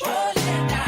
Roll it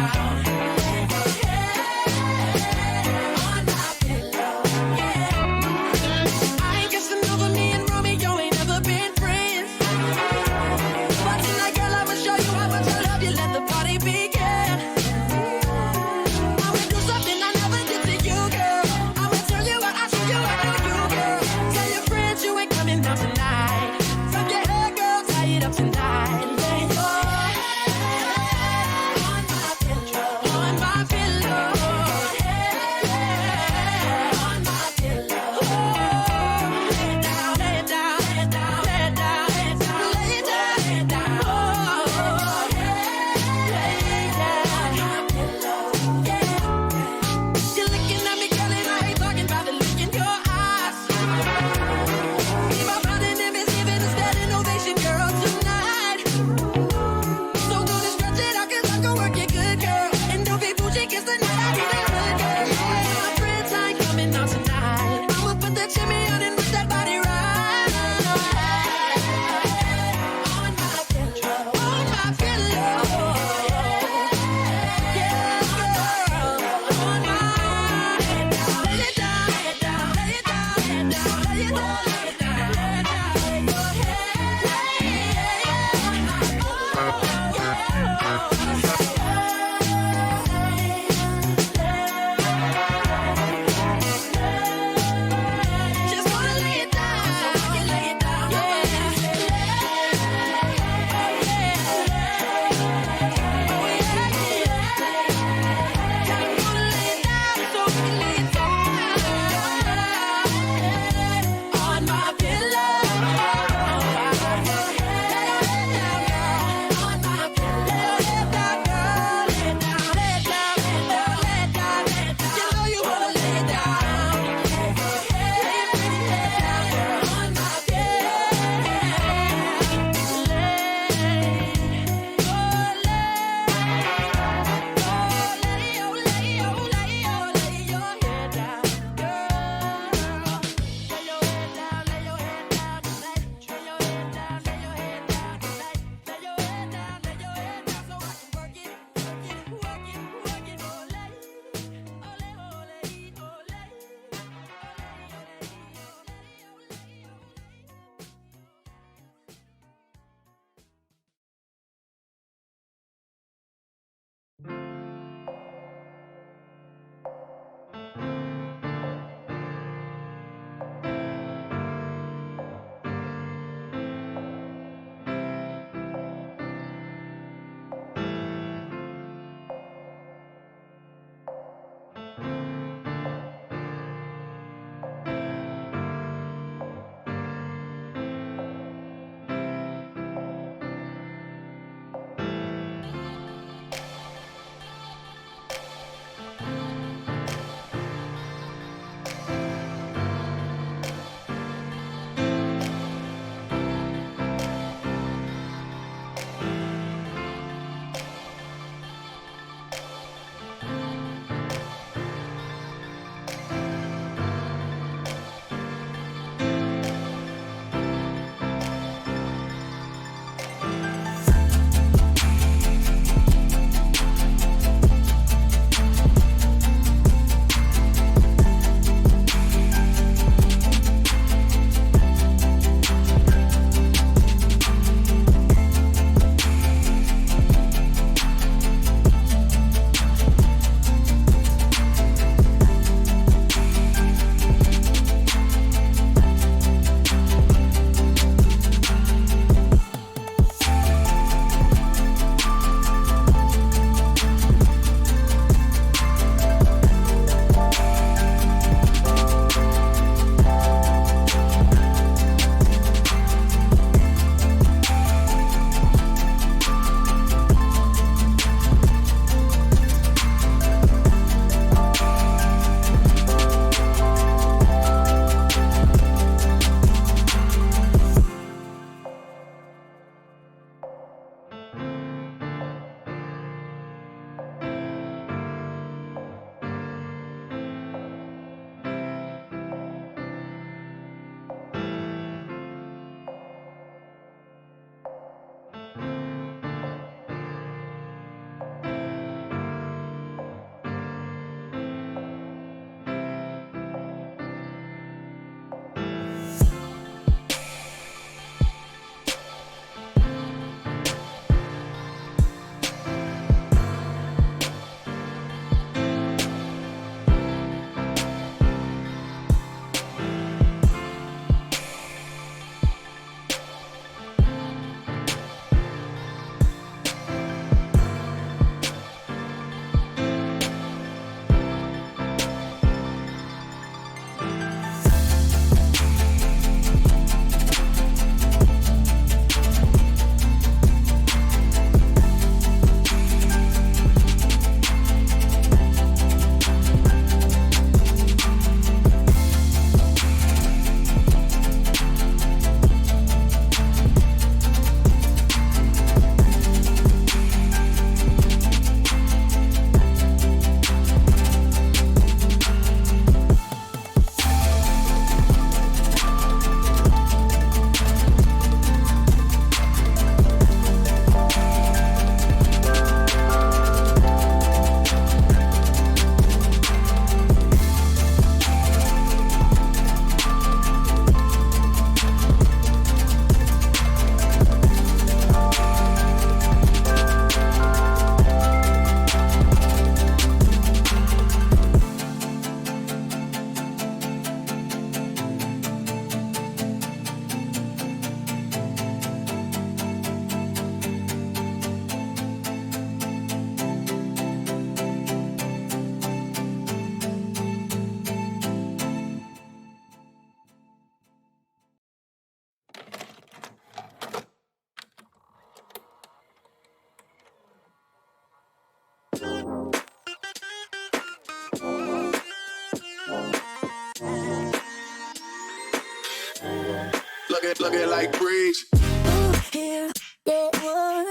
Look it like preach. Ooh, here, get one.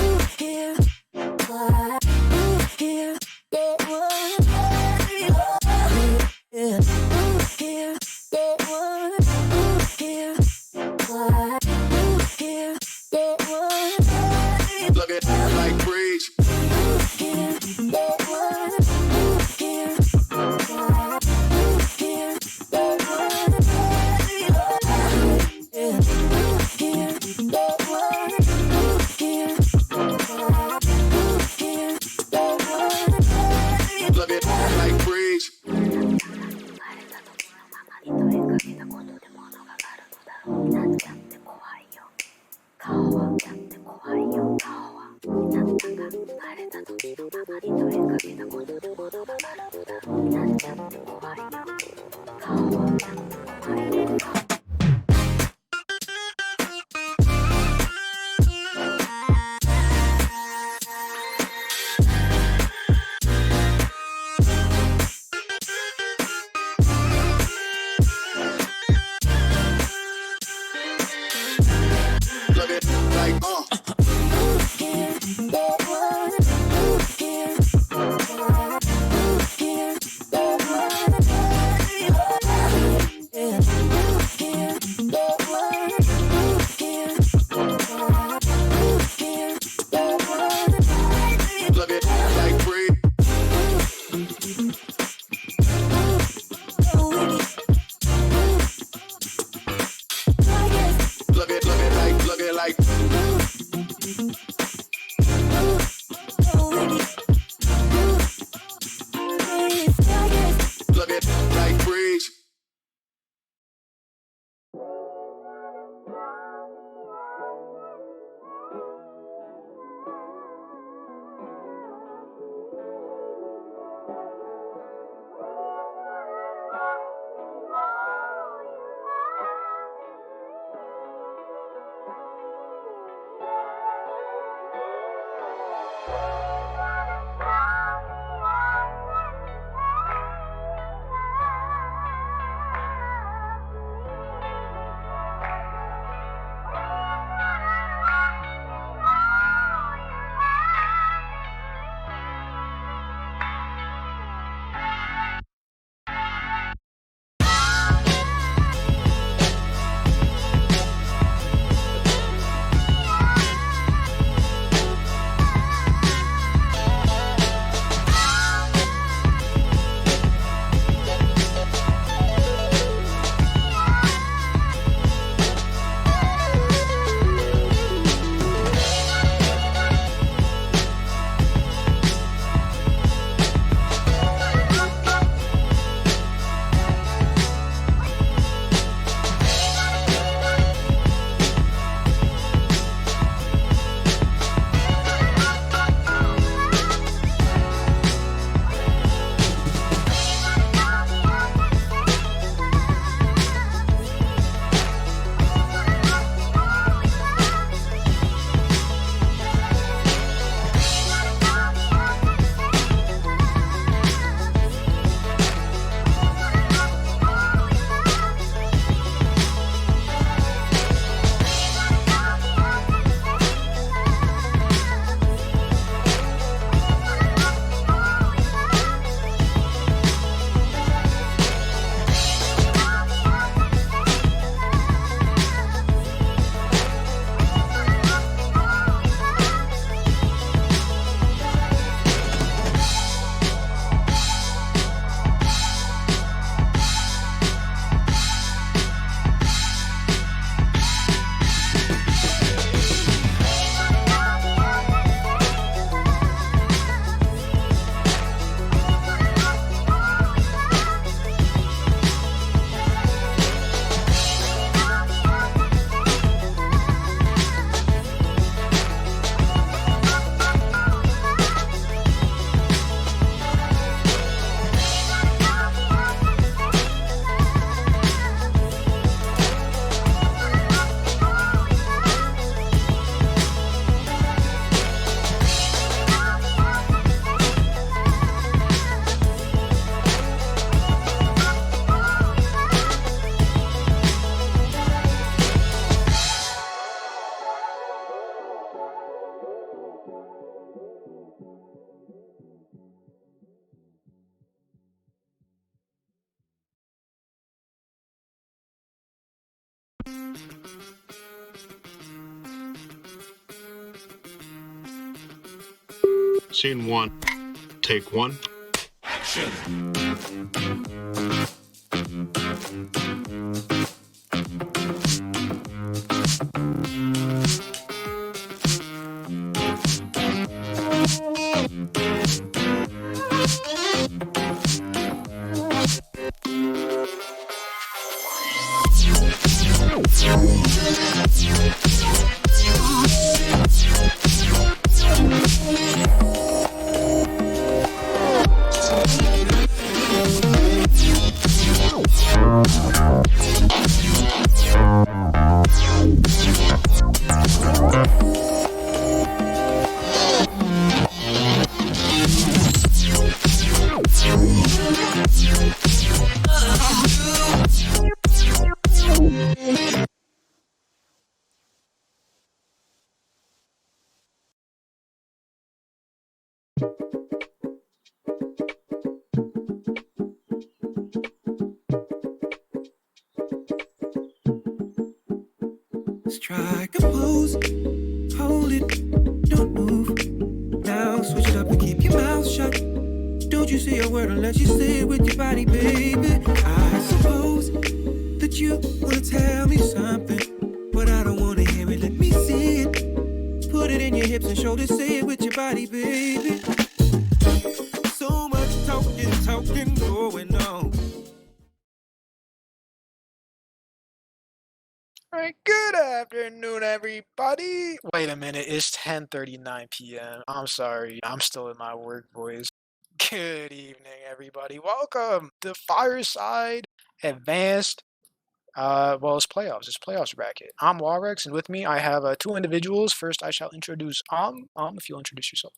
Ooh, here, what? Ooh, here, get one. Yeah. Ooh, here, get one. Ooh, here, what? Ooh, here, get one. Look it like preach. Ooh, here, get one. Ooh, here, what? Ooh, here, get one. Yeah. Ooh, here, get one. Ooh, here, what? Ooh, here, get one. Look it like preach. 生まれた時のままに問いかけたことで物があるのだろう。なんだって怖いよ顔は、だって怖いよ顔は。なんだか生まれた時のままに問いかけたことで物があるのだろう。なんだって怖いよ顔は、だって怖いよ顔は。Look it like Ooh, here, get one. Ooh, here, what? Scene 1. Take 1. Strike a pose, hold it, don't move. Now switch it up and keep your mouth shut. Don't you say a word unless you say it with your body, baby. I suppose that you wanna tell me something, but I don't wanna hear it. Let me see it. Put it in your hips and shoulders, say it with your body, baby. So much talking going on. All right, good afternoon, everybody. Wait a minute, it's 10:39 p.m. I'm sorry, I'm still in my work voice. Good evening, everybody. Welcome to Fireside Advanced. It's playoffs. It's playoffs bracket. I'm Walrex, and with me I have two individuals. First, I shall introduce if you'll introduce yourself.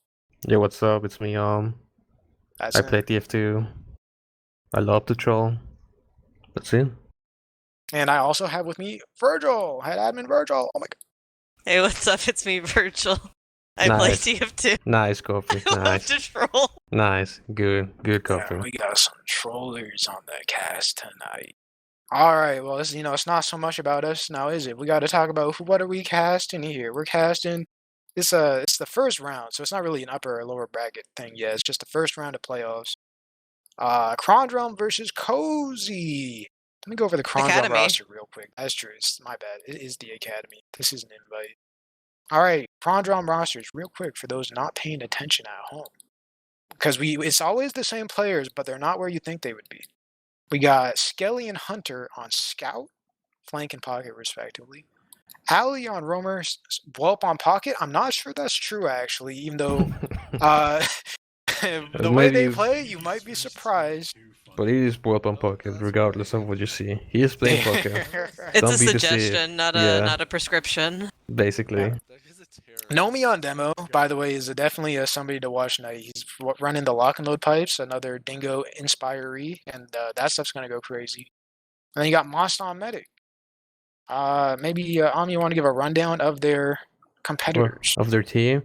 Yeah, what's up? It's me. That's I him. play TF2. I love to troll. That's it. And I also have with me Virgil, head admin Virgil. Oh my god. Hey, what's up? It's me, Virgil. I play Nice. TF2. Nice coffee. I love Nice. to troll. Nice. Good Yeah, coffee. we got some trollers on the cast tonight. All right, well, it's not so much about us now, is it? We got to talk about what are we casting here? We're casting it's the first round, so it's not really an upper or lower bracket thing yet. It's just the first round of playoffs. Kronge versus Cozy. Let me go over the Kronge Academy. roster real quick. That's true. It's my bad. It is the Academy. This is an invite. All right, Kronge rosters real quick for those not paying attention at home, because it's always the same players, but they're not where you think they would be. We got Skelly and Hunter on Scout, Flank, and Pocket, respectively. Ali on Roamer, Blow Up on Pocket. I'm not sure that's true, actually, even though the way they play, you might be surprised. But he is brought on pocket, regardless of what you see. He is playing pocket, It's Don't a be deceived. suggestion, not a prescription. basically. Nomi on demo, by the way, is definitely somebody to watch tonight. He's running the lock and load pipes, another Dingo inspiree, and that stuff's going to go crazy. And then you got Most on Medic. Maybe you want to give a rundown of their competitors. Of their team.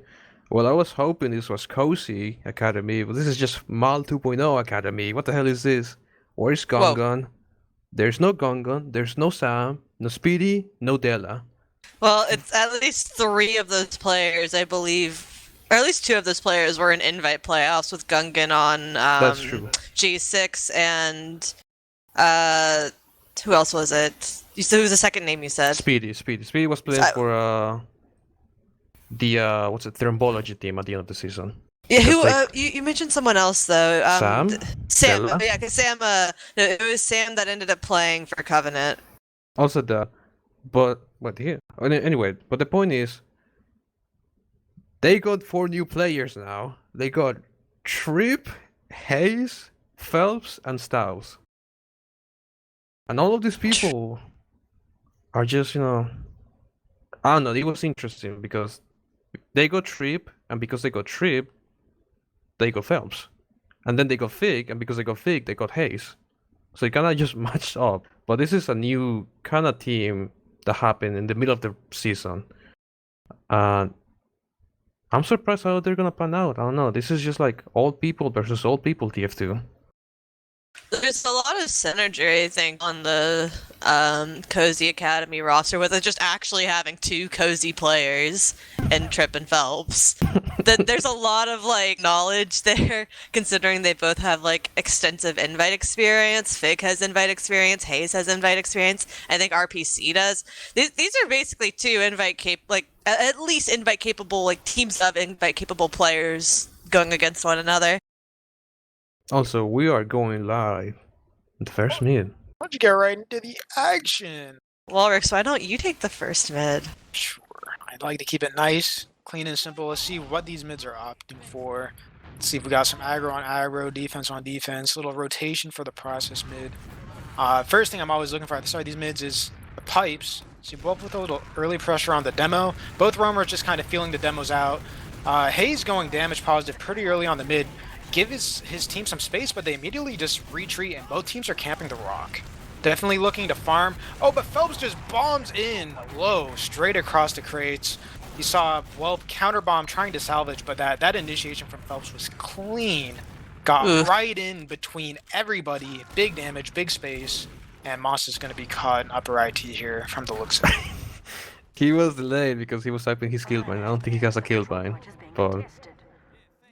Well, I was hoping this was Cozy Academy, but this is just Mal 2.0 Academy. What the hell is this? Where's Gongon? There's no Gongon, there's no Sam, no Speedy, no Della. Well, it's at least 3 of those players, I believe, or at least 2 of those players were in invite playoffs with Gungan on That's true. G6 and who else was it? Who was the second name you said? Speedy was playing for the Thrombology team at the end of the season. Yeah, who? Like- You mentioned someone else though. Sam? Sam. Della? Yeah, because Sam. No, it was Sam that ended up playing for Covenant. Also anyway, but the point is, they got 4 new players now. They got Tripp, Hayes, Phelps, and Styles. And all of these people are just, I don't know, it was interesting because they got Tripp, and because they got Tripp, they got Phelps. And then they got Fig, and because they got Fig, they got Hayes. So it kind of just matched up. But this is a new kind of team that happened in the middle of the season. I'm surprised how they're gonna pan out. I don't know. This is just like old people versus old people TF2. There's a lot of synergy, I think, on the Cozy Academy roster with it just actually having two Cozy players in Tripp and Phelps. There's a lot of like knowledge there, considering they both have like extensive invite experience. Fig has invite experience. Hayes has invite experience. I think RPC does. These are basically two at least invite capable like teams of invite capable players going against one another. Also, we are going live. The first mid. Why don't you get right into the action? Walrex, why don't you take the first mid? Sure. I'd like to keep it nice, clean and simple. Let's see what these mids are opting for. Let's see if we got some aggro on aggro, defense on defense, little rotation for the process mid. First thing I'm always looking for at the start of these mids is the pipes. See, both with a little early pressure on the demo. Both roamers just kind of feeling the demos out. Hayes going damage positive pretty early on the mid. Give his team some space, but they immediately just retreat, and both teams are camping the rock. Definitely looking to farm. Oh, but Phelps just bombs in low, straight across the crates. You saw Whelp counterbomb trying to salvage, but that initiation from Phelps was clean. Got right in between everybody. Big damage, big space, and Moss is going to be caught in upper IT here from the looks of it. He was delayed because he was typing his kill bind. I don't think he has a kill bind, but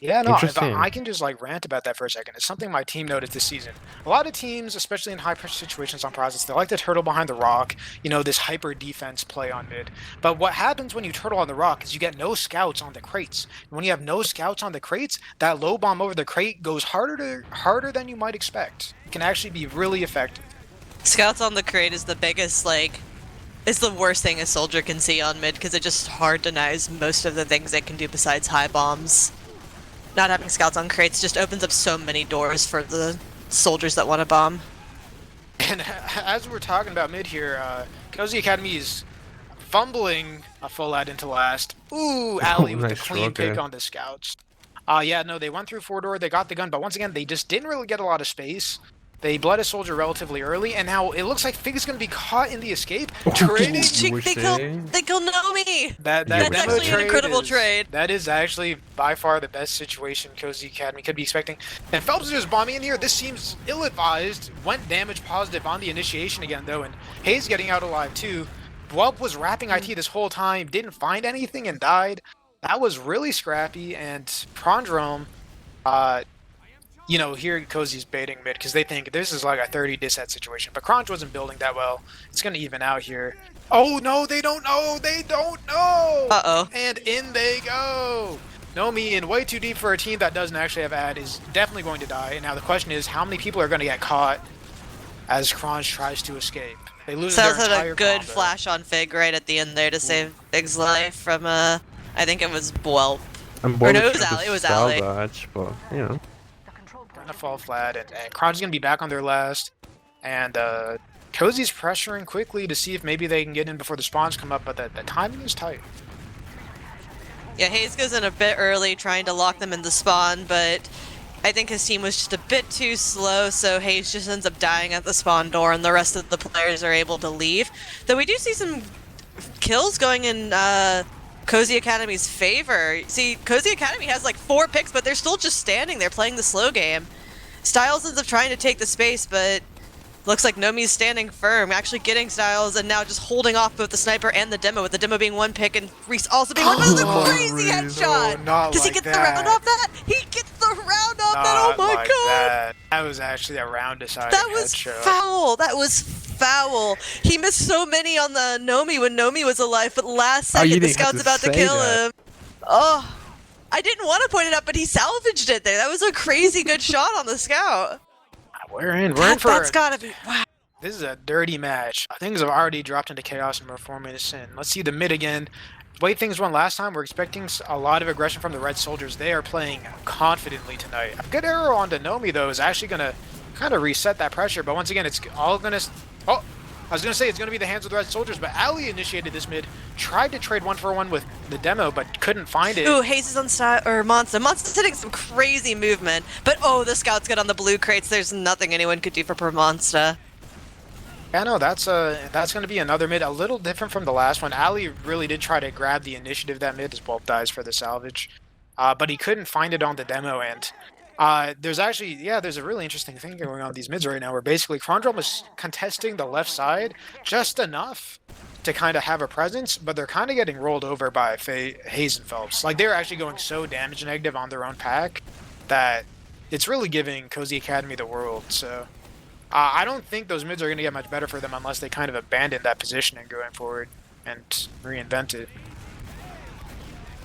Yeah, no, interesting. I can just like rant about that for a second. It's something my team noticed this season. A lot of teams, especially in high pressure situations on process, they like to turtle behind the rock, you know, this hyper defense play on mid. But what happens when you turtle on the rock is you get no scouts on the crates. And when you have no scouts on the crates, that low bomb over the crate goes harder than you might expect. It can actually be really effective. Scouts on the crate is the biggest, it's the worst thing a soldier can see on mid, because it just hard denies most of the things they can do besides high bombs. Not having scouts on crates just opens up so many doors for the soldiers that want to bomb. And as we're talking about mid here, Cozy Academy is fumbling a full ad into last. Ooh, Ali with the nice clean rocket. pick on the scouts. Yeah, no, they went through 4-door, they got the gun, but once again, they just didn't really get a lot of space. They bled a soldier relatively early, and now it looks like Fig is going to be caught in the escape. Trading. You were They saying? killed Nomi! That's That's actually an incredible trade. That is actually by far the best situation Cozy Academy could be expecting. And Phelps is just bombing in here. This seems ill-advised. Went damage positive on the initiation again, though, and Hayes getting out alive, too. Whelp was wrapping IT this whole time, didn't find anything, and died. That was really scrappy, and Prondrome, you know, here Cozy's baiting mid because they think this is like a 30 disset situation. But Kronge wasn't building that well. It's going to even out here. Oh, no, they don't know. They don't know. Uh-oh. And in they go. Nomi in way too deep for a team that doesn't actually have ad is definitely going to die. And now the question is how many people are going to get caught as Kronge tries to escape. They lose their South entire had a good combo. flash on Fig right at the end there to save Fig's life from, I think it was Whelp. I'm Or bored no, of it was the Ali. salvage, but you know. Gonna fall flat, and Kronge's gonna be back on their last. And Cozy's pressuring quickly to see if maybe they can get in before the spawns come up, but the timing is tight. Yeah, Hayes goes in a bit early trying to lock them in the spawn, but I think his team was just a bit too slow, so Hayes just ends up dying at the spawn door, and the rest of the players are able to leave. Though we do see some kills going in Cozy Academy's favor. See, Cozy Academy has like 4 picks, but they're still just standing there playing the slow game. Styles ends up trying to take the space, but looks like Nomi's standing firm, actually getting Styles, and now just holding off both the sniper and the demo, with the demo being 1 pick and Reese also being 1. This is a crazy headshot! not Does he like get the that. round off that? He gets the round off that! Oh Not my like god! That was actually a round deciding That was headshot. foul! That was foul! He missed so many on the Nomi when Nomi was alive, but last Oh, you second the didn't have scout's to about to say kill that. him. Oh, I didn't want to point it out, but he salvaged it there. That was a crazy good shot on the scout. We're in for That's gotta be wow. This is a dirty match. Things have already dropped into chaos and we're forming a sin. Let's see the mid again. The way things went last time, we're expecting a lot of aggression from the red soldiers. They are playing confidently tonight. A good arrow on Nomi, though, is actually going to kind of reset that pressure. But once again, it's all going to... Oh, I was going to say it's going to be the hands of the red soldiers, but Ali initiated this mid, tried to trade 1-for-1 with the demo, but couldn't find it. Ooh, Hayes is on Monster. Monster's hitting some crazy movement, but oh, the scouts get on the blue crates. There's nothing anyone could do for Monster. Yeah, no, that's going to be another mid, a little different from the last one. Ali really did try to grab the initiative that mid as Whelp dies for the salvage, but he couldn't find it on the demo, and There's actually, yeah, there's a really interesting thing going on with these mids right now, where basically Kronge is contesting the left side just enough to kind of have a presence, but they're kind of getting rolled over by Hayes and Phelps. Like, they're actually going so damage negative on their own pack that it's really giving Cozy Academy the world. So I don't think those mids are going to get much better for them unless they kind of abandon that positioning going forward and reinvent it.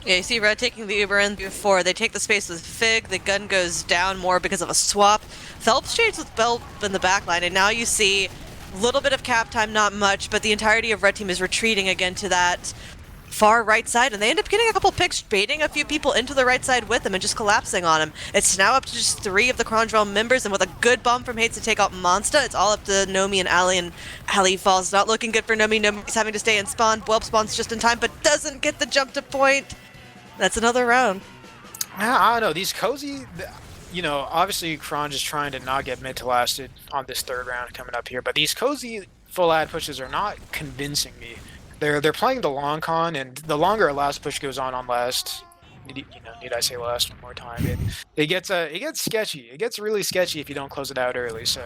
Yeah, you see Red taking the Uber in before. They take the space with Fig. The gun goes down more because of a swap. Phelps trades with Belt in the backline, and now you see a little bit of cap time, not much, but the entirety of Red Team is retreating again to that far right side, and they end up getting a couple picks, baiting a few people into the right side with them and just collapsing on him. It's now up to just 3 of the Kronge members, and with a good bomb from Hates to take out Monsta, it's all up to Nomi and Ali, and Ali falls. Not looking good for Nomi. Nomi's having to stay in spawn. Whelp spawns just in time, but doesn't get the jump to point. That's another round. I don't know. These Cozy, you know, obviously Kronge is trying to not get mid to lasted on this third round coming up here, but these Cozy full ad pushes are not convincing me. They're playing the long con, and the longer a last push goes on last, need I say last one more time? It gets sketchy. It gets really sketchy if you don't close it out early. So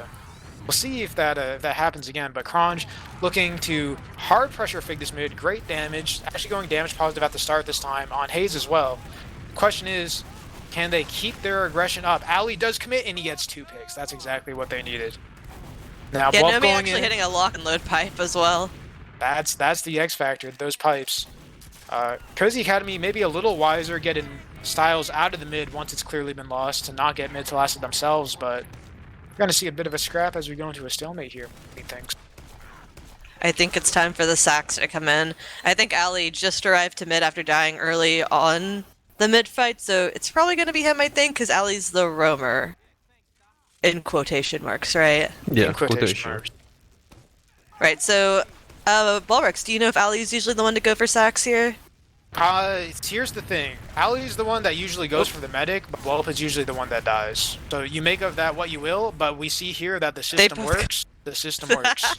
we'll see if that happens again. But Kronge looking to hard pressure Fig this mid, great damage, actually going damage positive at the start this time on Hayes as well. Question is, can they keep their aggression up? Ali does commit, and he gets 2 picks. That's exactly what they needed. Now, Yeah, Bluff Nomi going actually in, hitting a lock and load pipe as well. That's the X factor, those pipes. Cozy Academy maybe a little wiser getting Styles out of the mid once it's clearly been lost to not get mid to last themselves, but we're going to see a bit of a scrap as we go into a stalemate here, methinks. I think it's time for the sacks to come in. I think Ali just arrived to mid after dying early on the mid fight, so it's probably going to be him, I think, because Ali's the roamer. In quotation marks, right? Yeah, In quotation marks. Right, so, Walrex, do you know if Ali's usually the one to go for sacks here? Here's the thing. Ali's the one that usually goes for the medic, but Whelp is usually the one that dies. So you make of that what you will, but we see here that the system works. The system works.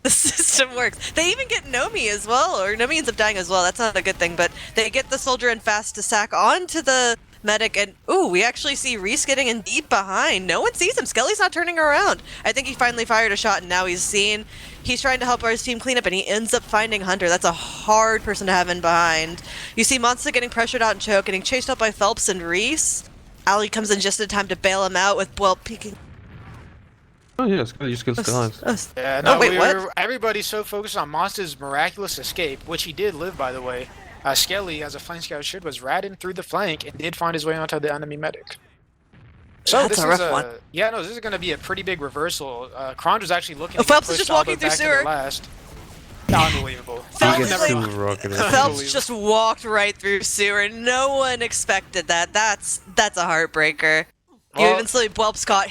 The system works. They even get Nomi as well, or Nomi ends up dying as well. That's not a good thing, but they get the soldier in fast to sack onto the medic, and ooh, we actually see Reese getting in deep behind. No one sees him. Skelly's not turning around. I think he finally fired a shot, and now he's seen. He's trying to help our team clean up, and he ends up finding Hunter. That's a hard person to have in behind. You see Monster getting pressured out and choke, getting chased up by Phelps and Reese. Ali comes in just in time to bail him out with Whelp peeking. Oh yeah, you still Yeah, no, wait, what? Everybody's so focused on Monster's miraculous escape, which he did live, by the way. Skelly, as a flank scout should, was ratting through the flank and did find his way onto the enemy medic. So That's this a rough is one. Yeah, no, this is going to be a pretty big reversal. Kronge was actually looking to Phelps push is just Salvo walking through back to the sewer. last. Unbelievable. Phelps gets like- too rocketed. Phelps just walked right through sewer. No one expected that. That's a heartbreaker. You Well- even see Bwelp got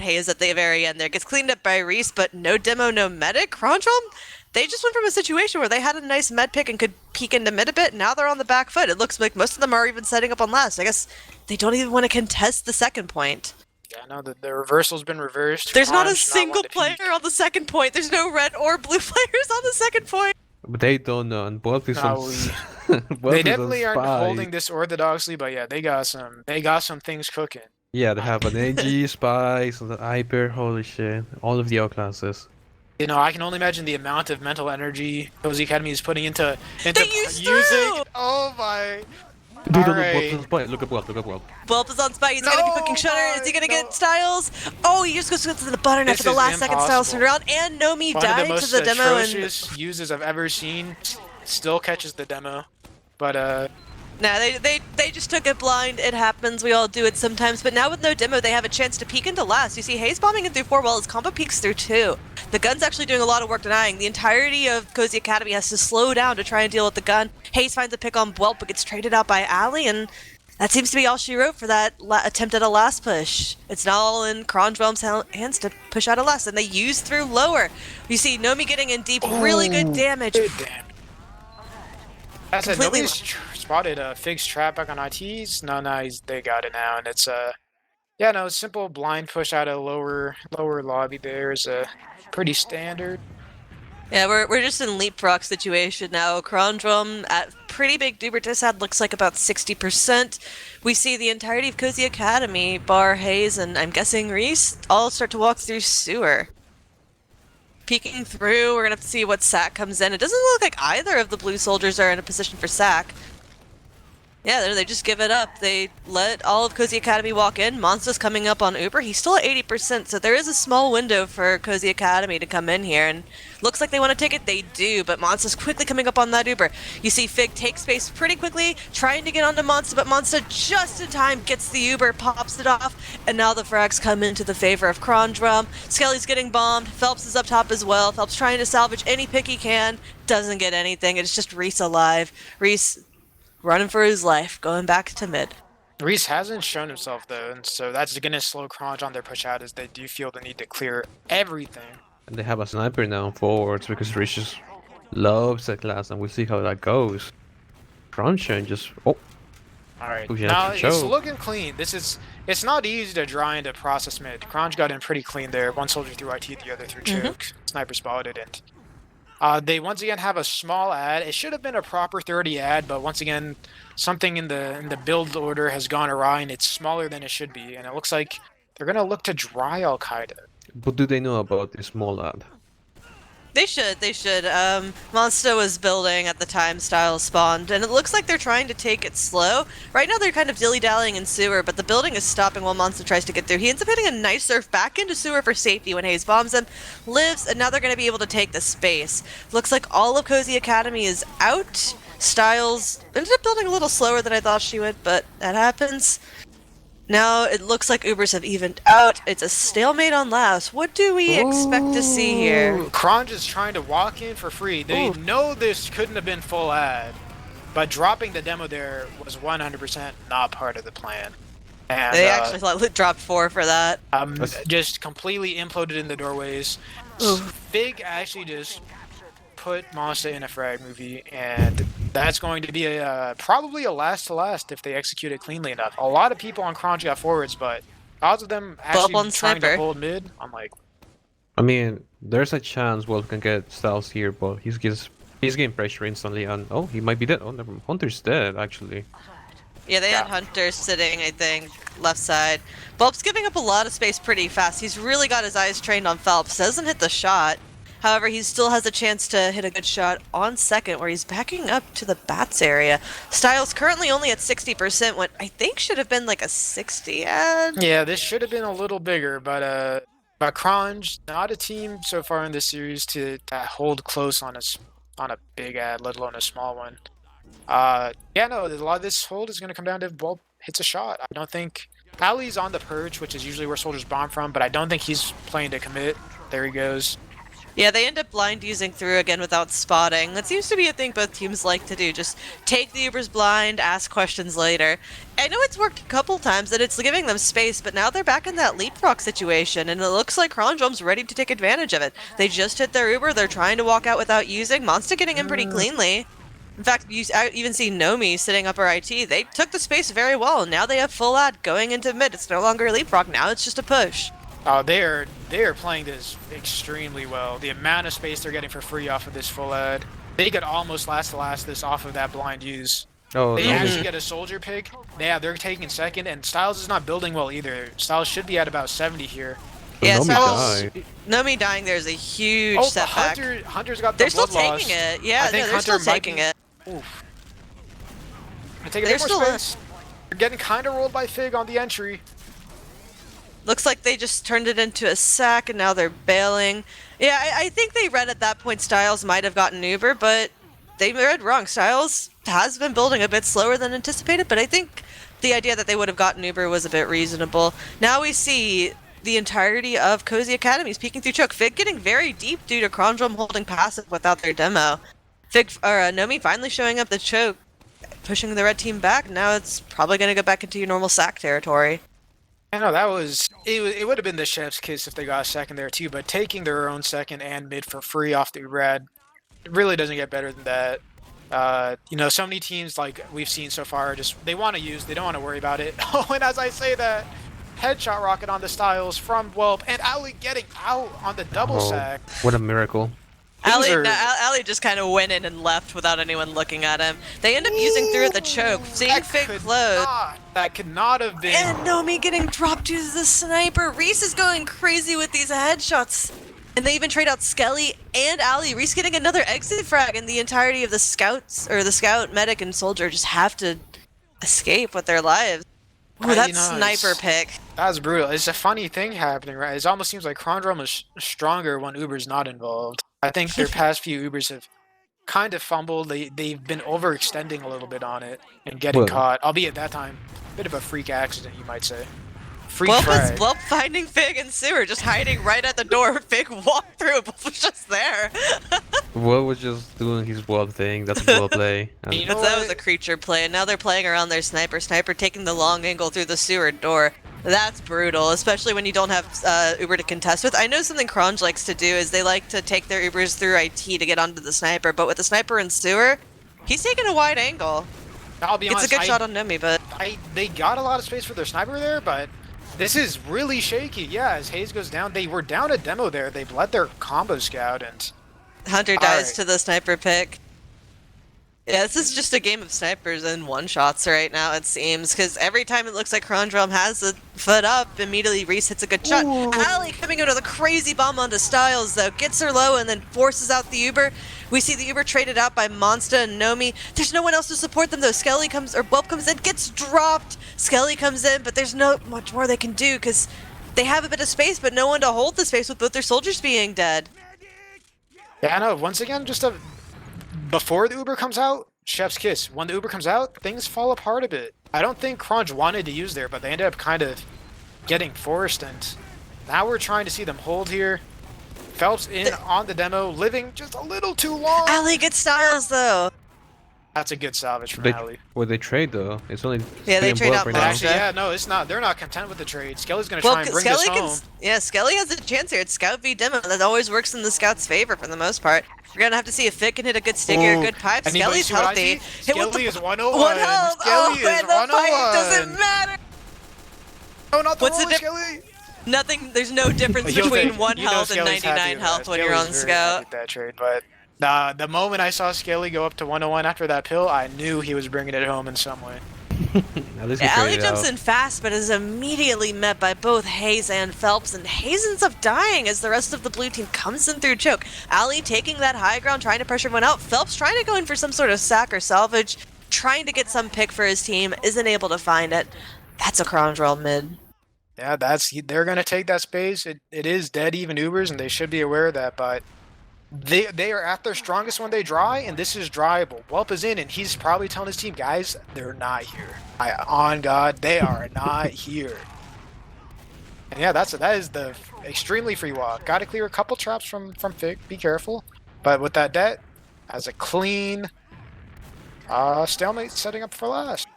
Hayes at the very end there. Gets cleaned up by Reese, but no demo, no medic. Kronge, they just went from a situation where they had a nice med pick and could peek into mid a bit. Now they're on the back foot. It looks like most of them are even setting up on last. I guess they don't even want to contest the second point. Yeah, no, the reversal's been reversed. There's not a Kronge single one to player peek. on the second point. There's no red or blue players on the second point. But they don't know, and Bolt is No, on. Bolt They is definitely on aren't spy. holding this orthodoxly, but yeah, they got some things cooking. Yeah, they have an AG, Spice, and an Hyper, holy shit. All of the O classes. You know, I can only imagine the amount of mental energy Cozy Academy is putting into They used using. through! Oh my! Dude, Alright. look at Bolt, look at Bolt. Whelp is on spy. He's gonna be cooking Shutter. Is he gonna get Styles? Oh, he just goes to the button This after the is last second Styles impossible. turned around. And Nomi One of died the to most the demo. And atrocious uses I've ever seen. Still catches the demo, but nah, they just took it blind. It happens. We all do it sometimes. But now with no demo, they have a chance to peek into last. You see Hayes bombing in through 4 while his combo peeks through 2. The gun's actually doing a lot of work denying. The entirety of Cozy Academy has to slow down to try and deal with the gun. Hayes finds a pick on Whelp, but gets traded out by Ali, and that seems to be all she wrote for that attempt at a last push. It's now all in Kronge Whelm's hands to push out a last, and they use through lower. You see Nomi getting in deep, really good damage. good damn. As I said, Completely- nobody's spotted Fig's trap back on ITs. No, they got it now, and it's yeah, no, simple blind push out of lower lobby there is pretty standard. Yeah, we're just in leapfrog situation now. Kronge at pretty big Duber Dissad looks like about 60%. We see the entirety of Cozy Academy, bar Hayes, and I'm guessing Reese, all start to walk through sewer. Peeking through, we're gonna have to see what sack comes in. It doesn't look like either of the blue soldiers are in a position for sack. Yeah, they just give it up. They let all of Cozy Academy walk in. Monster's coming up on Uber. He's still at 80%, so there is a small window for Cozy Academy to come in here. And looks like they want to take it. They do, but Monster's quickly coming up on that Uber. You see Fig take space pretty quickly, trying to get onto Monster, but Monster just in time gets the Uber, pops it off, and now the frags come into the favor of Kronge. Skelly's getting bombed. Phelps is up top as well. Phelps trying to salvage any pick he can. Doesn't get anything. It's just Reese alive. Reese running for his life, going back to mid. Reese hasn't shown himself though, and so that's gonna slow Kronge on their push out as they do feel the need to clear everything. And they have a sniper now on forwards because Reese just loves that class, and we'll see how that goes. Kronge just Alright, Who's now actually it's choke? looking clean. It's not easy to dry into process mid. Kronge got in pretty clean there. One soldier through IT, the other through choke. Sniper spotted it. They once again have a small ad. It should have been a proper 30 ad, but once again, something in the build order has gone awry, and it's smaller than it should be. And it looks like they're gonna look to dry Al Qaeda. What do they know about this small lad? They should. Monster was building at the time Styles spawned, and it looks like they're trying to take it slow. Right now they're kind of dilly-dallying in sewer, but the building is stopping while Monster tries to get through. He ends up hitting a nice surf back into sewer for safety when Hayes bombs him, lives, and now they're going to be able to take the space. Looks like all of Cozy Academy is out. Styles ended up building a little slower than I thought she would, but that happens. Now it looks like Ubers have evened out. It's a stalemate on last. What do we expect to see here? Kronge is trying to walk in for free. They know this couldn't have been full ad, but dropping the demo there was 100% not part of the plan. And They actually thought it dropped 4 for that. just completely imploded in the doorways. Fig actually just put Monster in a frag movie, and that's going to be probably a last to last if they execute it cleanly enough. A lot of people on Kronge got forwards, but odds of them actually on trying sniper. to hold mid, I'm like, I mean, there's a chance Wolf can get Styles here, but he's getting pressure instantly, and he might be dead. Oh, never. Hunter's dead actually. Yeah, they had Hunter sitting, I think, left side. Bulb's giving up a lot of space pretty fast. He's really got his eyes trained on Phelps. Doesn't hit the shot. However, he still has a chance to hit a good shot on second, where he's backing up to the bats area. Styles currently only at 60%, what I think should have been like a 60 ad. yeah, this should have been a little bigger, but Kronge, not a team so far in this series to hold close on a big ad, let alone a small one. Yeah, no, a lot of this hold is going to come down to if Bulb hits a shot. I don't think Ali's on the perch, which is usually where soldiers bomb from, but I don't think he's playing to commit. There he goes. Yeah, they end up blind using through again without spotting. That seems to be a thing both teams like to do. Just take the Ubers blind, ask questions later. I know it's worked a couple times that it's giving them space, but now they're back in that leapfrog situation, and it looks like Kronge's ready to take advantage of it. They just hit their Uber, they're trying to walk out without using. Monster getting in pretty cleanly. In fact, I even see Nomi sitting upper IT. They took the space very well, and now they have full ad going into mid. It's no longer a leapfrog, now it's just a push. Oh, they are playing this extremely well. The amount of space they're getting for free off of this full ad. They could almost last this off of that blind use. Oh, They no. actually get a soldier pick. Yeah, they're taking second, and Styles is not building well either. Styles should be at about 70 here. Yeah, Nomi Styles, died. Nomi dying there is a huge Oh, setback. Hunter's got the They're still blood taking loss. it. Yeah, I think they're Hunter still might taking be- it. Oof. I take a They're bit more still- space. They're getting kind of rolled by Fig on the entry. Looks like they just turned it into a sack, and now they're bailing. Yeah, I think they read at that point Styles might have gotten Uber, but they read wrong. Styles has been building a bit slower than anticipated, but I think the idea that they would have gotten Uber was a bit reasonable. Now we see the entirety of Cozy Academy's peeking through choke. Fig getting very deep due to Kronge holding passive without their demo. Nomi finally showing up the choke, pushing the red team back. Now it's probably going to go back into your normal sack territory. I know it would have been the chef's kiss if they got a second there too, but taking their own second and mid for free off the Rad, it really doesn't get better than that. So many teams like we've seen so far they want to use, they don't want to worry about it. Oh, and as I say that, headshot rocket on the Styles from Whelp, and Ali getting out on the double sack. What a miracle. Ali, are- no, Ali just kind of went in and left without anyone looking at him. They end up using through at the choke, seeing Fig close. That could not have been. And Nomi getting dropped to the sniper. Reese is going crazy with these headshots. And they even trade out Skelly and Ali. Reese getting another exit frag, and the entirety of the scouts, or the scout, medic, and soldier just have to escape with their lives. Ooh, that sniper pick. That's brutal. It's a funny thing happening, right? It almost seems like Kronge is stronger when Uber's not involved. I think their past few Ubers have kind of fumbled. They've been overextending a little bit on it and getting caught, albeit that time. Bit of a freak accident, you might say. Freak frag. Well, finding Fig and Sewer just hiding right at the door. Fig walked through, but was just there. Will was just doing his wall thing. That's a wall play. You know But that what? was a creature play, and now they're playing around their sniper. Sniper taking the long angle through the sewer door. That's brutal, especially when you don't have Uber to contest with. I know something Kronge likes to do is they like to take their Ubers through IT to get onto the sniper, but with the sniper and sewer, he's taking a wide angle. I'll be honest, It's a good shot on Nomi, but they got a lot of space for their sniper there, but this is really shaky. Yeah, as Hayes goes down, they were down a demo there. They've let their combo scout, and Hunter dies Alright. to the sniper pick. Yeah, this is just a game of snipers and one-shots right now, it seems, because every time it looks like Kronge has a foot up, immediately Reese hits a good shot. Ali coming in with a crazy bomb onto Styles, though, gets her low and then forces out the Uber. We see the Uber traded out by Monsta and Nomi. There's no one else to support them, though. Skelly comes, or Whelp comes in, gets dropped. Skelly comes in, but there's no much more they can do, because they have a bit of space, but no one to hold the space with both their soldiers being dead. yeah, I know. Once again, before the Uber comes out, chef's kiss. When the Uber comes out, things fall apart a bit. I don't think Kronge wanted to use there, but they ended up kind of getting forced, and now we're trying to see them hold here. Phelps in on the demo, living just a little too long. Ali gets Styles, though. That's a good salvage from They, Ali. well, they trade though. It's only Yeah, they three and trade Bob out right But now. actually, Monster. yeah, no, it's not. They're not content with the trade. Skelly's gonna Well, try and bring Skelly this home. yeah, Skelly has a chance here. It's Scout v Demo. That always works in the Scout's favor for the most part. We're gonna have to see if Fit can hit a good stick or a good pipe. Anybody Skelly's see what I healthy. see? Hit with Skelly the- is 101. One health. Skelly is and the pipe 101. doesn't matter. No, not the What's the roller, diff- Skelly. Nothing. There's no difference You'll between think- one you know health and Skelly's happy 99 with health that. when you're Skelly's on very happy Scout. with that trade, but the moment I saw Skelly go up to 101 after that pill, I knew he was bringing it home in some way. At least we Yeah, Ali traded jumps out. in fast, but is immediately met by both Hayes and Phelps, and Hayes ends up dying as the rest of the blue team comes in through choke. Ali taking that high ground, trying to pressure everyone out. Phelps trying to go in for some sort of sack or salvage, trying to get some pick for his team, isn't able to find it. That's a Kronge roll mid. Yeah, they're gonna take that space. It is dead even Ubers, and they should be aware of that. But they are at their strongest when they dry, and this is dryable. Whelp is in, and he's probably telling his team, guys, they're not here. On God, they are not here. And yeah, that is the extremely free walk. Got to clear a couple traps from Fig. Be careful. But with that debt, has a clean stalemate setting up for last.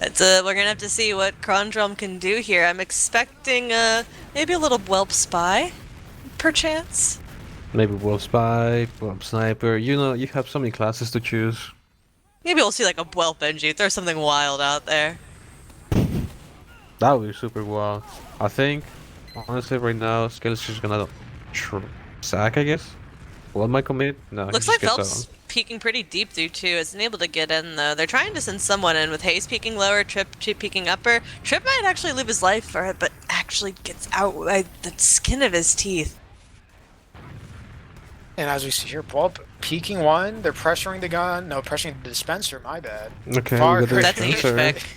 We're gonna have to see what Kronge can do here. I'm expecting maybe a little Whelp spy, perchance. Maybe Wolf Spy, Wolf Sniper. You know, you have so many classes to choose. Maybe we'll see like a Whelp NG. Throw something wild out there. That would be super wild. I think, honestly, right now, Scale's just gonna sack, I guess. What might commit? No, Looks he like just Phelps peeking pretty deep through too. Isn't able to get in though. They're trying to send someone in with Hayes peeking lower, Trip peeking upper. Trip might actually lose his life for it, but actually gets out by the skin of his teeth. And as we see here, Whelp peeking one. They're pressuring the gun. No, pressuring the dispenser. My bad. Okay, Far we got the That's a huge dispenser.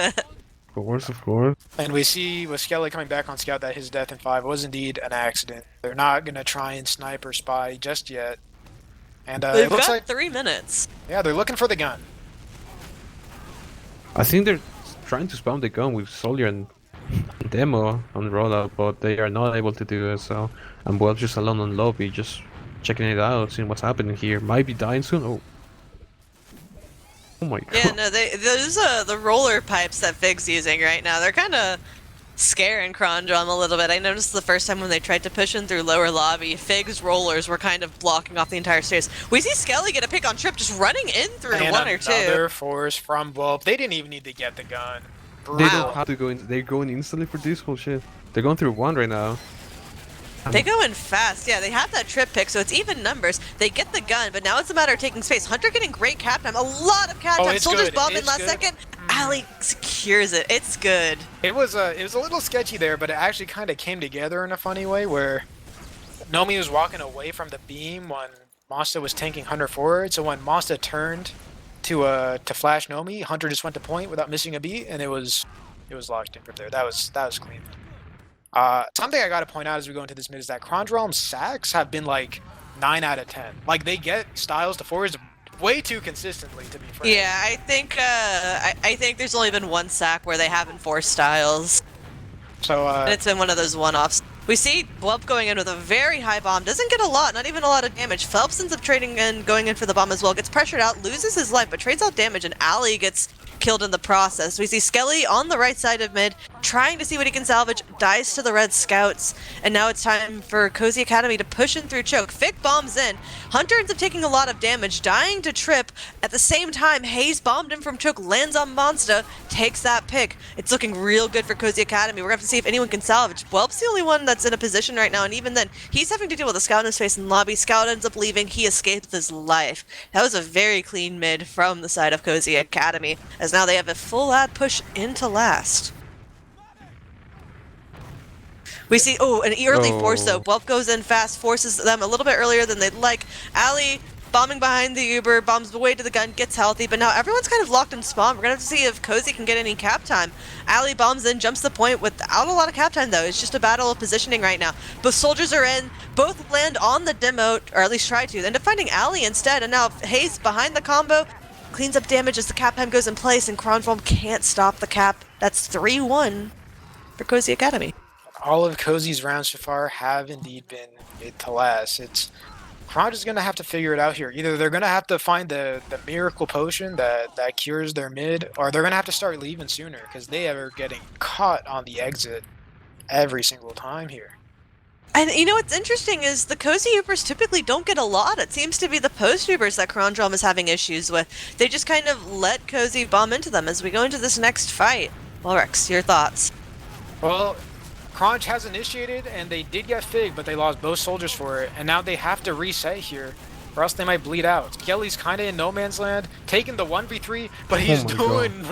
pick. Of course. And we see with Skelly coming back on Scout that his death in 5 was indeed an accident. They're not going to try and snipe or spy just yet. And They've it looks got like, 3 minutes. yeah, they're looking for the gun. I think they're trying to spawn the gun with Soldier and Demo on the rollout, but they are not able to do it, so I'm well just alone on lobby, just checking it out, seeing what's happening here. Might be dying soon. Oh my god. Yeah, no, those the roller pipes that Fig's using right now. They're kind of scaring Kronge a little bit. I noticed the first time when they tried to push in through lower lobby, Fig's rollers were kind of blocking off the entire stairs. We see Skelly get a pick on Trip, just running in through And one or two. another force from Whelp. They didn't even need to get the gun. They Brutal. don't have to go in. They're going instantly for this whole shit. They're going through one right now. They go in fast. Yeah, they have that trip pick, so it's even numbers. They get the gun, but now it's a matter of taking space. Hunter getting great cap time. A lot of cap time. It's Soldiers good. bomb in It's last good. second. Ali secures it. It's good. It was a little sketchy there, but it actually kind of came together in a funny way where Nomi was walking away from the beam when Masta was tanking Hunter forward. So when Masta turned to flash Nomi, Hunter just went to point without missing a beat, and it was locked in from there. That was clean. Something I gotta point out as we go into this mid is that Kronge sacks have been like 9 out of 10. Like they get Styles to forwards way too consistently, to be frank. Yeah, I think I think there's only been one sack where they haven't forced Styles. So And it's been one of those one-offs. We see Whelp going in with a very high bomb. Doesn't get a lot, not even a lot of damage. Phelps ends up trading and going in for the bomb as well. Gets pressured out, loses his life, but trades out damage, and Ali gets killed in the process. We see Skelly on the right side of mid, trying to see what he can salvage, dies to the red scouts, and now it's time for Cozy Academy to push in through choke. Vic bombs in. Hunter ends up taking a lot of damage, dying to trip. At the same time, Hayes bombed in from choke, lands on Monsta, takes that pick. It's looking real good for Cozy Academy. We're going to have to see if anyone can salvage. Whelp's the only one that's in a position right now, and even then, he's having to deal with a scout in his face in the lobby. Scout ends up leaving. He escapes with his life. That was a very clean mid from the side of Cozy Academy, as now they have a full ad push into last. We see, an early force though. Whelp goes in fast, forces them a little bit earlier than they'd like. Ali bombing behind the Uber, bombs the way to the gun, gets healthy, but now everyone's kind of locked in spawn. We're gonna have to see if Cozy can get any cap time. Ali bombs in, jumps the point without a lot of cap time though. It's just a battle of positioning right now. Both soldiers are in, both land on the demote, or at least try to. They end up finding Ali instead, and now Hayes behind the combo, cleans up damage as the cap time goes in place, and Kronge can't stop the cap. That's 3-1 for Cozy Academy. all of Cozy's rounds so far have indeed been mid to last. Kronge is going to have to figure it out here. Either they're going to have to find the miracle potion that cures their mid, or they're going to have to start leaving sooner, because they are getting caught on the exit every single time here. And you know what's interesting is the Cozy Ubers typically don't get a lot. It seems to be the post Ubers that Kronge is having issues with. They just kind of let Cozy bomb into them as we go into this next fight. Walrex, your thoughts? Well, Kronge has initiated, and they did get Fig, but they lost both soldiers for it, and now they have to reset here, or else they might bleed out. Kelly's kind of in no man's land, taking the 1v3, but he's doing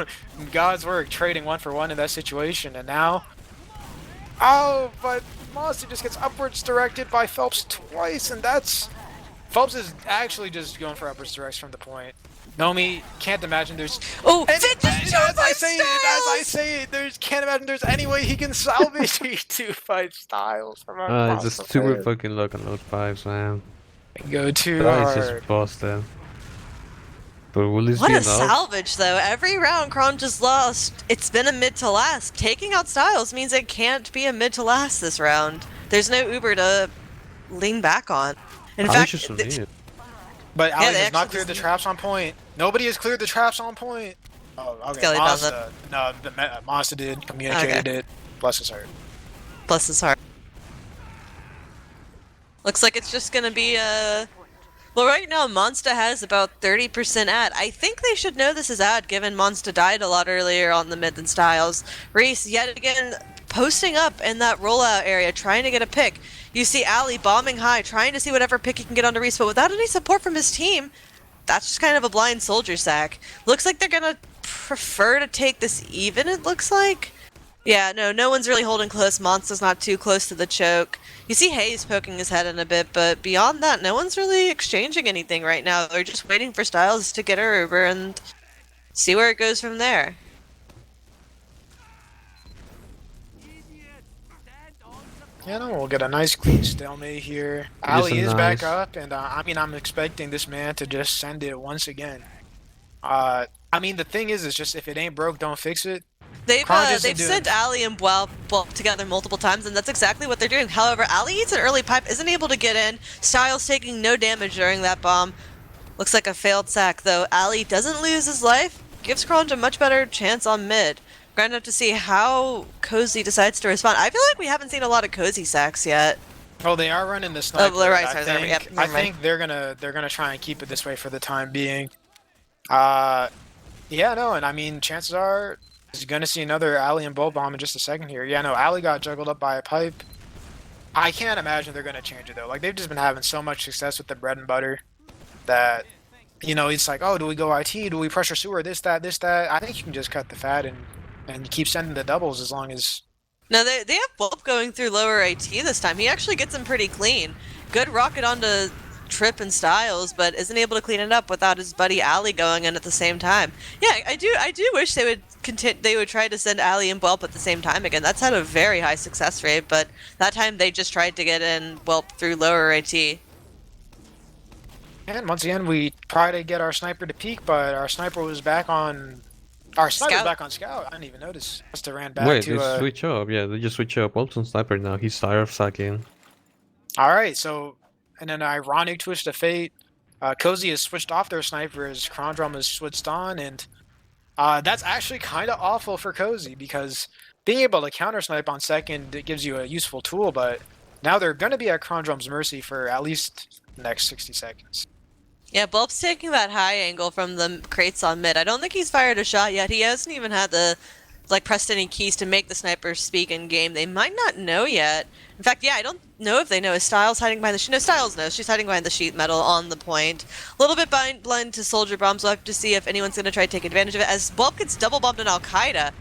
God's work, trading 1-for-1 in that situation, and now... Oh, but Monster just gets upwards directed by Phelps twice, and that's... Phelps is actually just going for upwards directs from the point. Nomi, can't imagine there's... Oh, and, Fig just as jumped by I say it, there's can't imagine there's any way he can salvage these 2-5 styles from across It's the just super field. fucking luck on those pipes, man. Go too That hard. is just busted. But will this What be a enough? salvage, though. Every round Kronge just lost. It's been a mid to last. Taking out Styles means it can't be a mid to last this round. There's no Uber to lean back on. In fact, just need it. But Ali they has not actually cleared the just- traps on point. Nobody has cleared the traps on point. Oh, okay. Skelly found Monster. No, Monster did. Communicated it. Bless his heart. bless his heart. Looks like it's just gonna be well, right now Monsta has about 30% ad. I think they should know this is ad, given Monsta died a lot earlier on the mid than Styles. Reese, yet again, posting up in that rollout area, trying to get a pick. You see Ali bombing high, trying to see whatever pick he can get onto Reese, but without any support from his team, that's just kind of a blind soldier sack. Looks like they're gonna prefer to take this even, it looks like. Yeah, no one's really holding close. Monster's not too close to the choke. You see Hayes poking his head in a bit, but beyond that, no one's really exchanging anything right now. They're just waiting for Styles to get her Uber and see where it goes from there. Yeah, no, we'll get a nice clean stalemate here. Ali is back nice. up, and I mean, I'm expecting this man to just send it once again. I mean, the thing is just if it ain't broke, don't fix it. They've Kronge isn't sent doing- Ali and Whelp together multiple times, and that's exactly what they're doing. However, Ali eats an early pipe, isn't able to get in. Styles taking no damage during that bomb. Looks like a failed sack, though. Ali doesn't lose his life, gives Kronge a much better chance on mid. We're gonna have to see how Cozy decides to respond. I feel like we haven't seen a lot of Cozy sacks yet. Oh, they are running the sniper. the right I side, think, yep, I never mind. think they're gonna try and keep it this way for the time being. Yeah, no, and I mean, chances are he's gonna see another Ali and Bolt bomb in just a second here. Yeah, no, Ali got juggled up by a pipe. I can't imagine they're going to change it though. Like they've just been having so much success with the bread and butter that, you know, it's like, oh, do we go IT? Do we pressure sewer? This, that, this, that. I think you can just cut the fat and keep sending the doubles as long as. No, they have Bulb going through lower AT this time. He actually gets him pretty clean. Good rocket onto Trip and Styles, but isn't able to clean it up without his buddy Ali going in at the same time. Yeah, I do wish they would try to send Ali and Whelp at the same time again. That's had a very high success rate, but that time they just tried to get in Whelp through lower AT. And once again, we try to get our sniper to peek, but our sniper was back on. Our sniper was back on scout. I didn't even notice. Must have ran back Wait, to. they switch up. Yeah, they just switch up. Bolton sniper now. He's tired of sucking. All right, so and then ironic twist of fate. Cozy has switched off their snipers. Kronge has switched on, and that's actually kind of awful for Cozy because being able to counter snipe on second, it gives you a useful tool, but now they're going to be at Kronge's mercy for at least the next 60 seconds. Yeah, Bulb's taking that high angle from the crates on mid. I don't think he's fired a shot yet. He hasn't even had the pressed any keys to make the sniper speak in game. They might not know yet. In fact, yeah, I don't know if they know. Is Styles hiding behind the sheet? No, Styles knows. She's hiding behind the sheet metal on the point. A little bit blind to soldier bombs. We'll have to see if anyone's going to try to take advantage of it. As Bulb gets double bombed in Al-Qaeda,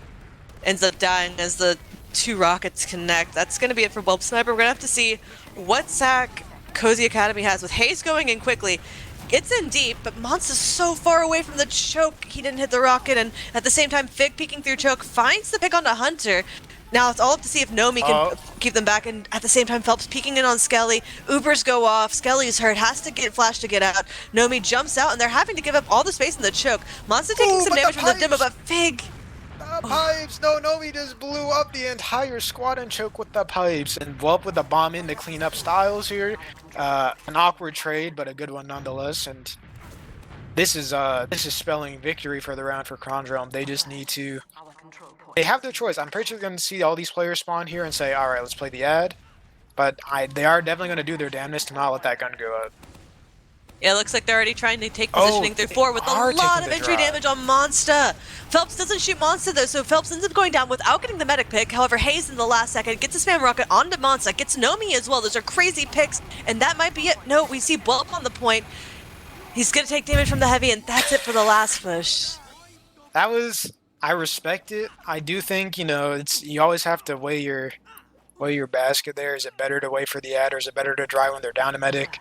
ends up dying as the two rockets connect. That's going to be it for Bulb Sniper. We're going to have to see what sack Cozy Academy has with Hayes going in quickly. Gets in deep, but Mons is so far away from the choke, he didn't hit the rocket, and at the same time, Fig peeking through choke finds the pick onto Hunter. Now it's all up to see if Nomi can keep them back, and at the same time, Phelps peeking in on Skelly. Ubers go off, Skelly's hurt, has to get Flash to get out. Nomi jumps out, and they're having to give up all the space in the choke. Mons is taking some damage from the demo, but Fig... Pipes! No, Nomi just blew up the entire squad and choke with the pipes, and Whelp with the bomb in to clean up Styles here. An awkward trade, but a good one nonetheless. And this is spelling victory for the round for Kronge. They just need to. They have their choice. I'm pretty sure they're going to see all these players spawn here and say, "All right, let's play the ad." But they are definitely going to do their damnedest to not let that gun go up. Yeah, it looks like they're already trying to take positioning through 4 with a lot of entry damage on Monster. Phelps doesn't shoot Monster though, so Phelps ends up going down without getting the medic pick. However, Hayes in the last second gets a spam rocket onto Monster, gets Nomi as well. Those are crazy picks, and that might be it. No, we see Bulb on the point. He's going to take damage from the heavy, and that's it for the last push. That was... I respect it. I do think, you know, you always have to weigh your basket there. Is it better to wait for the ad, or is it better to dry when they're down to medic?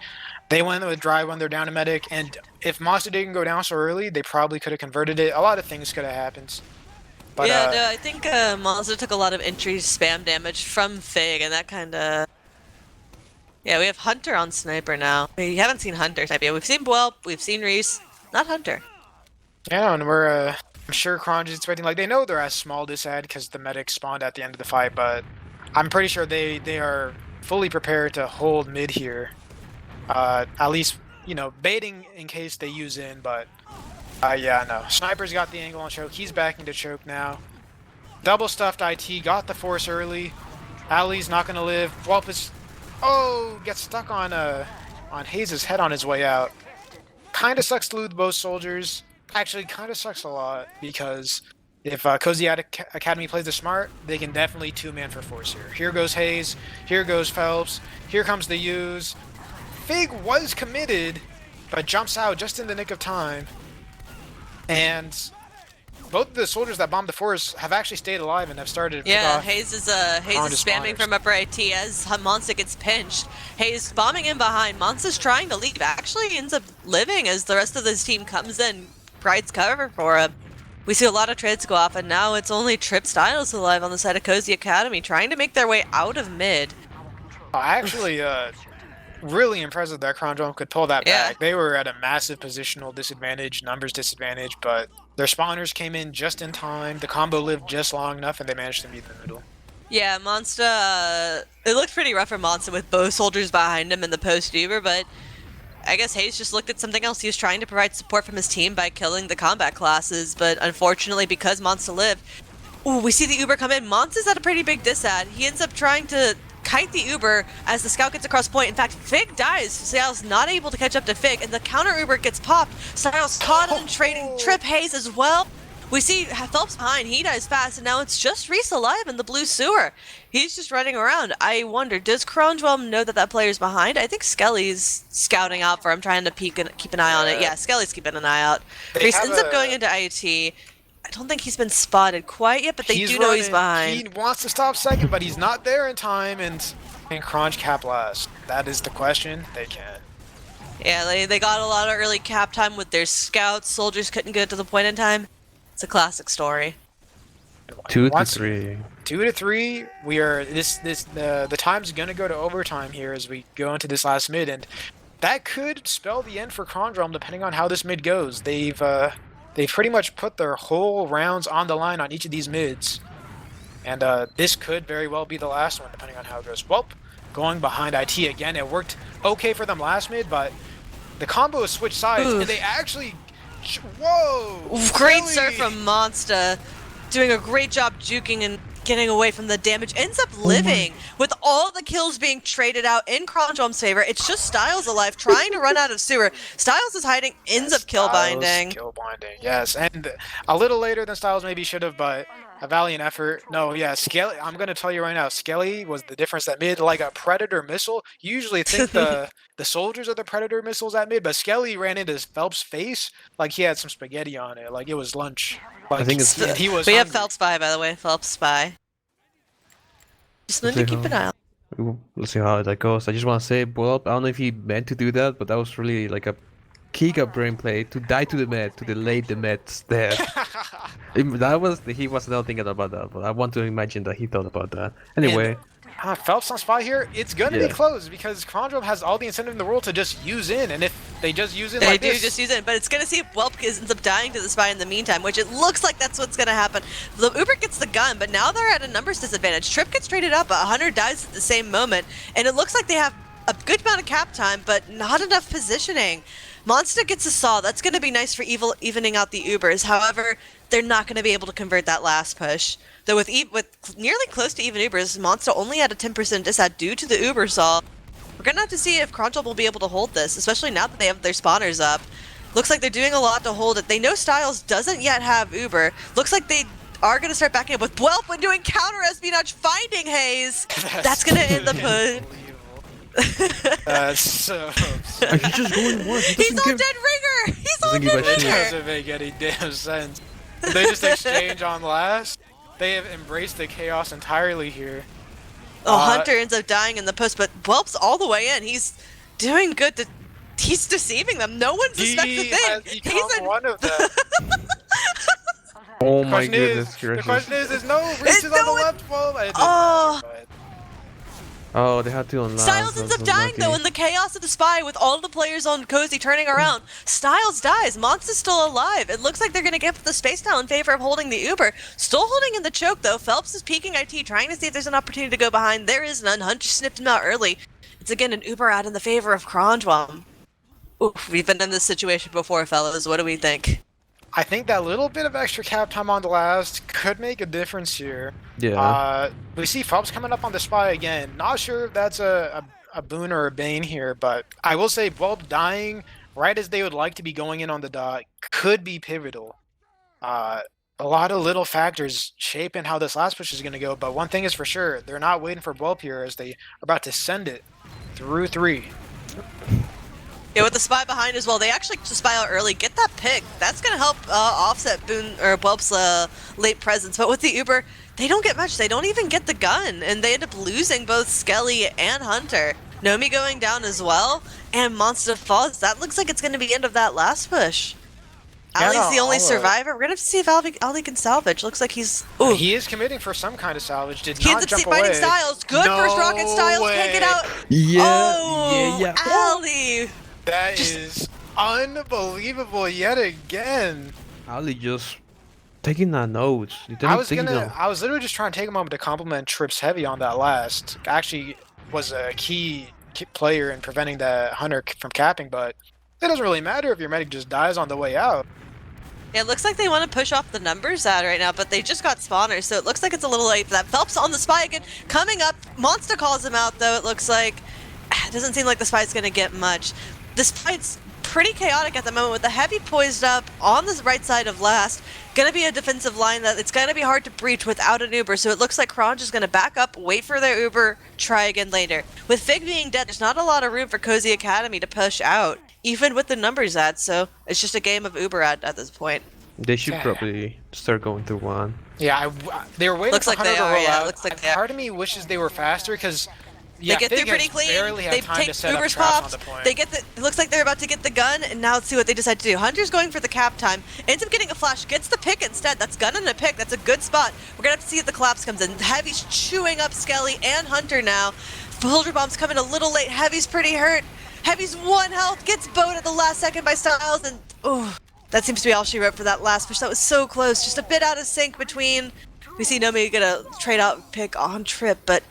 They went with dry when they're down to medic, and if Monster didn't go down so early, they probably could have converted it. A lot of things could have happened. But, yeah, no, I think Monster took a lot of entry spam damage from Fig, and that kind of... Yeah, we have Hunter on Sniper now. We haven't seen Hunter type yet. We've seen Whelp, we've seen Reese, not Hunter. Yeah, and we're, I'm sure Kronge is expecting, like, they know they're at small disad because the medic spawned at the end of the fight, but I'm pretty sure they are fully prepared to hold mid here. At least, you know, baiting in case they use in, but yeah, no. Sniper's got the angle on choke. He's backing to choke now. Double stuffed IT, got the force early. Ali's not gonna live. Whelp is, gets stuck on Hayes' head on his way out. Kinda sucks to lose both soldiers. Actually, kinda sucks a lot because if Cozy Academy plays the smart, they can definitely two-man for force here. Here goes Hayes. Here goes Phelps. Here comes the U's. Fig was committed, but jumps out just in the nick of time. And both the soldiers that bombed the force have actually stayed alive and have started to pick off. Hayes is spamming from upper IT as Monster gets pinched. Hayes bombing in behind. Monster's trying to leave. Actually ends up living as the rest of this team comes in, provides cover for him. We see a lot of trades go off, and now it's only Trip Styles alive on the side of Cozy Academy, trying to make their way out of mid. Actually, really impressive that Kronge could pull that back. They were at a massive positional disadvantage, numbers disadvantage, but their spawners came in just in time. The combo lived just long enough, and they managed to meet in the middle. Yeah, Monster, it looked pretty rough for Monster with both soldiers behind him in the post-Uber, but I guess Hayes just looked at something else. He was trying to provide support from his team by killing the combat classes, but unfortunately, because Monster lived, we see the Uber come in. Monster's at a pretty big disad. He ends up trying to kite the Uber as the scout gets across point. In fact, Fig dies. Styles not able to catch up to Fig, and the counter Uber gets popped. Styles caught in trading Trip Hayes as well. We see Phelps behind, he dies fast, and now it's just Reese alive in the blue sewer. He's just running around. I wonder, does Kronge know that that player's behind? I think Skelly's scouting out for him, trying to keep an eye on it. Yeah, Skelly's keeping an eye out. Reese ends up going into IT. I don't think he's been spotted quite yet, but they do know he's behind. He wants to stop second, but he's not there in time, and can Kronge cap last? That is the question. They can. Yeah, they got a lot of early cap time with their scouts. Soldiers couldn't get to the point in time. It's a classic story. 2 to 3. 2 to 3. We are the time's gonna go to overtime here as we go into this last mid, and that could spell the end for Kronge depending on how this mid goes. They've pretty much put their whole rounds on the line on each of these mids, and this could very well be the last one depending on how it goes. Well, going behind IT again. It worked okay for them last mid, but the combo has switched sides, and they actually. Whoa! Great serve from Monster, doing a great job juking and getting away from the damage. Ends up living with all the kills being traded out in Kronge's favor. It's just Styles alive, trying to run out of sewer. Styles is hiding, ends up kill binding. Kill binding, yes, and a little later than Styles maybe should have, but a valiant effort. No, yeah, Skelly. I'm gonna tell you right now, Skelly was the difference that mid, like a Predator missile. You usually think the soldiers are the Predator missiles at mid, but Skelly ran into Phelps' face like he had some spaghetti on it, like it was lunch. Like, I think it's. he was. We have hungry. Phelps spy, by the way. Phelps spy. Just need to keep an eye on. Let's see how that goes. I just want to say, well, I don't know if he meant to do that, but that was really like a Kika brain play to die to the med, to delay the med's death. He was not thinking about that, but I want to imagine that he thought about that. Anyway. Phelps on spy here, it's gonna be close because Kronge has all the incentive in the world to just use in, and if they just use in like this... They do just use in, but it's gonna see if Whelp ends up dying to the spy in the meantime, which it looks like that's what's gonna happen. The Uber gets the gun, but now they're at a numbers disadvantage. Trip gets traded up, but Hunter dies at the same moment, and it looks like they have a good amount of cap time, but not enough positioning. Monster gets a saw. That's going to be nice for evening out the Ubers. However, they're not going to be able to convert that last push. Though with nearly close to even Ubers, Monster only had a 10% disad due to the Uber saw. We're going to have to see if Kronge will be able to hold this, especially now that they have their spawners up. Looks like they're doing a lot to hold it. They know Styles doesn't yet have Uber. Looks like they are going to start backing up with Whelp when doing counter espionage, finding Hayes. That's going to end the push. That's so absurd. Are you just going once? He's on dead ringer! He's on dead It ringer! doesn't make any damn sense. They just exchange on last. They have embraced the chaos entirely here. Oh, Hunter ends up dying in the post, but Whelp's all the way in. He's doing good. He's deceiving them. No one suspects a thing. He's one of them. Oh my goodness The gracious. question is, there's no reaches on the left. Well, Oh, they had to unlock. Styles ends up dying though in the chaos of the spy with all the players on Cozy turning around. Styles dies. Monster's still alive. It looks like they're going to give the space now in favor of holding the Uber. Still holding in the choke though. Phelps is peeking IT, trying to see if there's an opportunity to go behind. There is none. Hunter snipped him out early. It's again an Uber out in the favor of Kronge. Oof, we've been in this situation before, fellas. What do we think? I think that little bit of extra cap time on the last could make a difference here. Yeah. We see Phelps coming up on the spy again. Not sure if that's a boon or a bane here, but I will say Whelp dying right as they would like to be going in on the dot could be pivotal. A lot of little factors shaping how this last push is going to go, but one thing is for sure, they're not waiting for Whelp here as they are about to send it through 3. Yeah, with the spy behind as well, they actually just spy out early, get that pick. That's going to help offset Whelp's late presence. But with the Uber, they don't get much. They don't even get the gun, and they end up losing both Skelly and Hunter. Nomi going down as well, and Monster falls. That looks like it's going to be the end of that last push. Ali's the only survivor. We're going to have to see if Ali can salvage. Looks like he's... Ooh. He is committing for some kind of salvage. He ends up fighting Styles. Good first rocket. Styles can't get out. Yeah, oh, Ali. That is unbelievable yet again. Ali just taking that notes. I was literally just trying to take a moment to compliment Trips Heavy on that last. Actually was a key player in preventing the Hunter from capping, but it doesn't really matter if your medic just dies on the way out. Yeah, it looks like they want to push off the numbers out right now, but they just got spawners, so it looks like it's a little late for that. Phelps on the spy again, coming up. Monster calls him out, though, it looks like. It doesn't seem like the spy's going to get much. The spy's pretty chaotic at the moment with the heavy poised up on the right side of last. Gonna be a defensive line that it's gonna be hard to breach without an Uber, so it looks like Kronge is gonna back up, wait for their Uber, try again later. With Fig being dead, there's not a lot of room for Cozy Academy to push out, even with the numbers at, so it's just a game of Uber at this point. They should Yeah. probably start going through one. Yeah, they were waiting Looks for like Hunter they to are, roll yeah, out. looks like they are. Part of me wishes they were faster because They get through pretty clean. They take Uber's pops. They get the. It looks like they're about to get the gun, and now let's see what they decide to do. Hunter's going for the cap time. Ends up getting a flash. Gets the pick instead. That's gun and a pick. That's a good spot. We're gonna have to see if the collapse comes in. Heavy's chewing up Skelly and Hunter now. Soldier bomb's coming a little late. Heavy's pretty hurt. Heavy's 1 health. Gets bowed at the last second by Styles, and oh, that seems to be all she wrote for that last push. That was so close. Just a bit out of sync between. We see Nomi get a trade out pick on trip, but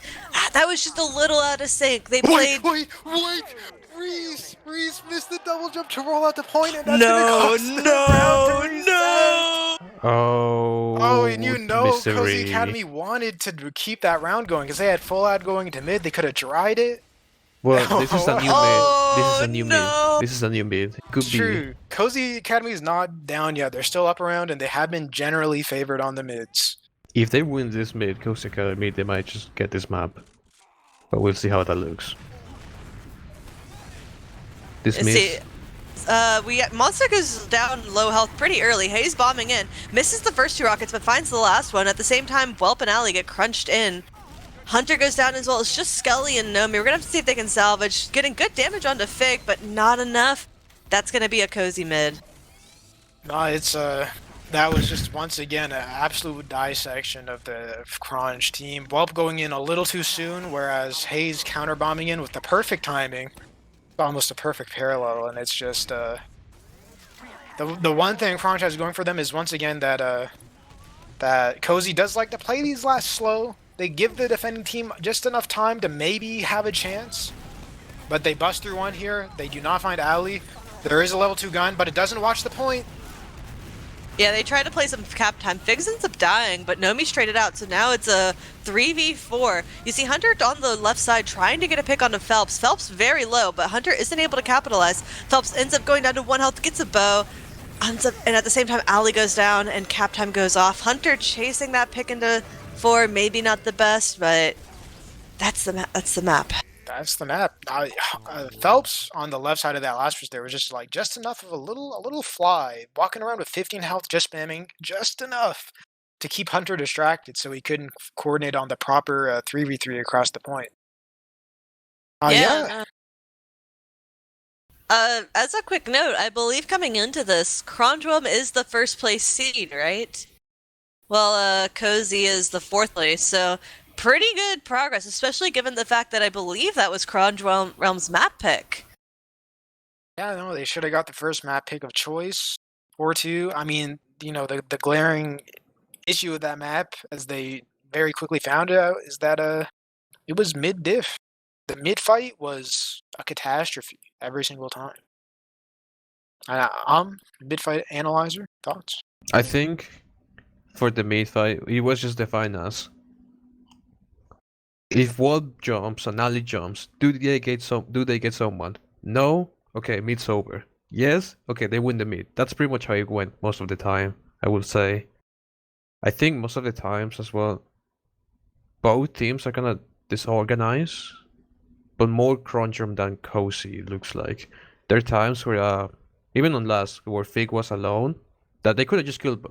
that was just a little out of sync. They played. Wait! Reese missed the double jump to roll out the point, and that's gonna cost them a round to reset. Oh, and you know, Cozy misery. Academy wanted to keep that round going because they had full ad going into mid. They could have tried it. Well, this is a new Oh, mid. This is a new no. mid. This is a new mid. Could It's be. true. Cozy Academy is not down yet. They're still up around, and they have been generally favored on the mids. If they win this mid, Cozy Academy, they might just get this map. But we'll see how that looks. This Let's mid. see. Monster goes down low health pretty early. Hayes bombing in. Misses the first 2 rockets, but finds the last one. At the same time, Whelp and Alley get crunched in. Hunter goes down as well. It's just Skelly and Nomi. We're gonna have to see if they can salvage. Getting good damage onto Fig, but not enough. That's gonna be a cozy mid. No, it's that was just once again an absolute dissection of the Kronge team. Whelp going in a little too soon, whereas Hayes counter bombing in with the perfect timing, almost a perfect parallel, and it's just the one thing Kronge has going for them is once again that that Cozy does like to play these last slow. They give the defending team just enough time to maybe have a chance, but they bust through one here. They do not find Ali. There is a level 2 gun, but it doesn't watch the point. Yeah, they try to play some cap time. Figs ends up dying, but Nomi's traded out, so now it's a 3v4. You see Hunter on the left side trying to get a pick onto Phelps. Phelps very low, but Hunter isn't able to capitalize. Phelps ends up going down to 1 health, gets a bow, and at the same time Ali goes down and cap time goes off. Hunter chasing that pick into 4, maybe not the best, but that's the map. That's the map. Phelps on the left side of that last push there was just enough of a little fly, walking around with 15 health, just spamming just enough to keep Hunter distracted, so he couldn't coordinate on the proper 3v3 across the point. As a quick note, I believe coming into this, Kronge is the first place seed, right? Well, Cozy is the 4th place, so pretty good progress, especially given the fact that I believe that was Kronge Realm's map pick. Yeah, no, they should have got the first map pick of choice or 2. I mean, you know, the glaring issue with that map, as they very quickly found out, is that it was mid diff. The mid fight was a catastrophe every single time. Mid fight analyzer, thoughts? I think for the mid fight, it was just defined as if Wall jumps and Ali jumps, do they get someone? No? Okay, mid's over. Yes? Okay, they win the mid. That's pretty much how it went most of the time, I would say. I think most of the times as well, both teams are kinda disorganized, but more Kronge than Cozy, it looks like. There are times where, even on last, where Fig was alone, that they could have just killed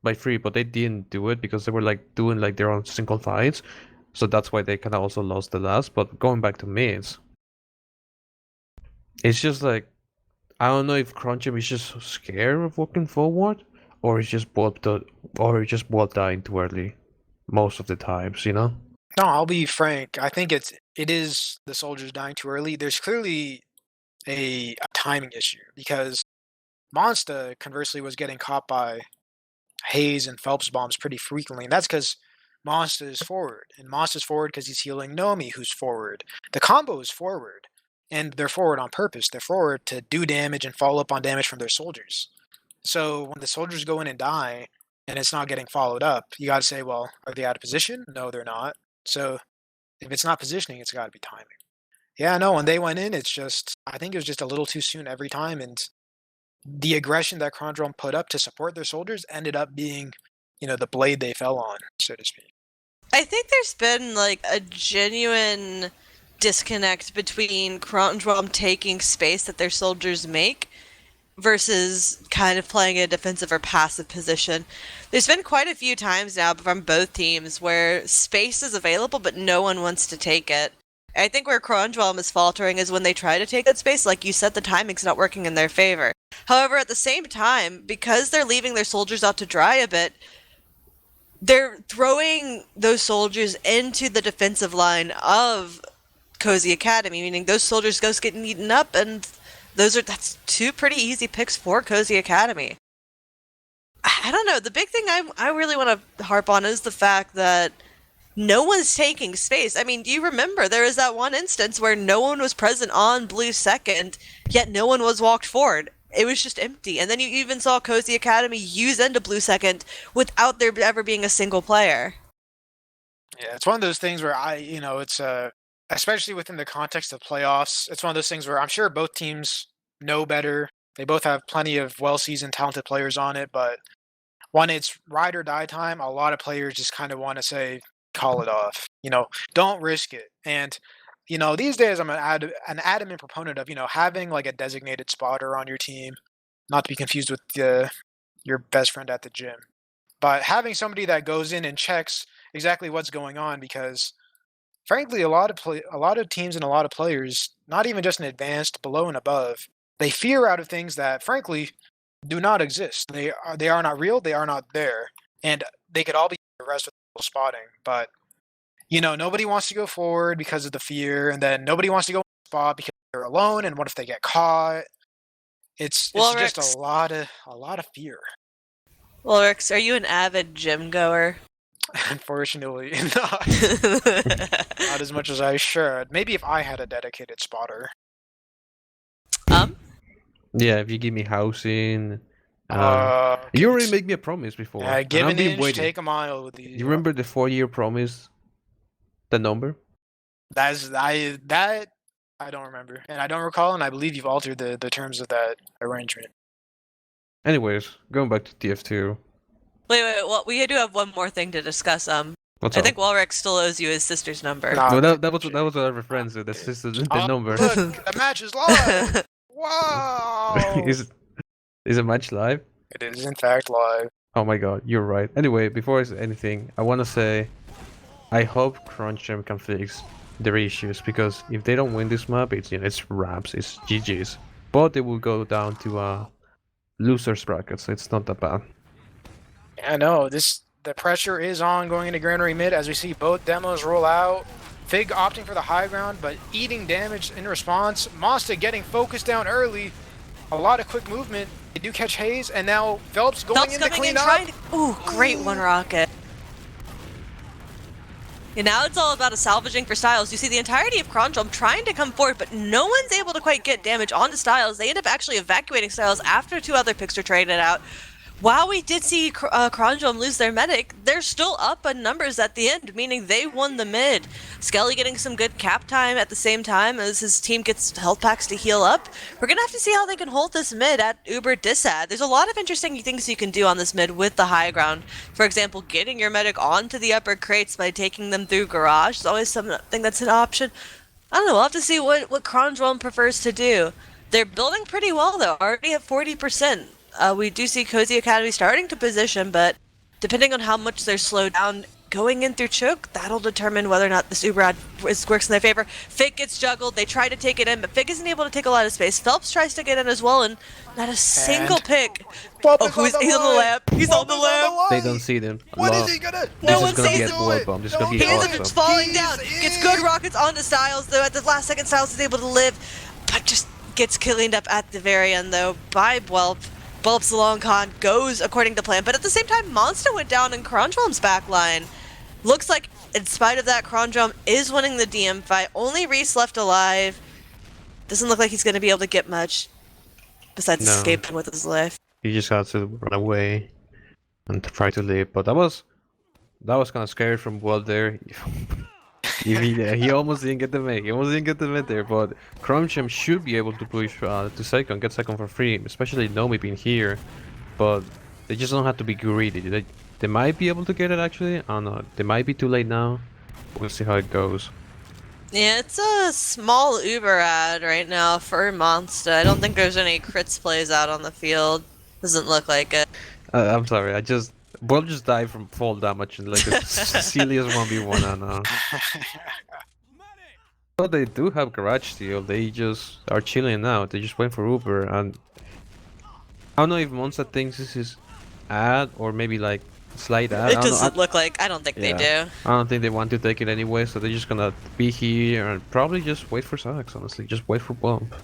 by 3, but they didn't do it because they were doing their own single fights. So that's why they kind of also lost the last. But going back to mids, it's just I don't know if Kronge is just scared of walking forward, or it's just Walt dying too early, most of the times, you know. No, I'll be frank. I think it is the soldiers dying too early. There's clearly a timing issue because Monsta conversely was getting caught by Hayes and Phelps bombs pretty frequently, and that's because Monsta is forward, and Monsta's forward because he's healing Nomi, who's forward. The combo is forward, and they're forward on purpose. They're forward to do damage and follow up on damage from their soldiers. So when the soldiers go in and die, and it's not getting followed up, you got to say, well, are they out of position? No, they're not. So if it's not positioning, it's got to be timing. Yeah, no, when they went in, it's just I think it was just a little too soon every time, and the aggression that Kronge put up to support their soldiers ended up being, the blade they fell on, so to speak. I think there's been like a genuine disconnect between Kronge taking space that their soldiers make versus kind of playing a defensive or passive position. There's been quite a few times now from both teams where space is available, but no one wants to take it. I think where Kronge is faltering is when they try to take that space. Like you said, the timing's not working in their favor. However, at the same time, because they're leaving their soldiers out to dry a bit, they're throwing those soldiers into the defensive line of Cozy Academy, meaning those soldiers just getting eaten up, and that's two pretty easy picks for Cozy Academy. I don't know. The big thing I really want to harp on is the fact that no one's taking space. I mean, do you remember there was that one instance where no one was present on blue second, yet no one was walked forward. It was just empty. And then you even saw Cozy Academy use into blue second without there ever being a single player. Yeah, it's one of those things where it's especially within the context of playoffs, it's one of those things where I'm sure both teams know better. They both have plenty of well-seasoned, talented players on it, but when it's ride or die time, a lot of players just kind of want to say, call it off. Don't risk it. And these days I'm an adamant proponent of having like a designated spotter on your team, not to be confused with your best friend at the gym, but having somebody that goes in and checks exactly what's going on, because frankly, a lot of teams and a lot of players, not even just in advanced, below and above, they fear out of things that frankly do not exist. They are not real. They are not there, and they could all be arrested with spotting, but nobody wants to go forward because of the fear, and then nobody wants to go spot because they're alone. And what if they get caught? It's Walrex, just a lot of fear. Walrex, are you an avid gym goer? Unfortunately, not as much as I should. Maybe if I had a dedicated spotter. Yeah, if you give me housing. You already made me a promise before. Give an inch, take a mile with these. You remember the 4-year promise? The number? That I don't remember, and I don't recall, and I believe you've altered the terms of that arrangement. Anyways, going back to TF2. Wait. Well, we do have one more thing to discuss. What's I up? think Walrex still owes you his sister's number. No, that was a reference to the number. Look, the match is live. Wow. Is a match live? It is in fact live. Oh my god, you're right. Anyway, before I say anything, I want to say I hope Kronge can fix their issues, because if they don't win this map, it's wraps, it's GG's. But they will go down to losers bracket, so it's not that bad. Yeah, no, the pressure is on going into Granary mid as we see both demos roll out. Fig opting for the high ground, but eating damage in response. Monsta getting focused down early. A lot of quick movement. They do catch Hayes, and now Phelps going in to clean up. Ooh, great one rocket. And now it's all about a salvaging for Styles. You see the entirety of Kronge trying to come forward, but no one's able to quite get damage onto Styles. They end up actually evacuating Styles after two other picks are traded out. While we did see Kronge lose their medic, they're still up in numbers at the end, meaning they won the mid. Skelly getting some good cap time at the same time as his team gets health packs to heal up. We're going to have to see how they can hold this mid at Uber Disad. There's a lot of interesting things you can do on this mid with the high ground. For example, getting your medic onto the upper crates by taking them through garage is always something that's an option. I don't know, we'll have to see what Kronge prefers to do. They're building pretty well though, already at 40%. We do see Cozy Academy starting to position, but depending on how much they're slowed down going in through choke, that'll determine whether or not this Uber ad works in their favor. Fig gets juggled, they try to take it in, but Fig isn't able to take a lot of space. Phelps tries to get in as well, and not a single pick. He's on the lamp. He's on the lamp. They don't see them. What is he gonna do? No one This is gonna sees get him. blood bomb. This is gonna He be ends up awesome. just falling down. Gets good rockets onto Styles, though. At the last second, Styles is able to live, but just gets cleaned up at the very end, though, by Bwelp. Bwelp's long con goes according to plan, but at the same time, Monsta went down in Kronge's backline. Looks like, in spite of that, Kronge is winning the DM fight. Only Reese left alive. Doesn't look like he's going to be able to get much besides escaping with his life. He just had to run away and try to live, but that was kind of scary from World there. He almost didn't get the mid. He almost didn't get the mid there, but Kronge should be able to push to second, get second for free, especially Nomi being here. But they just don't have to be greedy. They might be able to get it actually. I don't know. They might be too late now. We'll see how it goes. Yeah, it's a small Uber ad right now for Monster. I don't think there's any crits plays out on the field. Doesn't look like it. I'm sorry. Bob just died from fall damage in like the silliest 1v1 I know. But they do have garage steel. They just are chilling out. They just went for Uber, and I don't know if Monster thinks this is ad or maybe like slight ad. It doesn't look like. I don't think they do. I don't think they want to take it anyway, so they're just gonna be here and probably just wait for Sax. Honestly, just wait for bump.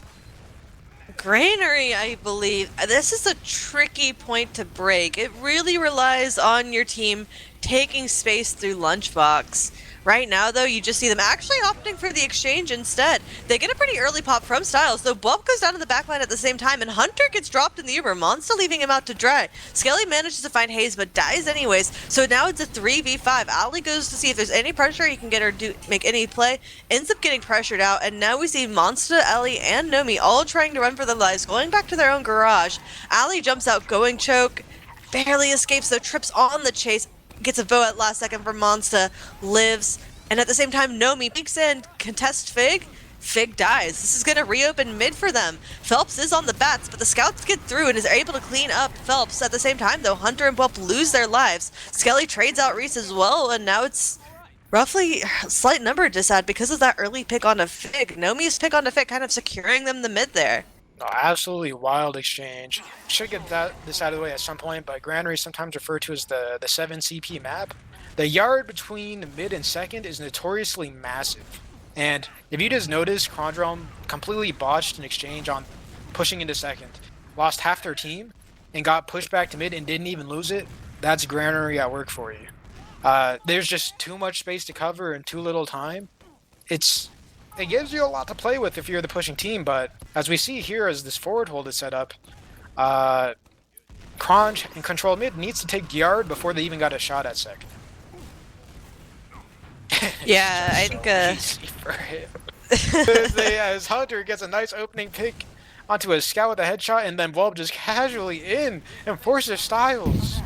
Granary, I believe. This is a tricky point to break. It really relies on your team taking space through Lunchbox. Right now, though, you just see them actually opting for the exchange instead. They get a pretty early pop from Styles, though Bump goes down to the backline at the same time, and Hunter gets dropped in the Uber, Monster leaving him out to dry. Skelly manages to find Hayes, but dies anyways, so now it's a 3v5. Ali goes to see if there's any pressure he can get or make any play, ends up getting pressured out, and now we see Monster, Ali, and Nomi all trying to run for their lives, going back to their own garage. Ali jumps out, going choke, barely escapes, though, trips on the chase, gets a vote at last second for Monster, lives, and at the same time, Nomi peeks in, contests Fig. Fig dies. This is going to reopen mid for them. Phelps is on the bats, but the scouts get through and is able to clean up Phelps. At the same time, though, Hunter and Bump lose their lives. Skelly trades out Reese as well, and now it's roughly a slight number disad because of that early pick on a Fig. Nomi's pick on a Fig kind of securing them the mid there. No, absolutely wild exchange. Should get this out of the way at some point, but Granary is sometimes referred to as the 7 CP map. The yard between mid and second is notoriously massive. And if you just notice, Kronge completely botched an exchange on pushing into second. Lost half their team and got pushed back to mid and didn't even lose it. That's Granary at work for you. There's just too much space to cover and too little time. It gives you a lot to play with if you're the pushing team, but as we see here as this forward hold is set up, Kronge in control mid needs to take yard before they even got a shot at second. Yeah, I think easy for him. As Hunter gets a nice opening pick onto a scout with a headshot, and then Volb just casually in and forces Styles.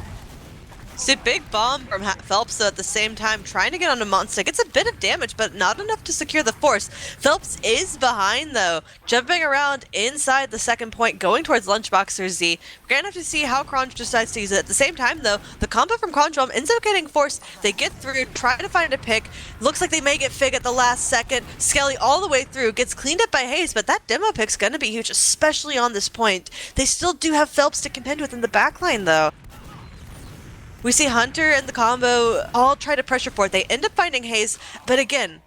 It's a big bomb from Phelps, though, at the same time, trying to get onto Monster. Gets a bit of damage, but not enough to secure the force. Phelps is behind, though, jumping around inside the second point, going towards Lunchbox or Z. We're going to have to see how Kronge decides to use it. At the same time, though, the combo from Kronge ends up getting force. They get through, try to find a pick. Looks like they may get Fig at the last second. Skelly all the way through, gets cleaned up by Hayes, but that demo pick's going to be huge, especially on this point. They still do have Phelps to contend with in the backline, though. We see Hunter and the combo all try to pressure for it. They end up finding Hayes, but again,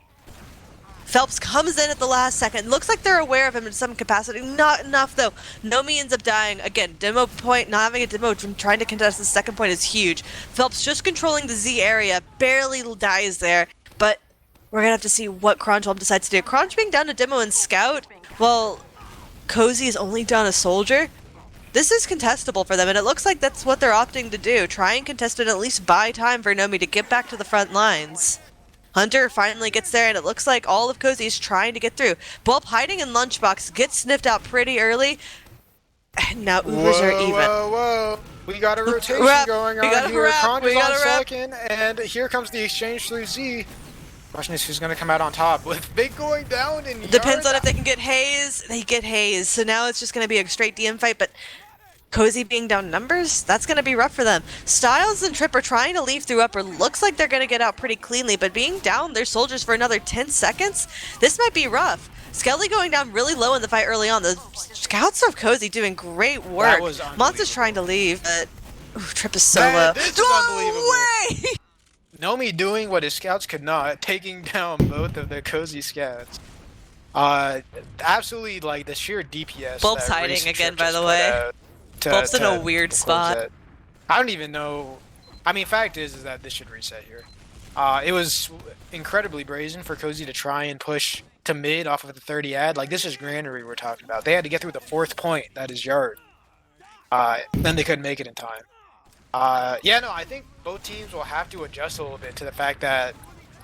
Phelps comes in at the last second. Looks like they're aware of him in some capacity. Not enough, though. Nomi ends up dying. Again, demo point, not having a demo, trying to contest the second point is huge. Phelps just controlling the Z area, barely dies there, but we're going to have to see what Kronge decides to do. Kronge being down to demo and scout, while Cozy is only down a soldier. This is contestable for them, and it looks like that's what they're opting to do. Try and contest it, at least buy time for Nomi to get back to the front lines. Hunter finally gets there, and it looks like all of Cozy is trying to get through. Bulb hiding in Lunchbox gets sniffed out pretty early. And now Ubers are even. Whoa. We got a rotation going on here. Kronge is on second, and here comes the exchange through Z. Question is who's going to come out on top. With Big going down in Depends on if they can get Hayes. They get Hayes, so now it's just going to be a straight DM fight, but Cozy being down numbers, that's going to be rough for them. Styles and Trip are trying to leave through upper. Looks like they're going to get out pretty cleanly, but being down their soldiers for another 10 seconds, this might be rough. Skelly going down really low in the fight early on. The scouts of Cozy doing great work. Monster's trying to leave, but Trip is so low. This is unbelievable. Nomi doing what his scouts could not, taking down both of the Cozy scouts. Absolutely, like, the sheer DPS. Bulb's hiding again, by the way. Bulb's in a weird spot. I don't even know. I mean, fact is that this should reset here. It was incredibly brazen for Cozy to try and push to mid off of the 30 ad. Like, this is Granary we're talking about. They had to get through the fourth point, that is yard. Then they couldn't make it in time. I think both teams will have to adjust a little bit to the fact that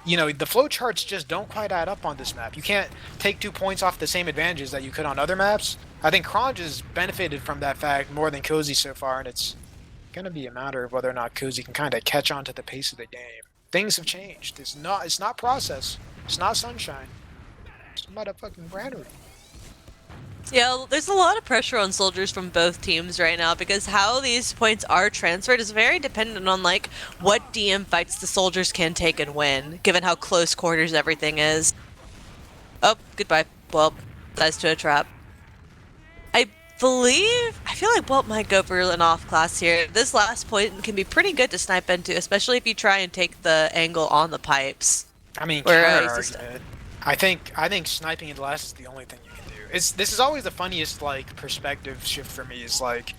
you know, the flow charts just don't quite add up on this map. You can't take 2 points off the same advantages that you could on other maps. I think Kronge has benefited from that fact more than Cozy so far, and it's gonna be a matter of whether or not Cozy can kind of catch on to the pace of the game. Things have changed. It's not process. It's not sunshine. It's motherfucking granary. Yeah, there's a lot of pressure on soldiers from both teams right now because how these points are transferred is very dependent on like what DM fights the soldiers can take and win, given how close quarters everything is. Oh, goodbye. Well, dies to a trap. I feel like Whelp might go for an off class here. This last point can be pretty good to snipe into, especially if you try and take the angle on the pipes. I mean, Where counter-argument. I think sniping into last is the only thing you can do. This is always the funniest like perspective shift for me. Is like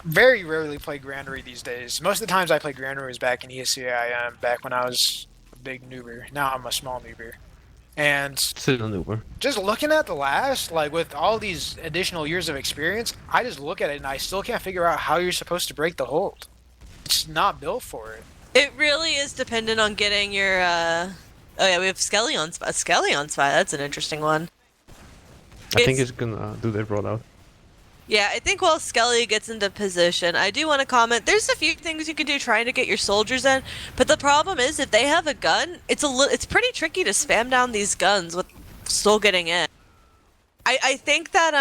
very rarely play Granary these days. Most of the times I play Granary was back in ESCIM, back when I was a big noober. Now I'm a small noober. And Still an Uber. just looking at the last, like with all these additional years of experience, I just look at it and I still can't figure out how you're supposed to break the hold. It's not built for it. It really is dependent on getting your, Oh yeah, we have Skelly on spy. Skelly on spy, that's an interesting one. I think it's gonna do their rollout. Yeah, I think while Skelly gets into position, I do want to comment, there's a few things you can do trying to get your soldiers in, but the problem is if they have a gun, it's pretty tricky to spam down these guns with still getting in. I think that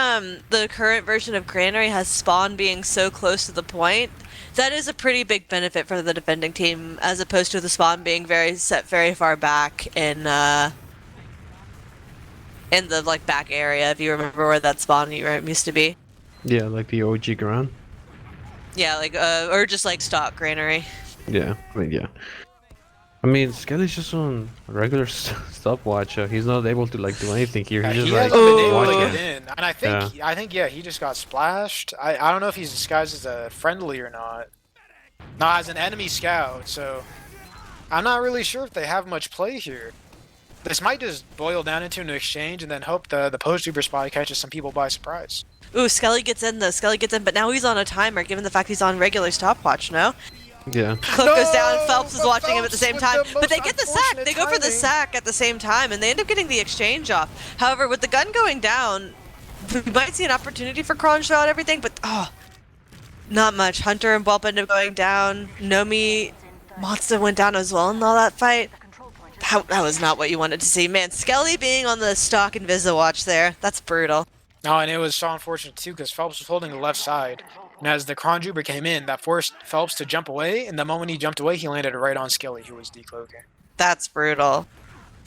the current version of Granary has spawn being so close to the point. That is a pretty big benefit for the defending team, as opposed to the spawn being set very far back in the like back area. If you remember where that spawn used to be. Yeah, like the OG ground. Yeah, like or just like stock Granary. Yeah, I mean, yeah. I mean, Skelly's just on regular stopwatch. He's not able to like do anything here. He's He just like hasn't been able to watching. get in, and I think yeah, he just got splashed. I don't know if he's disguised as a friendly or not. No, as an enemy scout. So I'm not really sure if they have much play here. This might just boil down into an exchange, and then hope the post-Uber spy catches some people by surprise. Ooh, Skelly gets in though. Skelly gets in, but now he's on a timer, given the fact he's on regular stopwatch. No. Yeah. Cloak goes down, Phelps is but watching him at the Phelps same with time, the but they most get the sack. They go for the unfortunate sack at the same time, and they end up getting the exchange off. However, with the gun going down, we might see an opportunity for Kronge out everything, but not much. Hunter and Whelp end up going down. Nomi, Monster went down as well in all that fight. That was not what you wanted to see. Man, Skelly being on the stock Invisa watch there, that's brutal. Oh, and it was so unfortunate too, because Phelps was holding the left side. And as the Kronge Uber came in, that forced Phelps to jump away, and the moment he jumped away, he landed right on Skelly, who was decloaking. That's brutal.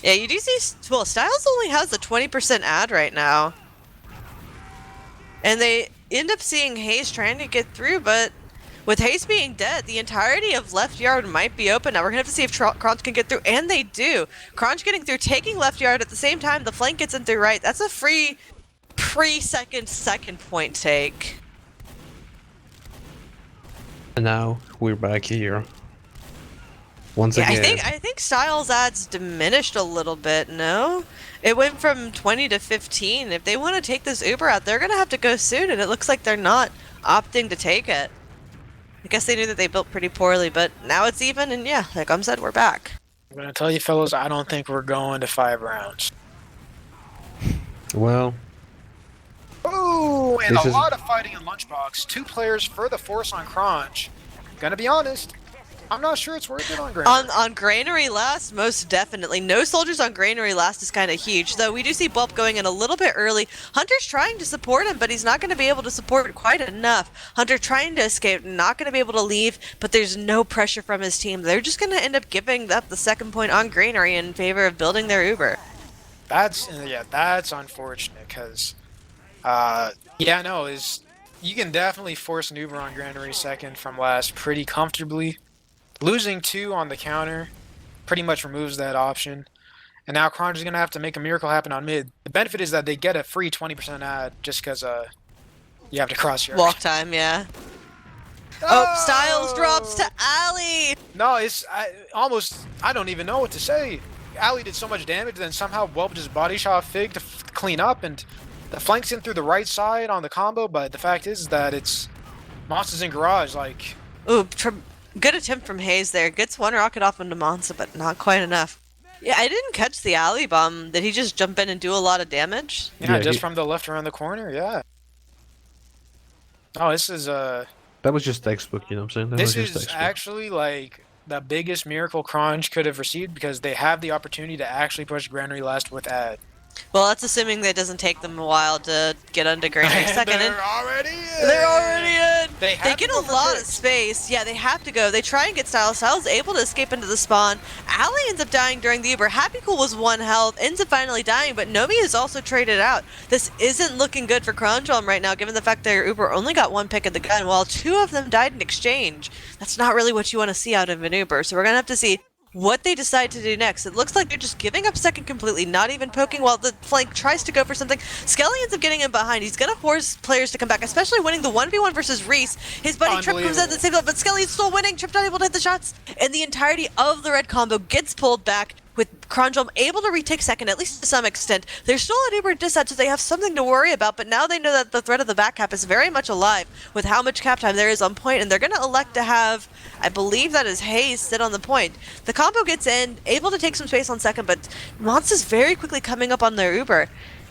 Yeah, you do see, well, Styles only has a 20% ad right now. And they end up seeing Hayes trying to get through, but with Hayes being dead, the entirety of left yard might be open. Now we're going to have to see if Kronge can get through, and they do. Kronge getting through, taking left yard at the same time, the flank gets in through right. That's a free pre-second point take. And now we're back here. Once Yeah, again. I think Styles ads diminished a little bit, no? It went from 20 to 15. If they want to take this Uber out, they're going to have to go soon, and it looks like they're not opting to take it. I guess they knew that they built pretty poorly, but now it's even, and yeah, like Said, we're back. I'm going to tell you, fellas, I don't think we're going to 5 rounds. Well, Ooh, and This a is- lot of fighting in Lunchbox. 2 players for the force on Kronge. Gonna be honest, I'm not sure it's worth it on Granary. On Granary last, most definitely. No soldiers on Granary last is kind of huge, though we do see Bulb going in a little bit early. Hunter's trying to support him, but he's not going to be able to support quite enough. Hunter trying to escape, not going to be able to leave, but there's no pressure from his team. They're just going to end up giving up the second point on Granary in favor of building their Uber. That's unfortunate, because, you can definitely force an Uber on Granary second from last pretty comfortably. Losing 2 on the counter pretty much removes that option. And now Kronge is going to have to make a miracle happen on mid. The benefit is that they get a free 20% ad just because you have to cross your... Walk time, yeah. Oh, Styles drops to Ali! No, I don't even know what to say. Ali did so much damage, then somehow Whelp just body shot Fig to clean up, and the flanks in through the right side on the combo, but the fact is that it's Monsters in Garage, like... Ooh, good attempt from Hayes there. Gets one rocket off into Monza, but not quite enough. Yeah, I didn't catch the alley bomb. Did he just jump in and do a lot of damage? Yeah, Yeah, just he- from the left around the corner. Yeah. Oh, this is That was just textbook, you know what I'm saying? That This was just is textbook. actually like the biggest miracle Kronge could have received because they have the opportunity to actually push Granary last with ad. Well, that's assuming that it doesn't take them a while to get onto Granary second. They're already in. They're already in. They have get to a go for lot of bricks. space. Yeah, they have to go. They try and get Styles. Styles able to escape into the spawn. Allie ends up dying during the Uber. Happy Cool was 1 health. Ends up finally dying, but Nomi is also traded out. This isn't looking good for Kronge right now, given the fact their Uber only got 1 pick of the gun, while 2 of them died in exchange. That's not really what you want to see out of an Uber, so we're going to have to see what they decide to do next. It looks like they're just giving up second completely, not even poking while the flank tries to go for something. Skelly ends up getting in behind. He's going to force players to come back, especially winning the 1v1 versus Reese. His buddy Trip comes out at the same time, but Skelly is still winning. Trip not able to hit the shots. And the entirety of the red combo gets pulled back, with Kronge able to retake second, at least to some extent. They're still at Uber dispatch, so they have something to worry about, but now they know that the threat of the back cap is very much alive with how much cap time there is on point, and they're going to elect to have, I believe that is Hayes, sit on the point. The combo gets in, able to take some space on second, but Mons is very quickly coming up on their Uber.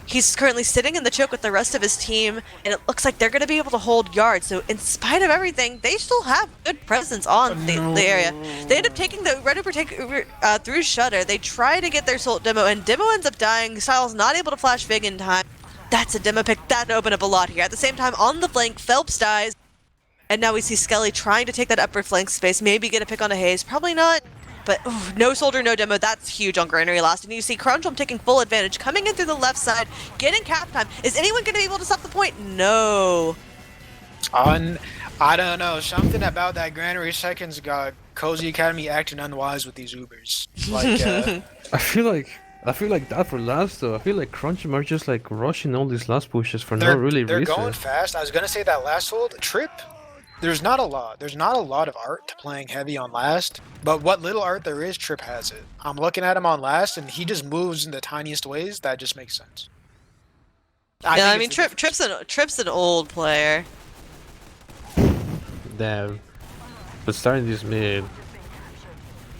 He's currently sitting in the choke with the rest of his team, and it looks like they're going to be able to hold yard. So in spite of everything, they still have good presence on the area. They end up taking the red Uber through Shutter. They try to get their Salt demo, and demo ends up dying. Styles not able to flash Vig in time. That's a demo pick. That opened up a lot here. At the same time, on the flank, Phelps dies. And now we see Skelly trying to take that upper flank space. Maybe get a pick on a Hayes. Probably not. But ooh, no soldier, no demo. That's huge on Granary last. And you see Kronge taking full advantage, coming in through the left side, getting cap time. Is anyone going to be able to stop the point? No. I don't know. Something about that Granary seconds got Cozy Academy acting unwise with these Ubers. Like, I feel like that for last though. I feel like Kronge are just like rushing all these last pushes for no really they're reason. going fast. I was gonna say that last hold Trip. There's not a lot. There's not a lot of art to playing heavy on last, but what little art there is, Trip has it. I'm looking at him on last, and he just moves in the tiniest ways. That just makes sense. I mean, think it's the Trip's an old player. Damn. But starting this mid,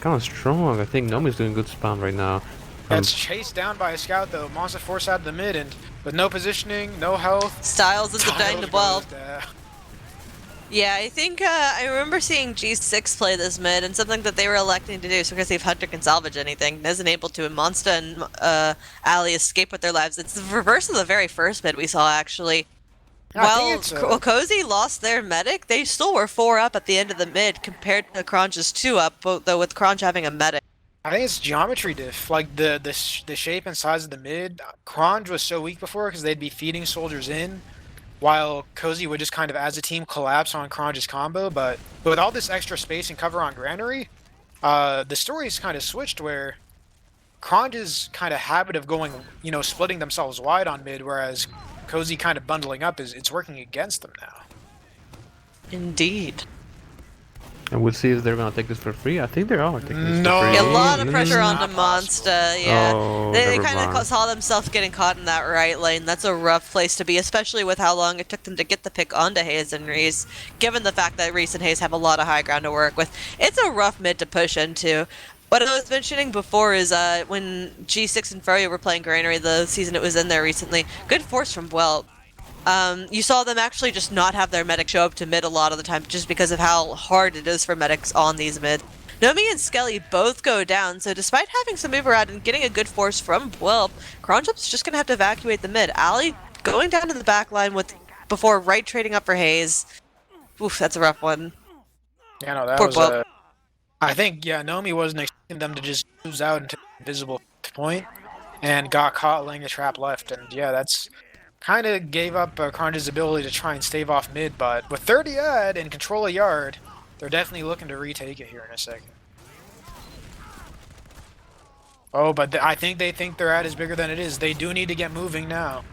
kind of strong. I think Nomi's doing good spam right now. That's chased down by a scout though. Monster force out of the mid, and with no positioning, no health. Styles ends up dying to 12. goes down. Yeah, I think I remember seeing G6 play this mid, and something that they were electing to do, so we're going to see if Hunter can salvage anything. Isn't able to, and Monsta and Ali escape with their lives. It's the reverse of the very first mid we saw, actually. I think While Cozy lost their medic, they still were 4 up at the end of the mid, compared to Kronge's 2 up, though with Kronge having a medic. I think it's geometry diff. Like the shape and size of the mid. Kronge was so weak before because they'd be feeding soldiers in, while Cozy would just kind of, as a team, collapse on Kronge's combo. But with all this extra space and cover on Granary, the story's kind of switched where Kronge's kind of habit of going, splitting themselves wide on mid, whereas Cozy kind of bundling up it's working against them now. Indeed. And we'll see if they're gonna take this for free. I think they are taking this No. for free. Yeah, a lot of It's pressure not onto possible. Monsta, yeah. Oh, They never kind of mind. saw themselves getting caught in that right lane. That's a rough place to be, especially with how long it took them to get the pick onto Hayes and Reese, given the fact that Reese and Hayes have a lot of high ground to work with. It's a rough mid to push into. What I was mentioning before is when G6 and Furrier were playing Granary, the season it was in there recently, good force from Whelp. You saw them actually just not have their medic show up to mid a lot of the time just because of how hard it is for medics on these mid. Nomi and Skelly both go down, so despite having some move around and getting a good force from Whelp, Kronge's just going to have to evacuate the mid. Ali going down to the back line before right trading up for Hayes. Oof, that's a rough one. Yeah, no, that Poor was Whelp. I think, Nomi wasn't expecting them to just lose out into invisible point and got caught laying the trap left. And yeah, that's kind of gave up Kronge's ability to try and stave off mid, but with 30 ad and control a yard, they're definitely looking to retake it here in a second. Oh, but I think they think their ad is bigger than it is. They do need to get moving now.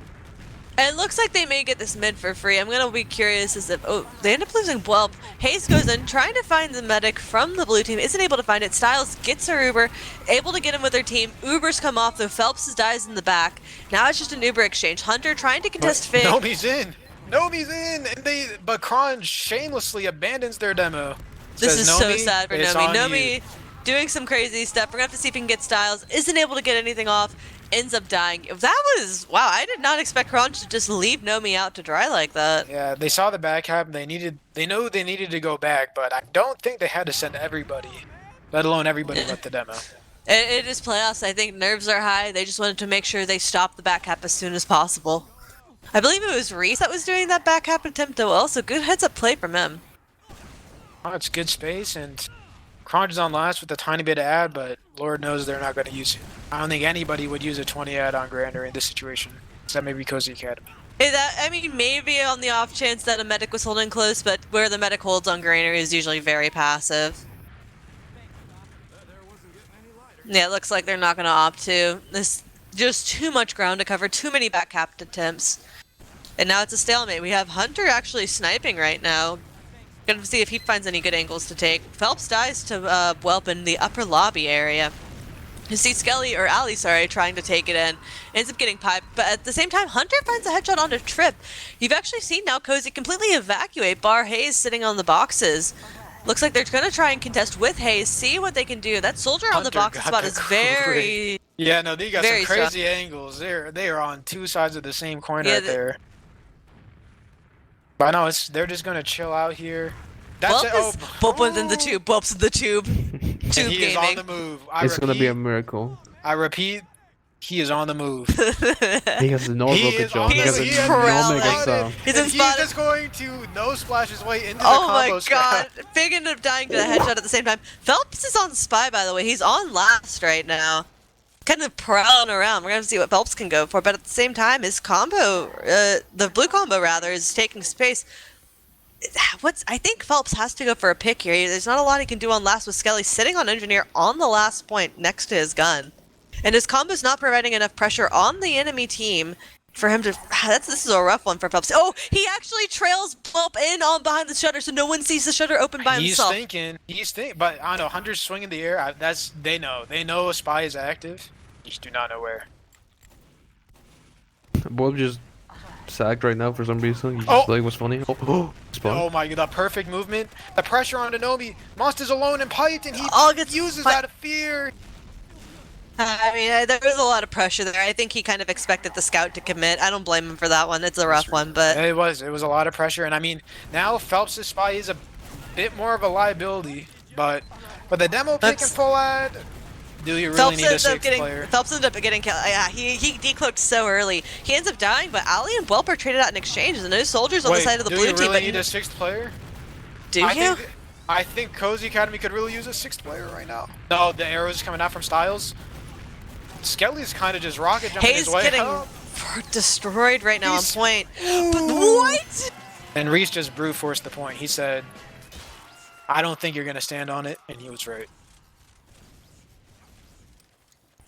And it looks like they may get this mid for free. I'm gonna be curious as if they end up losing Whelp. Hayes goes in trying to find the medic from the blue team, isn't able to find it. Styles gets her Uber, able to get him with her team. Ubers come off, though Phelps dies in the back. Now it's just an Uber exchange. Hunter trying to contest Fig. Nomi's in! Nomi's in! But Kronge shamelessly abandons their demo. This Says, is so "Nomi, sad for it's Nomi. on Nomi you." doing some crazy stuff. We're gonna have to see if he can get Styles. Isn't able to get anything off. Ends up dying. That was wow. I did not expect Kronge to just leave Nomi out to dry like that. Yeah, they saw the back cap. They know they needed to go back, but I don't think they had to send everybody, let alone everybody but the demo. It is playoffs. I think nerves are high. They just wanted to make sure they stopped the back cap as soon as possible. I believe it was Reese that was doing that back cap attempt as well, so good heads up play from him. Oh, it's good space, and Kronge is on last with a tiny bit of ad, but Lord knows they're not going to use it. I don't think anybody would use a 20 ad on Grander in this situation, except maybe Cozy Academy. I mean, maybe on the off chance that a medic was holding close, but where the medic holds on Grainer is usually very passive. Yeah, it looks like they're not going to opt to. This just too much ground to cover, too many back cap attempts. And now it's a stalemate. We have Hunter actually sniping right now. Gonna see if he finds any good angles to take. Phelps dies to Whelp in the upper lobby area. You see Skelly, or Ali, sorry, trying to take it in. Ends up getting piped, but at the same time, Hunter finds a headshot onto Trip. You've actually seen now Cozy completely evacuate. Bar Hayes sitting on the boxes. Looks like they're gonna try and contest with Hayes, see what they can do. That soldier on the box spot is very... Yeah, no, they got some very crazy strong. angles. They are on two sides of the same coin right there. But no, they're just gonna chill out here. That's it. Oh, Whelp went in the tube. Whelp's in the tube. and Tube he gaming. is on the move. It's gonna be a miracle. I repeat, he is on the move. He has no He rocket is jump. on He the has move. a He is no mega prowling. sub. He's And spotted. just going to no splash his way into the Oh combo my scrap. god. Fig ended up dying to the headshot at the same time. Phelps is on Spy, by the way. He's on last right now. Kind of prowling around. We're going to see what Phelps can go for. But at the same time, his combo, the blue combo rather, is taking space. I think Phelps has to go for a pick here. There's not a lot he can do on last with Skelly sitting on Engineer on the last point next to his gun. And his combo's not providing enough pressure on the enemy team for him to... This is a rough one for Phelps. Oh, he actually trails Whelp in on behind the shutter so no one sees the shutter open by himself. He's thinking, but I don't know, Hunter's swinging the air. They know a spy is active. You just do not know where. Bob just sagged right now for some reason. He just like was funny. Oh, spawn. Oh my god, the perfect movement. The pressure on Denobi. Monster's alone and piped, and he uses that of fear. I mean, there was a lot of pressure there. I think he kind of expected the scout to commit. I don't blame him for that one. It's a rough one, but... It was a lot of pressure, and I mean, now Phelps' spy is a bit more of a liability, but the demo picking full ad... Do you really need a sixth player? Phelps ended up getting killed. Yeah, he decloaked so early. He ends up dying, but Ali and Whelp are traded out in exchange. And those soldiers on the side of the blue team. Do you really need a sixth player? Do you? I think Cozy Academy could really use a sixth player right now. No, the arrows coming out from Styles. Skelly's kind of just rocket jumping his way getting up. destroyed right now on point. But what? And Reese just brute forced the point. He said, "I don't think you're gonna stand on it," and he was right.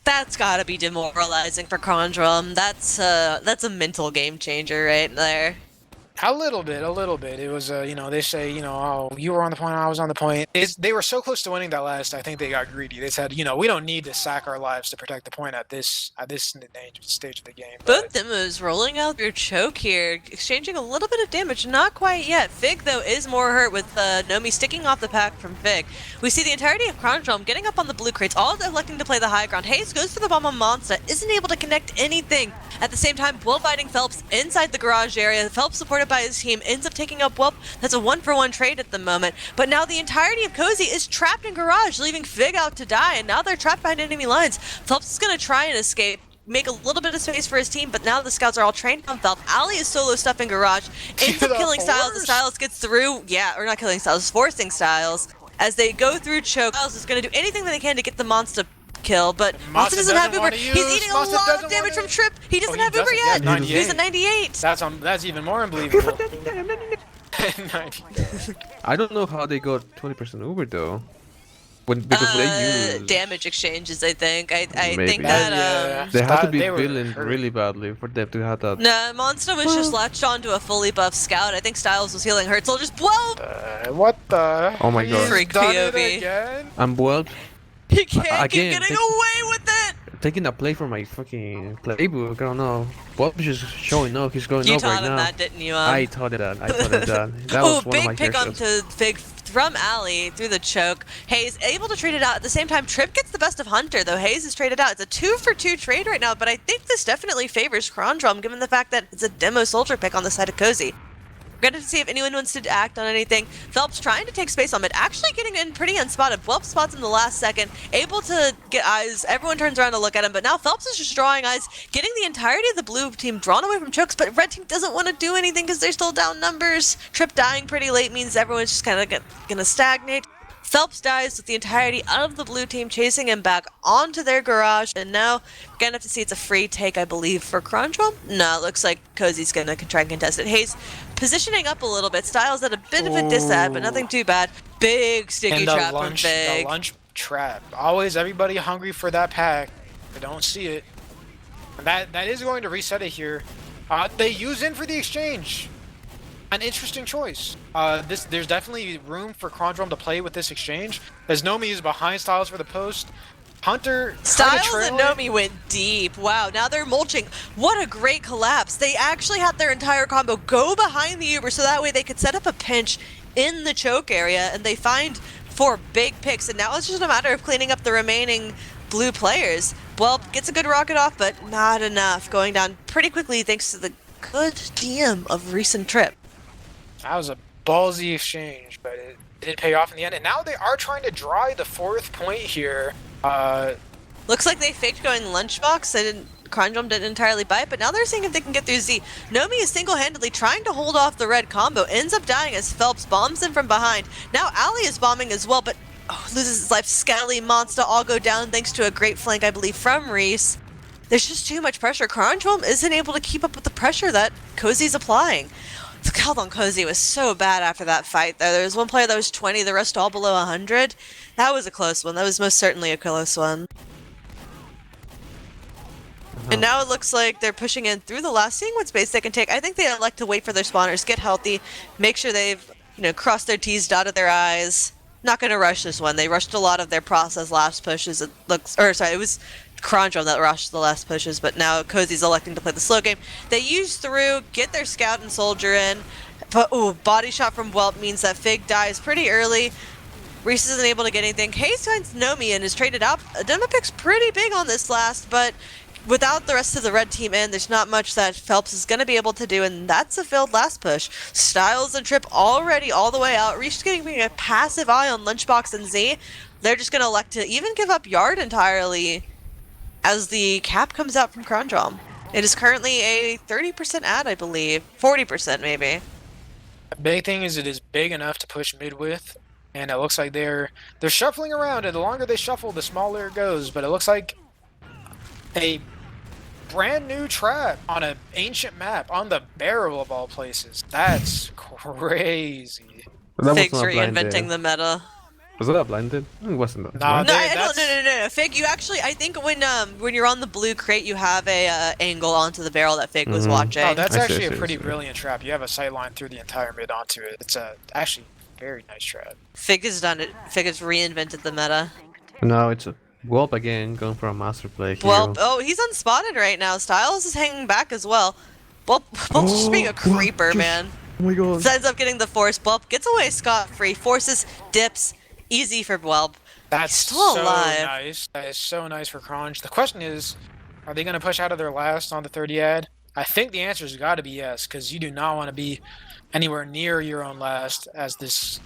That's gotta be demoralizing for Kronge. That's a mental game changer right there. A little bit. It was, they say, oh, you were on the point, I was on the point. They were so close to winning that last, I think they got greedy. They said, we don't need to sack our lives to protect the point at this stage of the game. Both demos rolling out their choke here, exchanging a little bit of damage, not quite yet. Fig, though, is more hurt with Nomi sticking off the pack from Fig. We see the entirety of Kronge getting up on the blue crates, all electing to play the high ground. Hayes goes for the bomb on Monster, isn't able to connect anything. At the same time, Will fighting Phelps inside the garage area. Phelps supported by his team ends up taking up Whelp. That's a 1-for-1 trade at the moment. But now the entirety of Cozy is trapped in garage, leaving Fig out to die. And now they're trapped behind enemy lines. Phelps is going to try and escape, make a little bit of space for his team, but now the scouts are all trained on Phelps. Ali is solo stuff in garage. Ends up killing Styles. The Styles gets through. Yeah, or not killing Styles, forcing Styles. As they go through choke, Styles is going to do anything that they can to get the monster kill, but Monster doesn't have Uber. He's eating a lot of damage from Trip. He doesn't have Uber yet. Yeah, he's at 98. That's even more unbelievable. I don't know how they got 20% Uber though. Because they use damage exchanges, I think. I Maybe. think that they had to be feeling really badly for them to have that. No, Monster was just latched onto a fully buffed scout. I think Styles was healing hurt, so just whoa! What the? Oh my god. Freak Done it POV. again? I'm well. He can't keep Again, getting away with it! taking a play from my fucking playbook. I don't know. Bob's just showing up. He's going You up right taught him now. that, didn't you? I taught him that. I taught him that. That Oh, was one of my big pick haircuts. onto Fig from Alley through the choke. Hayes able to trade it out. At the same time, Trip gets the best of Hunter, though Hayes is traded out. It's a 2-for-2 trade right now, but I think this definitely favors Kronge, given the fact that it's a demo soldier pick on the side of Cozy. We're going to see if anyone wants to act on anything. Phelps trying to take space on mid, actually getting in pretty unspotted. Phelps spots in the last second, able to get eyes. Everyone turns around to look at him, but now Phelps is just drawing eyes, getting the entirety of the blue team drawn away from chokes, but red team doesn't want to do anything because they're still down numbers. Trip dying pretty late means everyone's just kind of going to stagnate. Phelps dies with the entirety of the blue team chasing him back onto their garage, and now we're gonna have to see it's a free take, I believe, for Kronge. No, it looks like Cozy's gonna try and contest it. Hayes positioning up a little bit. Styles at a bit of a disad, but nothing too bad. Big sticky And trap from the Big. lunch trap. Always everybody hungry for that pack. They don't see it. And that is going to reset it here. They use in for the exchange. An interesting choice. There's definitely room for Kronge to play with this exchange. As Nomi is behind Styles for the post. Hunter Styles kinda and trailing. Nomi went deep. Wow, now they're mulching. What a great collapse. They actually had their entire combo go behind the Uber so that way they could set up a pinch in the choke area, and they find 4 big picks, and now it's just a matter of cleaning up the remaining blue players. Well, gets a good rocket off, but not enough. Going down pretty quickly thanks to the good DM of recent Trip. That was a ballsy exchange, but it did pay off in the end. And now they are trying to dry the 4th point here. Looks like they faked going lunchbox. Kronge didn't entirely bite, but now they're seeing if they can get through Z. Nomi is single-handedly trying to hold off the red combo, ends up dying as Phelps bombs in from behind. Now Ali is bombing as well, but loses his life. Skelly, Monster all go down thanks to a great flank, I believe, from Reese. There's just too much pressure. Kronge isn't able to keep up with the pressure that Cozy's applying. The count on Cozy was so bad after that fight, though. There was one player that was 20, the rest all below 100. That was a close one. That was most certainly a close one. And now it looks like they're pushing in through the last, seeing what space they can take. I think they elect to wait for their spawners, get healthy, make sure they've, crossed their T's, dotted their I's. Not going to rush this one. They rushed a lot of their process last pushes. It was Kronge that rushed the last pushes, but now Cozy's electing to play the slow game. They use through, get their scout and soldier in, but body shot from Whelp means that Fig dies pretty early. Reese isn't able to get anything. Hayes finds Nomi and is traded out. Demopic's pretty big on this last, but without the rest of the red team in, there's not much that Phelps is going to be able to do, and that's a failed last push. Styles and Trip already all the way out. Reese is getting a passive eye on Lunchbox and Z. They're just going to elect to even give up Yard entirely as the cap comes out from Kronge. It is currently a 30% ad, I believe. 40% maybe. The big thing is it is big enough to push mid with, and it looks like they're shuffling around, and the longer they shuffle, the smaller it goes. But it looks like a brand new trap on an ancient map on the barrel of all places. That's crazy. That was Fig's not reinventing blinded. the meta. Was that blinded? It wasn't. Nah, No, that's- no. Fig, you actually, I think when you're on the blue crate, you have a angle onto the barrel that Fig was watching. Oh, that's I see, actually I a see, pretty I see. brilliant trap. You have a sight line through the entire mid onto it. It's actually very nice trap. Fig has done it. Fig has reinvented the meta. No, it's a Whelp again, going for a master play here. Well, he's unspotted right now. Styles is hanging back as well. Well, Bulp's just being a creeper, man. Oh my god. Ends up getting the force. Bulp gets away scot-free. Forces, dips. Easy for Whelp. That's Still so alive. nice. That is so nice for Kronge. The question is, are they going to push out of their last on the 30 ad? I think the answer's got to be yes, because you do not want to be anywhere near your own last as this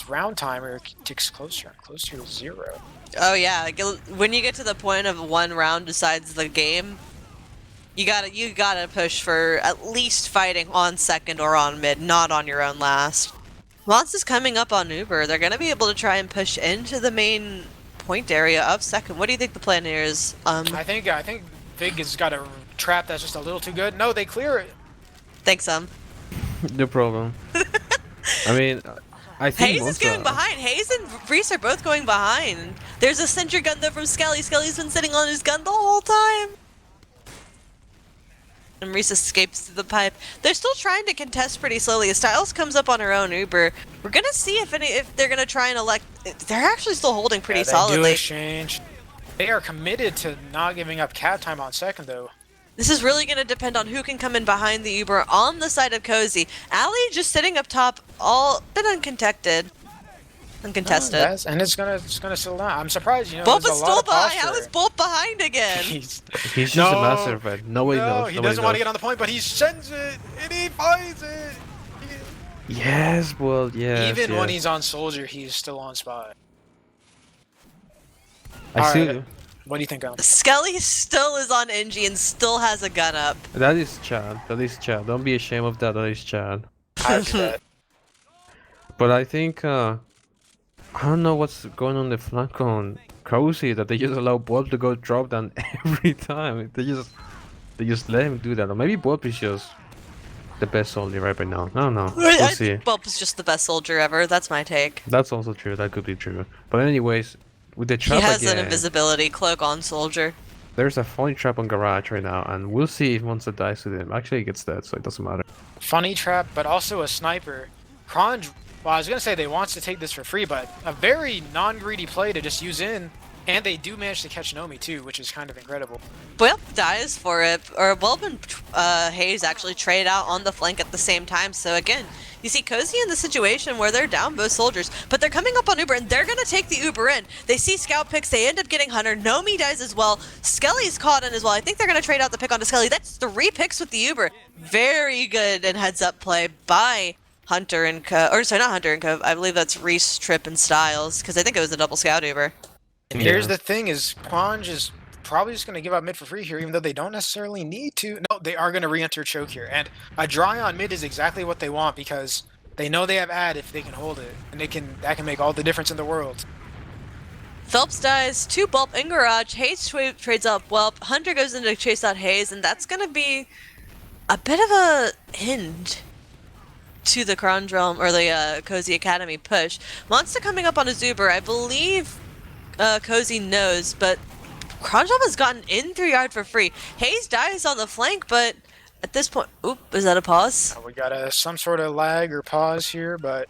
round timer ticks closer and closer to 0. Oh yeah, when you get to the point of one round decides the game, you gotta push for at least fighting on second or on mid, not on your own last. Mons is coming up on Uber. They're gonna be able to try and push into the main point area of second. What do you think the plan here is? I think Vig has got a trap that's just a little too good. No, they clear it. Thanks, No problem. I mean, I think Hayes is going behind. Hayes and Reese are both going behind. There's a sentry gun though from Skelly. Skelly's been sitting on his gun the whole time. And Reese escapes through the pipe. They're still trying to contest pretty slowly. Styles comes up on her own Uber. We're gonna see if they're gonna try and elect. They're actually still holding pretty Yeah, they do solidly. exchange. They are committed to not giving up cap time on second, though. This is really going to depend on who can come in behind the Uber on the side of Cozy. Ali just sitting up top, all bit uncontested. Uncontested. And it's gonna settle down. I'm surprised, Bulb there's is a lot still of behind. posture. How is Bulb behind again? He's He's just No. a master of it. Nobody knows. he Nobody doesn't want to knows. get on the point, but he sends it and he finds it. Yes, well, yes. Even when yes. he's on soldier, he's still on spot. I see. Alright. What do you think, Skelly still is on NG and still has a gun up. That is Chad. That is Chad. Don't be ashamed of that. That is Chad. I do that. But I think I don't know what's going on the flank on Cozy that they just allow Bob to go drop down every time. They just let him do that. Or maybe Bob is just the best soldier right now. I don't know. We'll I see. think Bulb is just the best soldier ever. That's my take. That's also true. That could be true. But anyways, with the He trap has again, an invisibility cloak on soldier. there's a funny trap on Garage right now, and we'll see if once it dies to him. Actually, he gets dead, so it doesn't matter. Funny trap, but also a sniper. Kronge, well, I was gonna say they wants to take this for free, but a very non-greedy play to just use in, and they do manage to catch Nomi too, which is kind of incredible. Bulb dies for it, or Bulb and Hayes actually trade out on the flank at the same time. So again, you see Cozy in the situation where they're down both soldiers, but they're coming up on Uber and they're gonna take the Uber in. They see scout picks, they end up getting Hunter. Nomi dies as well. Skelly's caught in as well. I think they're gonna trade out the pick onto Skelly. That's 3 picks with the Uber. Very good and heads up play by Hunter and or sorry, not Hunter and Cove. I believe that's Reese, Tripp, and Styles, because I think it was a double scout Uber. And here's the thing: is Kronge is probably just gonna give up mid for free here, even though they don't necessarily need to. No, they are gonna re-enter choke here, and a dry on mid is exactly what they want because they know they have ad if they can hold it, and that can make all the difference in the world. Phelps dies, 2 Bulb in Garage, Hayes trades out Whelp, Hunter goes in to chase out Hayes, and that's gonna be a bit of a end to the Kronge Realm, or the Cozy Academy push. Monster coming up on his Uber, I believe Cozy knows, but Kronge Realm has gotten in 3 yard for free. Hayes dies on the flank, but at this point, oop, is that a pause? We got some sort of lag or pause here, but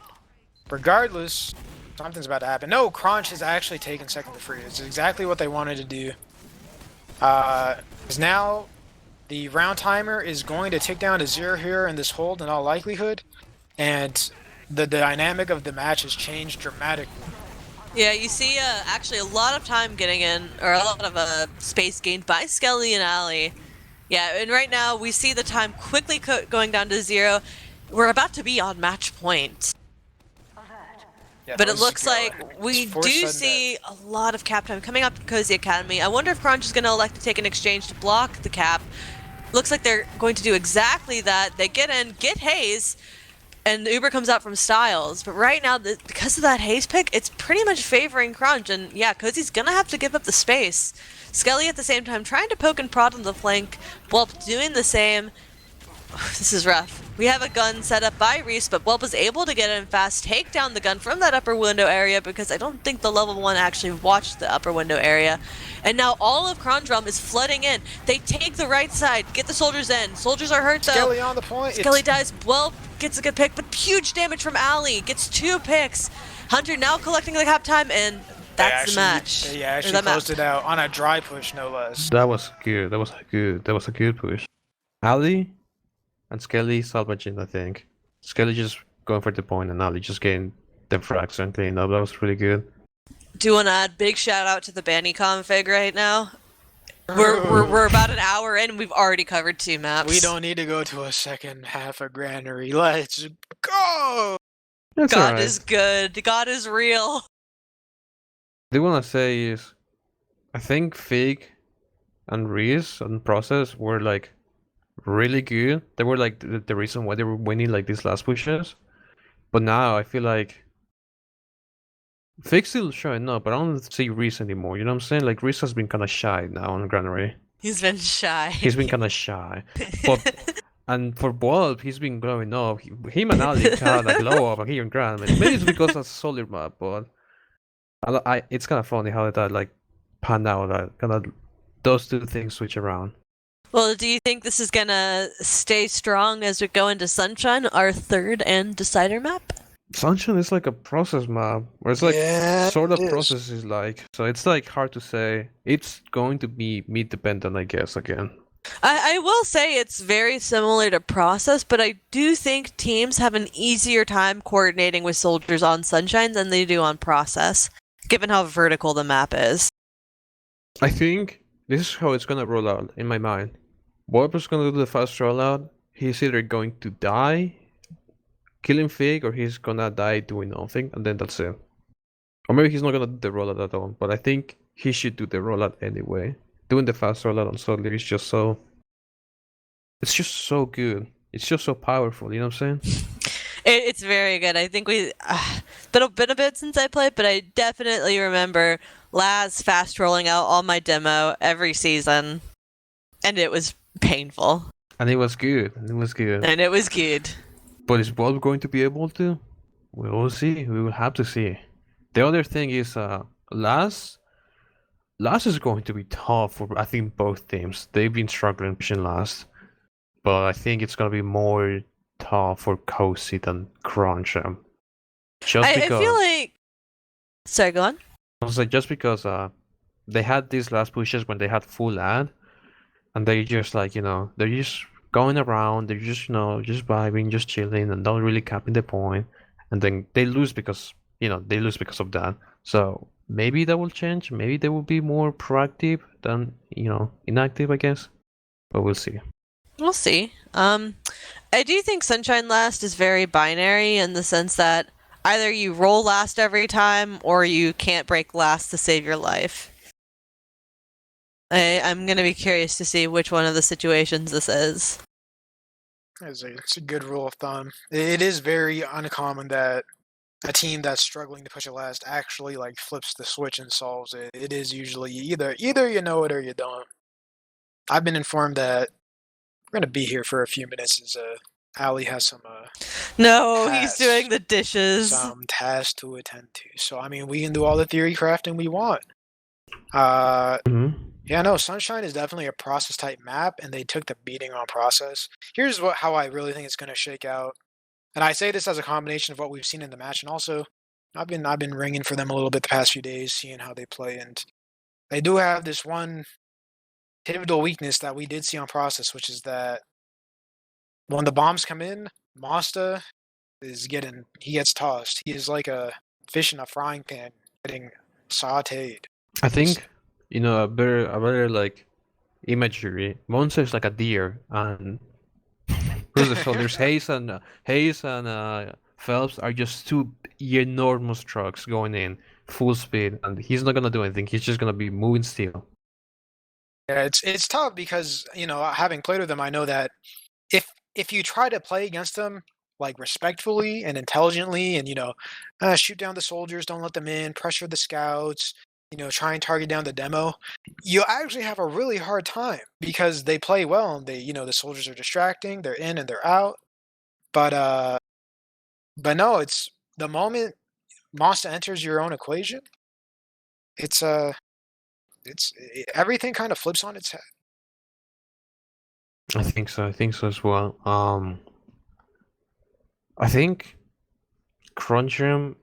regardless, something's about to happen. No, Kronge has actually taken second for free. It's exactly what they wanted to do. Because now the round timer is going to tick down to 0 here in this hold in all likelihood, and the dynamic of the match has changed dramatically. Yeah, you see actually a lot of time getting in, or a lot of space gained by Skelly and Ali. Yeah, and right now we see the time quickly going down to 0. We're about to be on match point. Yeah, But it those looks go- like we it's forced do sudden see a lot of cap time coming up in Cozy Academy. I wonder if Kronge is going to elect to take an exchange to block the cap. Looks like they're going to do exactly that. They get in, get Hayes, and the Uber comes out from Styles. But right now, because of that Hayes pick, it's pretty much favoring Kronge. And yeah, Cozy's going to have to give up the space. Skelly at the same time trying to poke and prod on the flank, Whelp doing the same. This is rough. We have a gun set up by Reese, but Whelp is able to get in fast, take down the gun from that upper window area, because I don't think the level 1 actually watched the upper window area. And now all of Kronge Realm is flooding in. They take the right side, get the soldiers in. Soldiers are hurt though. Skelly on the point. Skelly dies. Whelp gets a good pick, but huge damage from Ali. Gets 2 picks. Hunter now collecting the cap time, and that's the match. They Or actually that map. closed it out on a dry push, no less. That was good. That was good. That was a good push. Ali and Skelly salvaging, I think. Skelly just going for the point, and Ali just getting the frags and cleaned up. That was really good. Do you want to add big shout out to the Banny config right now? We're about an hour in, and we've already covered 2 maps. We don't need to go to a second half of Granary. Let's go! That's God alright. is good. God is real. What I want to say is, I think Fig and Reese and Process were like really good. They were like the reason why they were winning like these last pushes. But now I feel like Fig's still showing up, but I don't see Reese anymore. You know what I'm saying? Like Reese has been kind of shy now on Granary. He's been shy. He's been kind of shy. But and for Bulb, he's been growing up. Him and Ali kind of like glow up here in Granary. Maybe it's because that's a solid map, but it's kind of funny how that like panned out. That kind of those 2 things switch around. Well, do you think this is gonna stay strong as we go into Sunshine, our 3rd and decider map? Sunshine is like a process map, or it's like Yeah, sort of it is. process is like. So it's like hard to say. It's going to be meat dependent, I guess. Again, I will say it's very similar to Process, but I do think teams have an easier time coordinating with soldiers on Sunshine than they do on Process, given how vertical the map is. I think this is how it's gonna roll out in my mind. Warper's gonna do the fast rollout. He's either going to die, killing Fig, or he's gonna die doing nothing, and then that's it. Or maybe he's not gonna do the rollout at all. But I think he should do the rollout anyway. Doing the fast rollout on Soldier is just so. It's just so good. It's just so powerful. You know what I'm saying? It's very good. I think we been a bit since I played, but I definitely remember Laz fast rolling out all my demo every season, and it was painful. And it was good. And it was good. And it was good. But is Bob going to be able to? We will see. We will have to see. The other thing is, Laz is going to be tough for I think both teams. They've been struggling pushing Laz, but I think it's gonna be more tough for Cozy than Kronge. I feel like. Sorry, go on. I was like, just because they had these last pushes when they had full ad, and they just like they're just going around, they're just just vibing, just chilling, and don't really capping the point, and then they lose because of that. So maybe that will change. Maybe they will be more proactive than inactive, I guess. But we'll see. We'll see. I do think Sunshine Last is very binary in the sense that either you roll last every time or you can't break last to save your life. I'm going to be curious to see which one of the situations this is. It's a good rule of thumb. It is very uncommon that a team that's struggling to push it last actually like flips the switch and solves it. It is usually either you know it or you don't. I've been informed that we're gonna be here for a few minutes as Ali has some No, tasks, he's doing the dishes. some tasks to attend to. So I mean, we can do all the theory crafting we want. Yeah, no, Sunshine is definitely a process type map, and they took the beating on process. Here's how I really think it's gonna shake out, and I say this as a combination of what we've seen in the match, and also I've been ringing for them a little bit the past few days, seeing how they play, and they do have this one pivotal weakness that we did see on process, which is that when the bombs come in, Masta he gets tossed. He is like a fish in a frying pan getting sauteed. I think a better like imagery. Monster is like a deer, and so there's Hayes and Phelps are just two enormous trucks going in full speed, and he's not gonna do anything. He's just gonna be moving still. Yeah, it's tough because having played with them, I know that if you try to play against them like respectfully and intelligently, and shoot down the soldiers, don't let them in, pressure the scouts, try and target down the demo, you actually have a really hard time because they play well and the soldiers are distracting, they're in and they're out. But no, it's the moment Masta enters your own equation, it's everything kind of flips on its head. I think so as well. I think Kronge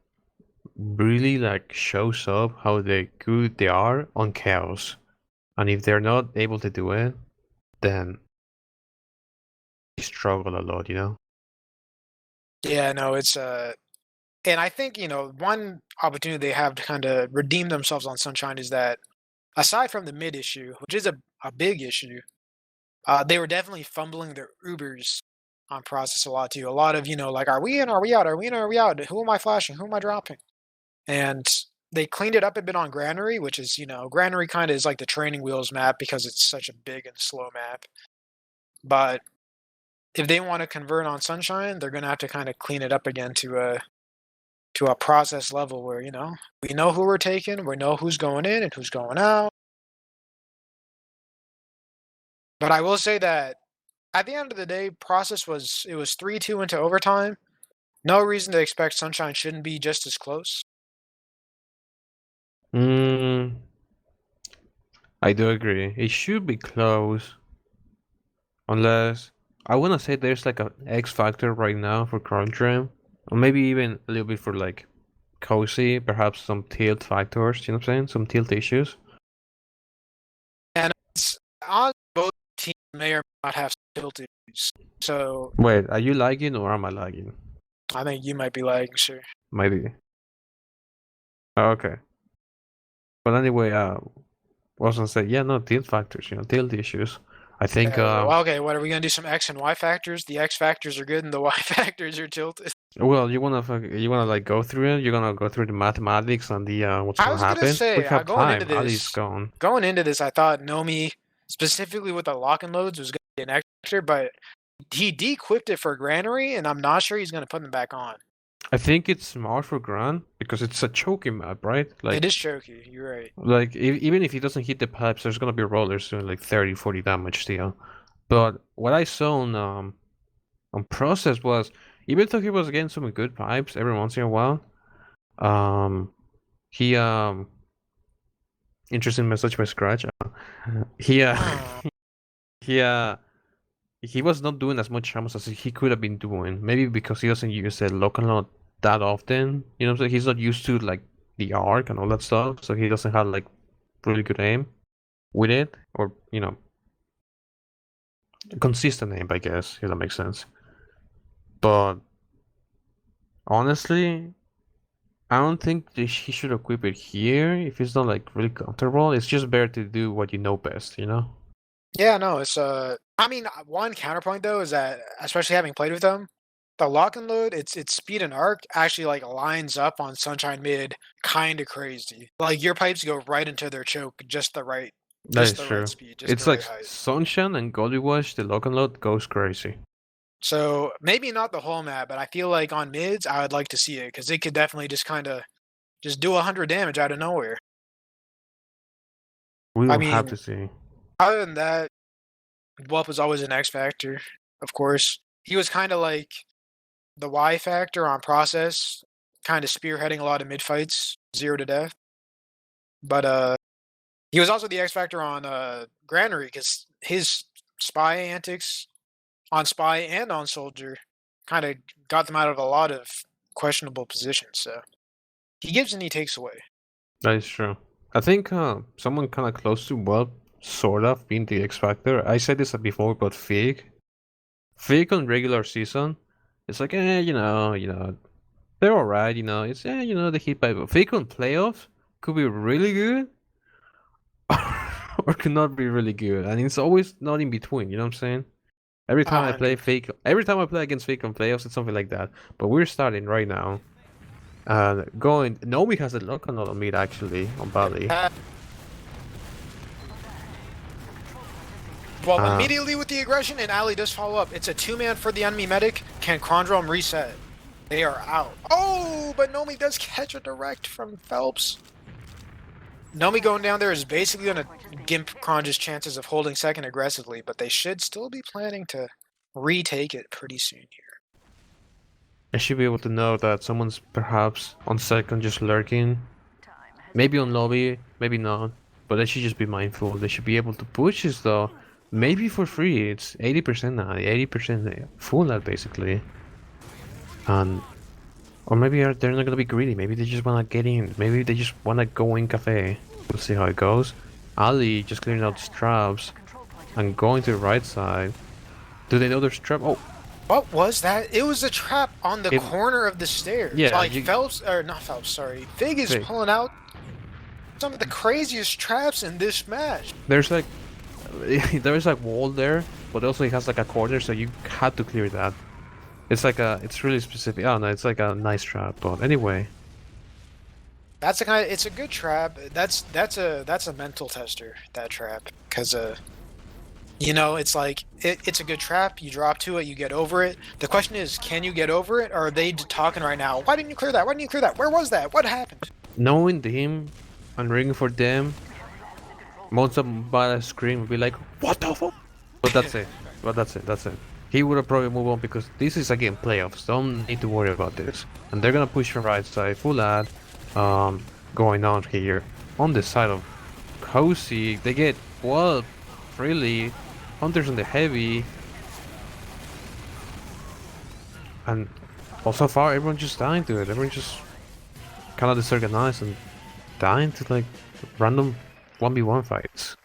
really like shows up how good they are on chaos, and if they're not able to do it, then they struggle a lot. Yeah, no, it's and I think one opportunity they have to kind of redeem themselves on Sunshine is that aside from the mid issue, which is a big issue, they were definitely fumbling their Ubers on process a lot too. A lot of like, are we in? Are we out? Are we in? Are we out? Who am I flashing? Who am I dropping? And they cleaned it up a bit on Granary, which is Granary kind of is like the training wheels map because it's such a big and slow map. But if they want to convert on Sunshine, they're gonna have to kind of clean it up again to a process level where we know who we're taking, we know who's going in and who's going out. But I will say that at the end of the day, process was 3-2 into overtime. No reason to expect Sunshine shouldn't be just as close. I do agree. It should be close, unless I wanna say there's like an X factor right now for Kronge, Or maybe even a little bit for like cozy, perhaps some tilt factors, you know what I'm saying? Some tilt issues. And it's on both teams may or may not have tilt issues. So Wait, are you lagging or am I lagging? I think you might be lagging, sure. Maybe. Oh, okay. But anyway, I was gonna say, yeah, no, tilt factors, you know, tilt issues. I think, Well, okay, what are we gonna do? Some X and Y factors? The X factors are good and the Y factors are tilted. well, you wanna like go through it. You're gonna go through the mathematics and the what's I gonna was gonna happen. say, We have going into time. Ali's this, gone. I thought Nomi, specifically with the lock and loads, was gonna be an X factor, but he de-equipped it for Granary, and I'm not sure he's gonna put them back on. I think it's smart for Gran because it's a choking map, right? Like It is choky, you're right. Like, even if he doesn't hit the pipes, there's gonna be rollers doing like 30, 40 damage still. But what I saw on process was, even though he was getting some good pipes every once in a while, he interesting message by Scratch. He he he was not doing as much damage as he could have been doing. Maybe because he doesn't use the local node that often. You know what I'm saying? He's not used to like the arc and all that stuff, so he doesn't have like really good aim with it, or you know, consistent aim, I guess, if that makes sense. But honestly, I don't think he should equip it here if it's not like really comfortable. It's just better to do what you know best, you know? Yeah, no, it's I mean, one counterpoint though is that, especially having played with them, the lock and load, its speed and arc actually like lines up on Sunshine mid, kind of crazy. Like your pipes go right into their choke, just the right, That just is the true. right speed, just It's the like right height. Sunshine and Goldie Wash, the lock and load goes crazy. So maybe not the whole map, but I feel like on mids, I would like to see it because it could definitely just kind of just do 100 damage out of nowhere. We I will have mean, to see. other than that, Whelp was always an X factor, of course. He was kind of like the Y factor on process, kind of spearheading a lot of mid fights, 0 to death. But he was also the X factor on Granary because his spy antics on spy and on soldier kind of got them out of a lot of questionable positions. So he gives and he takes away. That is true. I think someone kind of close to well, sort of being the X Factor. I said this before, but Fig on regular season, it's like you know, they're alright. You know, it's you know, the hit by Fig on playoffs could be really good, or could not be really good, and it's always not in between. You know what I'm saying? Every time I play Fake, every time I play against Fake on playoffs, it's something like that. But we're starting right now. Going. Nomi has a lock on mid actually on Bali. Well, immediately with the aggression, and Ali does follow up. It's a 2-man for the enemy medic. Can Kronge reset? They are out. Oh, but Nomi does catch a direct from Phelps. Nomi going down there is basically going to gimp Kronge's chances of holding second aggressively, but they should still be planning to retake it pretty soon here. I should be able to know that someone's perhaps on second just lurking. Maybe on lobby, maybe not. But they should just be mindful. They should be able to push this though. Maybe for free. It's 80% now. 80% full ad basically. And or maybe they're not gonna be greedy. Maybe they just wanna get in. Maybe they just wanna go in cafe. We'll see how it goes. Ali just clearing out straps and going to the right side. Do they know there's trap? Oh, what was that? It was a trap on the corner of the stairs. Yeah, like Phelps, or not Phelps, sorry. Fig is pulling out some of the craziest traps in this match. There's like wall there, but also it has like a corner, so you had to clear that. It's like it's really specific. Oh no, it's like a nice trap. But anyway, that's it's a good trap. That's a mental tester, that trap, because you know, it's like it's a good trap. You drop to it, you get over it. The question is, can you get over it, or are they talking right now? Why didn't you clear that? Why didn't you clear that? Where was that? What happened? Knowing them and ringing for them, most of by scream would be like, "What the fuck?" But that's it. That's it. He would have probably moved on because this is again playoffs. Don't need to worry about this. And they're gonna push from right side, full ad, going on here on the side of Cozy. They get well, really. Hunters on the heavy, and Well, so far everyone's just dying to it. Everyone's just kind of disorganized and dying to like random 1v1 fights.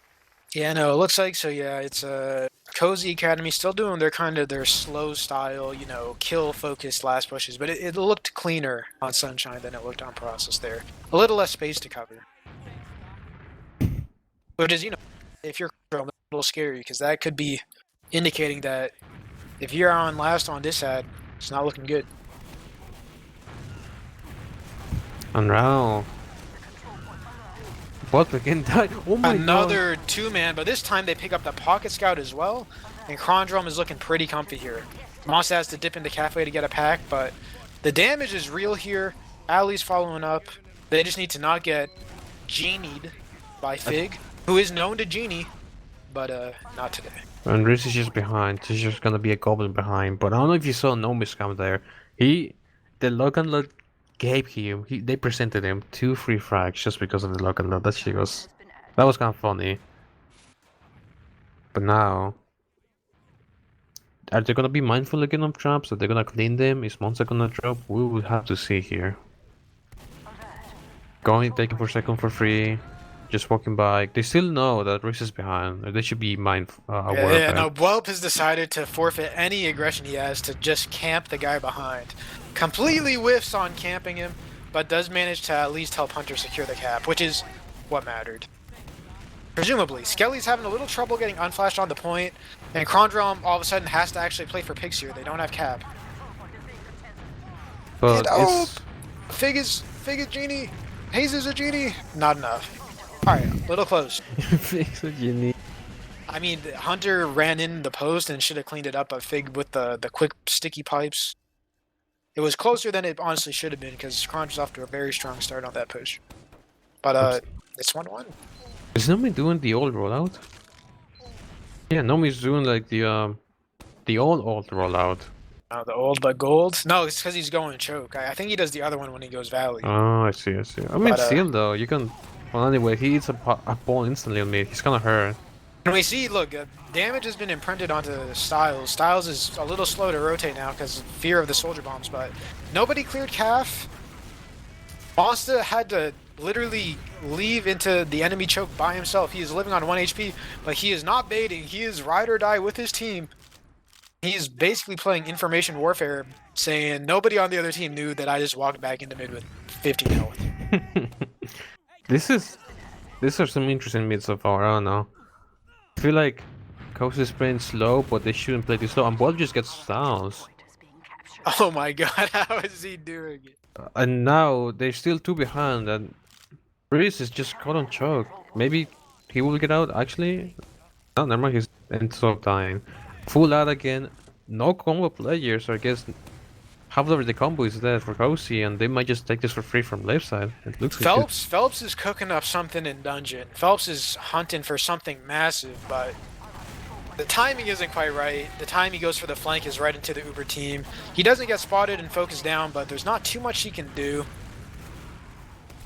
Yeah, no, it looks like so. Yeah, it's Cozy Academy still doing their slow style, you know, kill focused last pushes, but it looked cleaner on Sunshine than it looked on Process there. A little less space to cover, which is, you know, if you're a little scary because that could be indicating that if you're on last on this ad, it's not looking good. And now, what again died? Oh my god! Another two-man, but this time they pick up the Pocket Scout as well, and Kronge is looking pretty comfy here. Moss has to dip into Cafe to get a pack, but the damage is real here. Ali's following up. They just need to not get genied by Fig, who is known to genie, but not today. And Riz is just behind. He's just gonna be a goblin behind. But I don't know if you saw Nomi's come there. The Logan Lot gave him. They presented him 2 free frags just because of the Logan Lot. That was kind of funny. But now, are they gonna be mindful again of traps? Are they gonna clean them? Is Monster gonna drop? We will have to see here. Going, taking for second for free. Just walking by. They still know that Riz is behind. They should be aware of that. No, Whelp has decided to forfeit any aggression he has to just camp the guy behind. Completely whiffs on camping him, but does manage to at least help Hunter secure the cap, which is what mattered. Presumably, Skelly's having a little trouble getting unflashed on the point, and Krondrom all of a sudden has to actually play for picks here. They don't have cap. But Fig is genie. Hayes is a genie. Not enough. Alright, little close. Fix what you need. I mean, Hunter ran in the post and should have cleaned it up, but Fig with the quick sticky pipes. It was closer than it honestly should have been because Crunch is off to a very strong start on that push. But it's 1-1. Is Nomi doing the old rollout? Yeah, Nomi's doing like the old rollout. The old but gold? No, it's because he's going choke. I think he does the other one when he goes Valley. Oh, I see. I mean, still though, you can. Well, anyway, he eats a ball instantly on me. He's gonna hurt. And we see, look, damage has been imprinted onto Styles. Styles is a little slow to rotate now because of fear of the soldier bombs, but nobody cleared Calf. Monster had to literally leave into the enemy choke by himself. He is living on 1 HP, but he is not baiting. He is ride or die with his team. He's basically playing information warfare, saying nobody on the other team knew that I just walked back into mid with 15 health. These are some interesting mids so far. I don't know. I feel like Coast is playing slow, but they shouldn't play this slow. And Bob just gets styles. Oh my god, how is he doing it? And now they're still 2 behind, and Reese is just caught on choke. Maybe he will get out. Actually, no, never mind. He's ends up dying. Full out again. No combo players. So I guess half of the combo is dead for Cozy, and they might just take this for free from left side. It looks like Phelps is cooking up something in dungeon. Phelps is hunting for something massive, but the timing isn't quite right. The time he goes for the flank is right into the Uber team. He doesn't get spotted and focused down, but there's not too much he can do.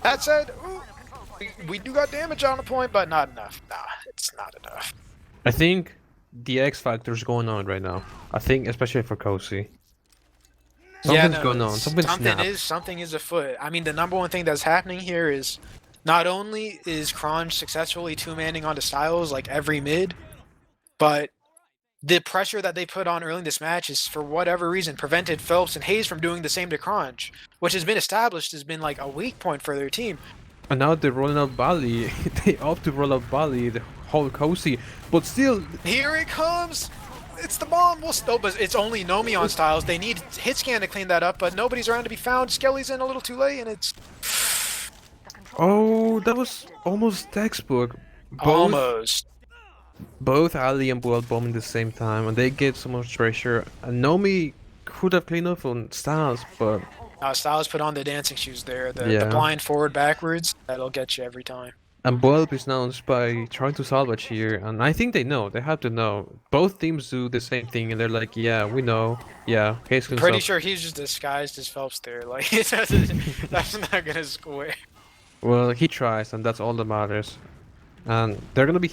That said, ooh, we do got damage on the point, but not enough. Nah, it's not enough. I think the X factor is going on right now. I think especially for Cozy. Something's going on. Something is afoot. I mean, the number one thing that's happening here is not only is Kronge successfully two-manning onto Styles like every mid, but the pressure that they put on early in this match is, for whatever reason, prevented Phelps and Hayes from doing the same to Kronge, which has been established as been like a weak point for their team. And now they're rolling out Bali. They opt to roll out Bali, the whole Cozy, but still. Here it comes! It's the bomb! Well, no, but it's only Nomi on Styles. They need hit scan to clean that up, but nobody's around to be found. Skelly's in a little too late, and it's... Oh, that was almost textbook. Almost. Both Ali and Buell bomb at the same time, and they get so much pressure. And Nomi could have cleaned up on Styles, but... Styles put on the dancing shoes there, the blind forward backwards. That'll get you every time. And Boelp is announced by trying to salvage here, and I think they know. They have to know. Both teams do the same thing, and they're like, yeah, we know. Yeah, Hayes can Pretty sure he's just disguised as Phelps there. Like, that's not gonna square. Well, he tries, and that's all that matters. And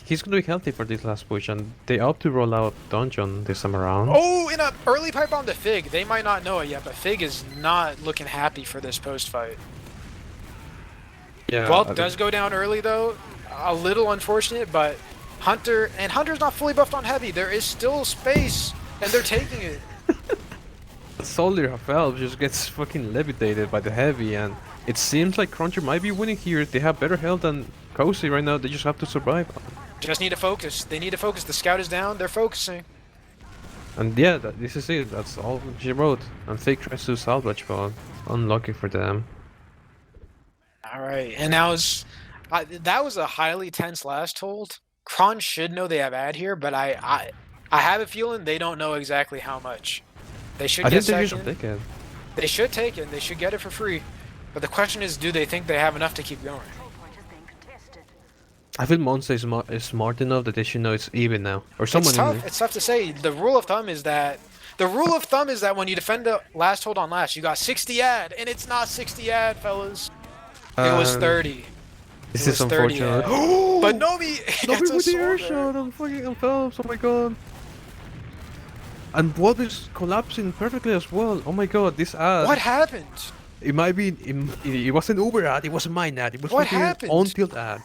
he's gonna be healthy for this last push, and they opt to roll out Dungeon this time around. Oh, in a early pipe bomb to Fig. They might not know it yet, but Fig is not looking happy for this post fight. Yeah. Whelp does go down early though. A little unfortunate, but Hunter's not fully buffed on heavy. There is still space, and they're taking it. Soldier Phelps just gets fucking levitated by the heavy, and it seems like Kronge might be winning here. They have better health than Cozy right now. They just have to survive. Just need to focus. They need to focus. The scout is down. They're focusing. And yeah, this is it. That's all she wrote. And Fake tries to salvage, but unlucky for them. All right, and that was a highly tense last hold. Kronge should know they have ad here, but I have a feeling they don't know exactly how much. They should I get think they second. should take it. They should take it. They should get it for free. But the question is, do they think they have enough to keep going? I feel Monster is smart enough that they should know it's even now. Or someone It's tough. It's tough to say. The rule of thumb is that when you defend the last hold on last, you got 60 ad, and it's not 60 ad, fellas. It was 30. This It is was 30 unfortunate. ad. But Nomi Nomi gets a with the sword air there. shot on fucking Phelps, oh my god. And Wolf is collapsing perfectly as well. Oh my god, this ad. What happened? It might be. It wasn't Uber ad, it wasn't mine ad. It was What fucking happened? on tilt ad.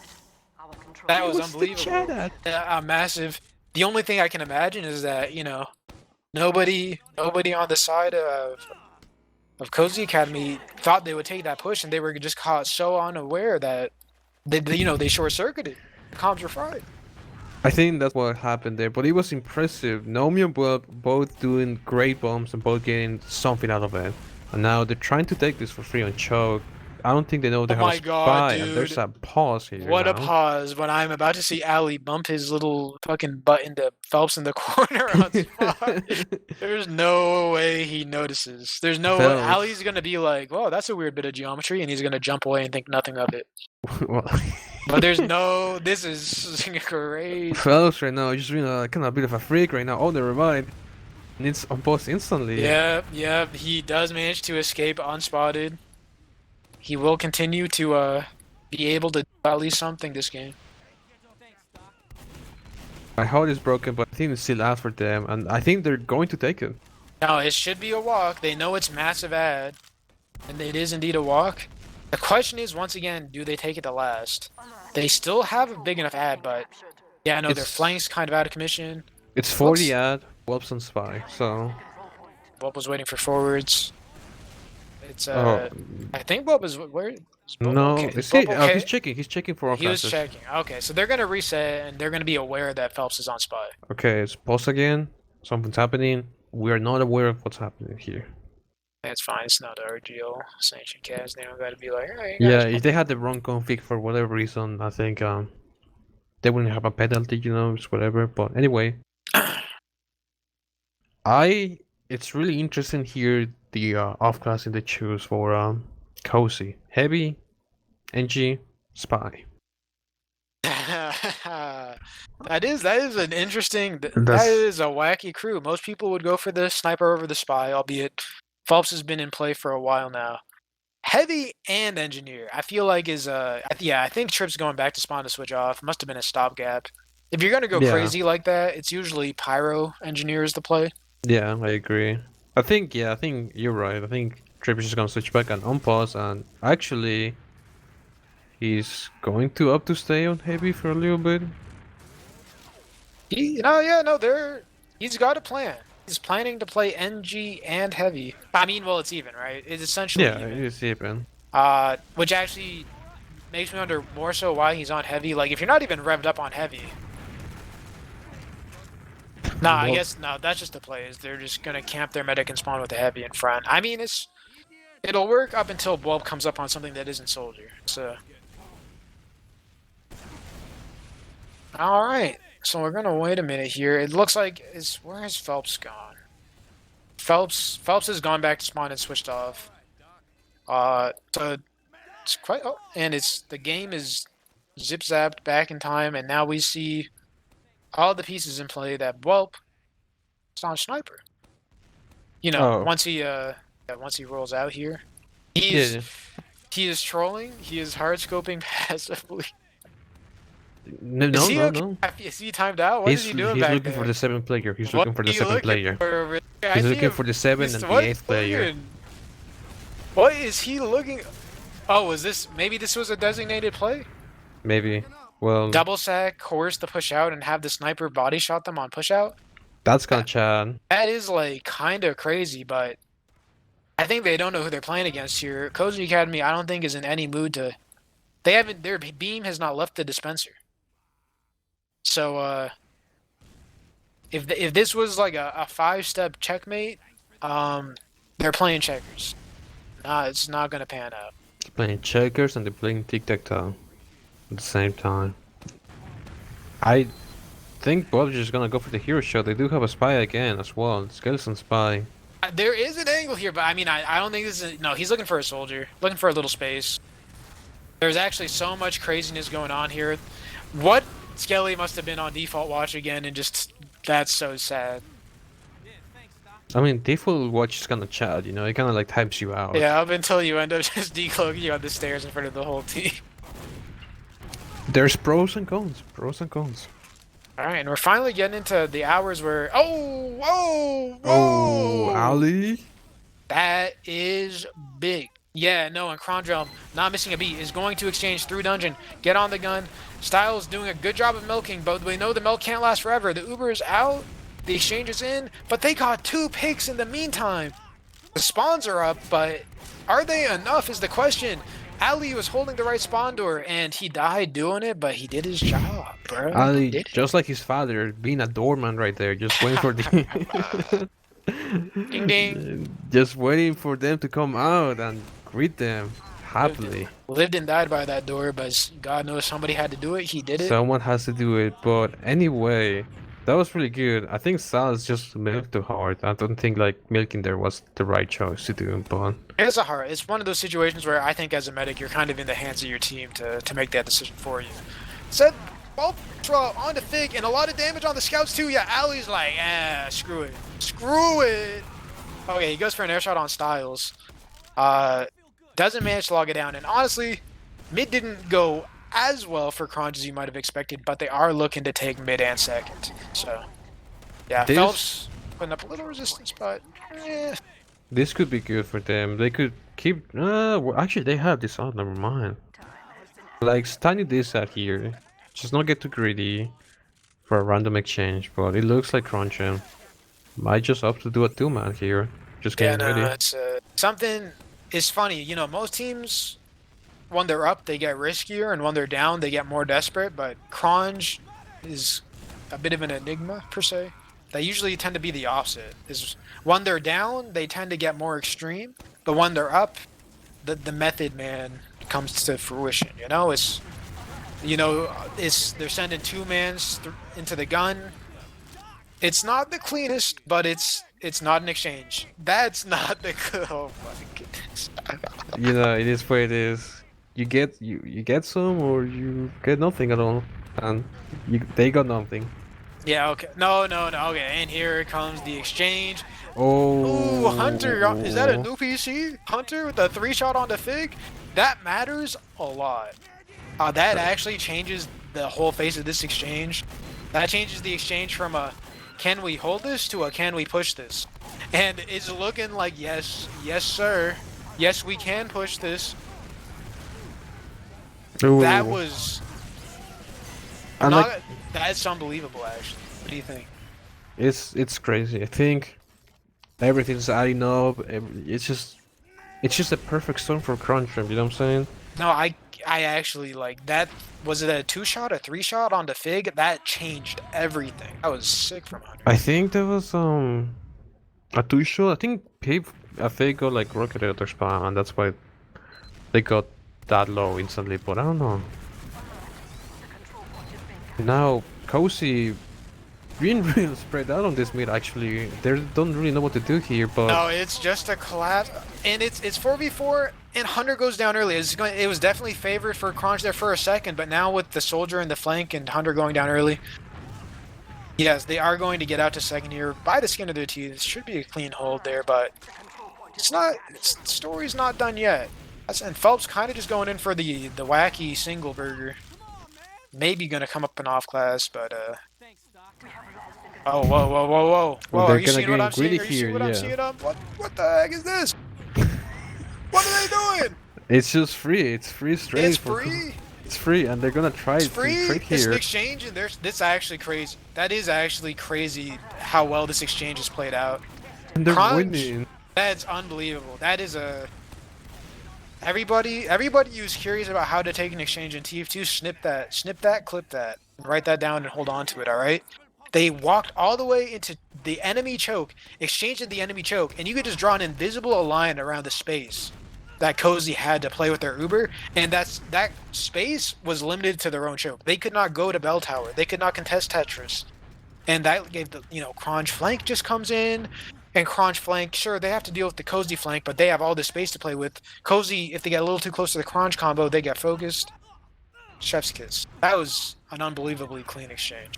That It was the unbelievable. chat ad. Massive. The only thing I can imagine is that, nobody on the side of Cozy Academy thought they would take that push, and they were just caught so unaware that they short-circuited. Comms were fried. I think that's what happened there, but it was impressive. Naomi and Wolf both doing great bombs and both getting something out of it. And now they're trying to take this for free on choke. I don't think they know they have my a God, spy, dude. and there's a pause here. What a now. pause when I'm about to see Ali bump his little fucking butt into Phelps in the corner on spot. There's no way he notices. There's no way. Phelps. Ali's gonna be like, whoa, that's a weird bit of geometry, and he's gonna jump away and think nothing of it. Well, But there's no, this is crazy. Phelps right now is just being kind of a bit of a freak right now. Oh, never mind. Needs on post instantly. Yeah, he does manage to escape unspotted. He will continue to be able to do at least something this game. My heart is broken, but I think it's still out for them, and I think they're going to take it. Now, it should be a walk. They know it's massive ad, and it is indeed a walk. The question is, once again, do they take it to last? They still have a big enough ad, but yeah, no, their It's- flank's kind of out of commission. It's 40 ad, Whelps and Spy, so... Bob was waiting for forwards. It's Oh. I think Bob is where. Is Bob No, okay? is Is Bob he? okay? He's checking. He's checking for He was offenses. checking. Okay, so they're gonna reset and they're gonna be aware that Phelps is on spy. Okay, it's pause again. Something's happening. We are not aware of what's happening here. That's fine. It's not RGL sanctioned cast. They don't gotta be like, alright. Yeah, if they had the wrong config for whatever reason, I think they wouldn't have a penalty, it's whatever. But anyway, it's really interesting here the off classing they choose for Cozy, Heavy, NG, Spy. That is an interesting. That That's- is a wacky crew. Most people would go for the sniper over the spy, albeit Phelps has been in play for a while now. Heavy and engineer, I feel like is I think Trip's going back to spawn to switch off. Must have been a stopgap. If you're gonna go Yeah. crazy like that, it's usually pyro engineer is the play. Yeah, I agree. I think you're right. I think Trip is just gonna switch back and unpause, and actually, he's going to up to stay on Heavy for a little bit. He's got a plan. He's planning to play NG and heavy. I mean, well, it's even, right? It's essentially Yeah, even. it is even. Which actually makes me wonder more so why he's on heavy. Like, if you're not even revved up on heavy. Nah, I Well- guess, no, that's just the play, is they're just gonna camp their medic and spawn with the heavy in front. I mean, it'll work up until Bulb comes up on something that isn't soldier, so. Alright, so we're gonna wait a minute here. It looks like, where has Phelps gone? Phelps has gone back to spawn and switched off. So it's quite, and the game is zip-zapped back in time, and now we see all the pieces in play that Whelp is on sniper. Oh. Once he rolls out here, he is trolling. He is hard scoping passively. No, Is no, he no, looking, no. Is he timed out? What is he doing He's back looking there? for the 7th player. He's What looking for are the you 7th looking player. for over there? I He's see looking him. for the 7th He's- and the what 8th are you player. doing? What is he looking? Oh, was this maybe this was a designated play? Maybe. Well, Double sack, horse to push out, and have the sniper body shot them on push out. that's kind of Chad. That is like kind of crazy, but I think they don't know who they're playing against here. Cozy Academy, I don't think is in any mood to. They haven't. Their beam has not left the dispenser. So if this was like a 5-step checkmate, they're playing checkers. Nah, it's not gonna pan out. They're playing checkers and they're playing tic-tac-toe at the same time. I think Bob's just gonna go for the hero shot. They do have a spy again as well. Skeleton spy. There is an angle here, but I mean, I don't think this is. No, he's looking for a soldier, looking for a little space. There's actually so much craziness going on here. What Skelly must have been on default watch again, and just that's so sad. I mean, default watch is kind of Chad, you know, it kind of like types you out. Yeah, up until you end up just decloaking you on the stairs in front of the whole team. There's pros and cons. Pros and cons. All right, and we're finally getting into the hours where. Oh, whoa, whoa! Oh, Ali. That is big. Yeah, no, and Kronge, not missing a beat, is going to exchange through dungeon. Get on the gun. Styles doing a good job of milking, but we know the milk can't last forever. The Uber is out. The exchange is in, but they got 2 picks in the meantime. The spawns are up, but are they enough is the question. Ali was holding the right spawn door, and he died doing it, but he did his job, bro. Ali, Did it. just like his father, being a doorman right there, just waiting for the... Ding ding. Just waiting for them to come out and greet them happily. Lived and died by that door, but God knows somebody had to do it. He did it. Someone has to do it, but anyway, that was really good. I think Sal's just milked too hard. I don't think like milking there was the right choice to do, but It's one of those situations where I think as a medic, you're kind of in the hands of your team to make that decision for you. Set Ultra on the Fig and a lot of damage on the scouts too. Yeah, Ali's like, screw it. Screw it. Okay, he goes for an air shot on Styles. Doesn't manage to log it down. And honestly, mid didn't go as well for Kronge as you might have expected, but they are looking to take mid and second. So, yeah, This- Phelps putting up a little resistance, but this could be good for them. They could keep. Well, actually, they have this. Oh, never mind. Like standing this out here, just not get too greedy for a random exchange. But it looks like Kronge might just opt to do a 2-man here. Just yeah, getting no, ready. it's something is funny. You know, most teams, when they're up, they get riskier, and when they're down, they get more desperate. But Kronge is a bit of an enigma, per se. They usually tend to be the opposite. Is when they're down, they tend to get more extreme. But when they're up, the method, man, comes to fruition. You know, they're sending 2-mans into the gun. It's not the cleanest, but it's not an exchange. That's not the oh my goodness. You know, it is what it is. You get some or you get nothing at all, and they got nothing. Yeah, okay. No, okay. And here comes the exchange. Oh. Ooh, Hunter, is that a new PC? Hunter with a 3-shot on the Fig? That matters a lot. That actually changes the whole face of this exchange. That changes the exchange from a can we hold this to a can we push this? And it's looking like yes sir. Yes, we can push this. Ooh. That was And like, that's unbelievable actually. What do you think? it's crazy. I think everything's adding up. It's just a perfect storm for Kronge. You know what I'm saying? No, I actually like that. Was it a 2-shot, a 3-shot on the Fig? That changed everything. That was sick from Hunter. I think there was a 2-shot. I think they got like rocketed at their spawn, and that's why they got that low instantly. But I don't know. Now Cozy being real spread out on this mid. Actually, they don't really know what to do here. But No, it's just a collapse, and it's 4v4, and Hunter goes down early. It was definitely favored for Kronge there for a second, but now with the soldier in the flank and Hunter going down early, yes, they are going to get out to second here by the skin of their teeth. It should be a clean hold there, but it's not. The story's not done yet. And Phelps kind of just going in for the wacky single burger. maybe gonna come up in off class, but oh, whoa, whoa, whoa, whoa, whoa! They're Are you gonna seeing what get I'm seeing? greedy Are you here, seeing what I'm yeah. seeing? What the heck is this? What are they doing? It's just free. It's free straight. It's for free. It's free, and they're gonna try It's to free. trade It's an here. exchange, and this actually crazy. That is actually crazy how well this exchange is played out. And they're Kronge, winning. that's unbelievable. That is a everybody who's curious about how to take an exchange in TF2, snip that, clip that, write that down and hold on to it, alright? They walked all the way into the enemy choke, exchanged in the enemy choke, and you could just draw an invisible line around the space that Cozy had to play with their Uber, and that space was limited to their own choke. They could not go to Bell Tower. They could not contest Tetris. And that gave the, Kronge flank just comes in, and Kronge flank, sure, they have to deal with the Cozy flank, but they have all this space to play with. Cozy, if they get a little too close to the Kronge combo, they get focused. Chef's kiss. That was an unbelievably clean exchange.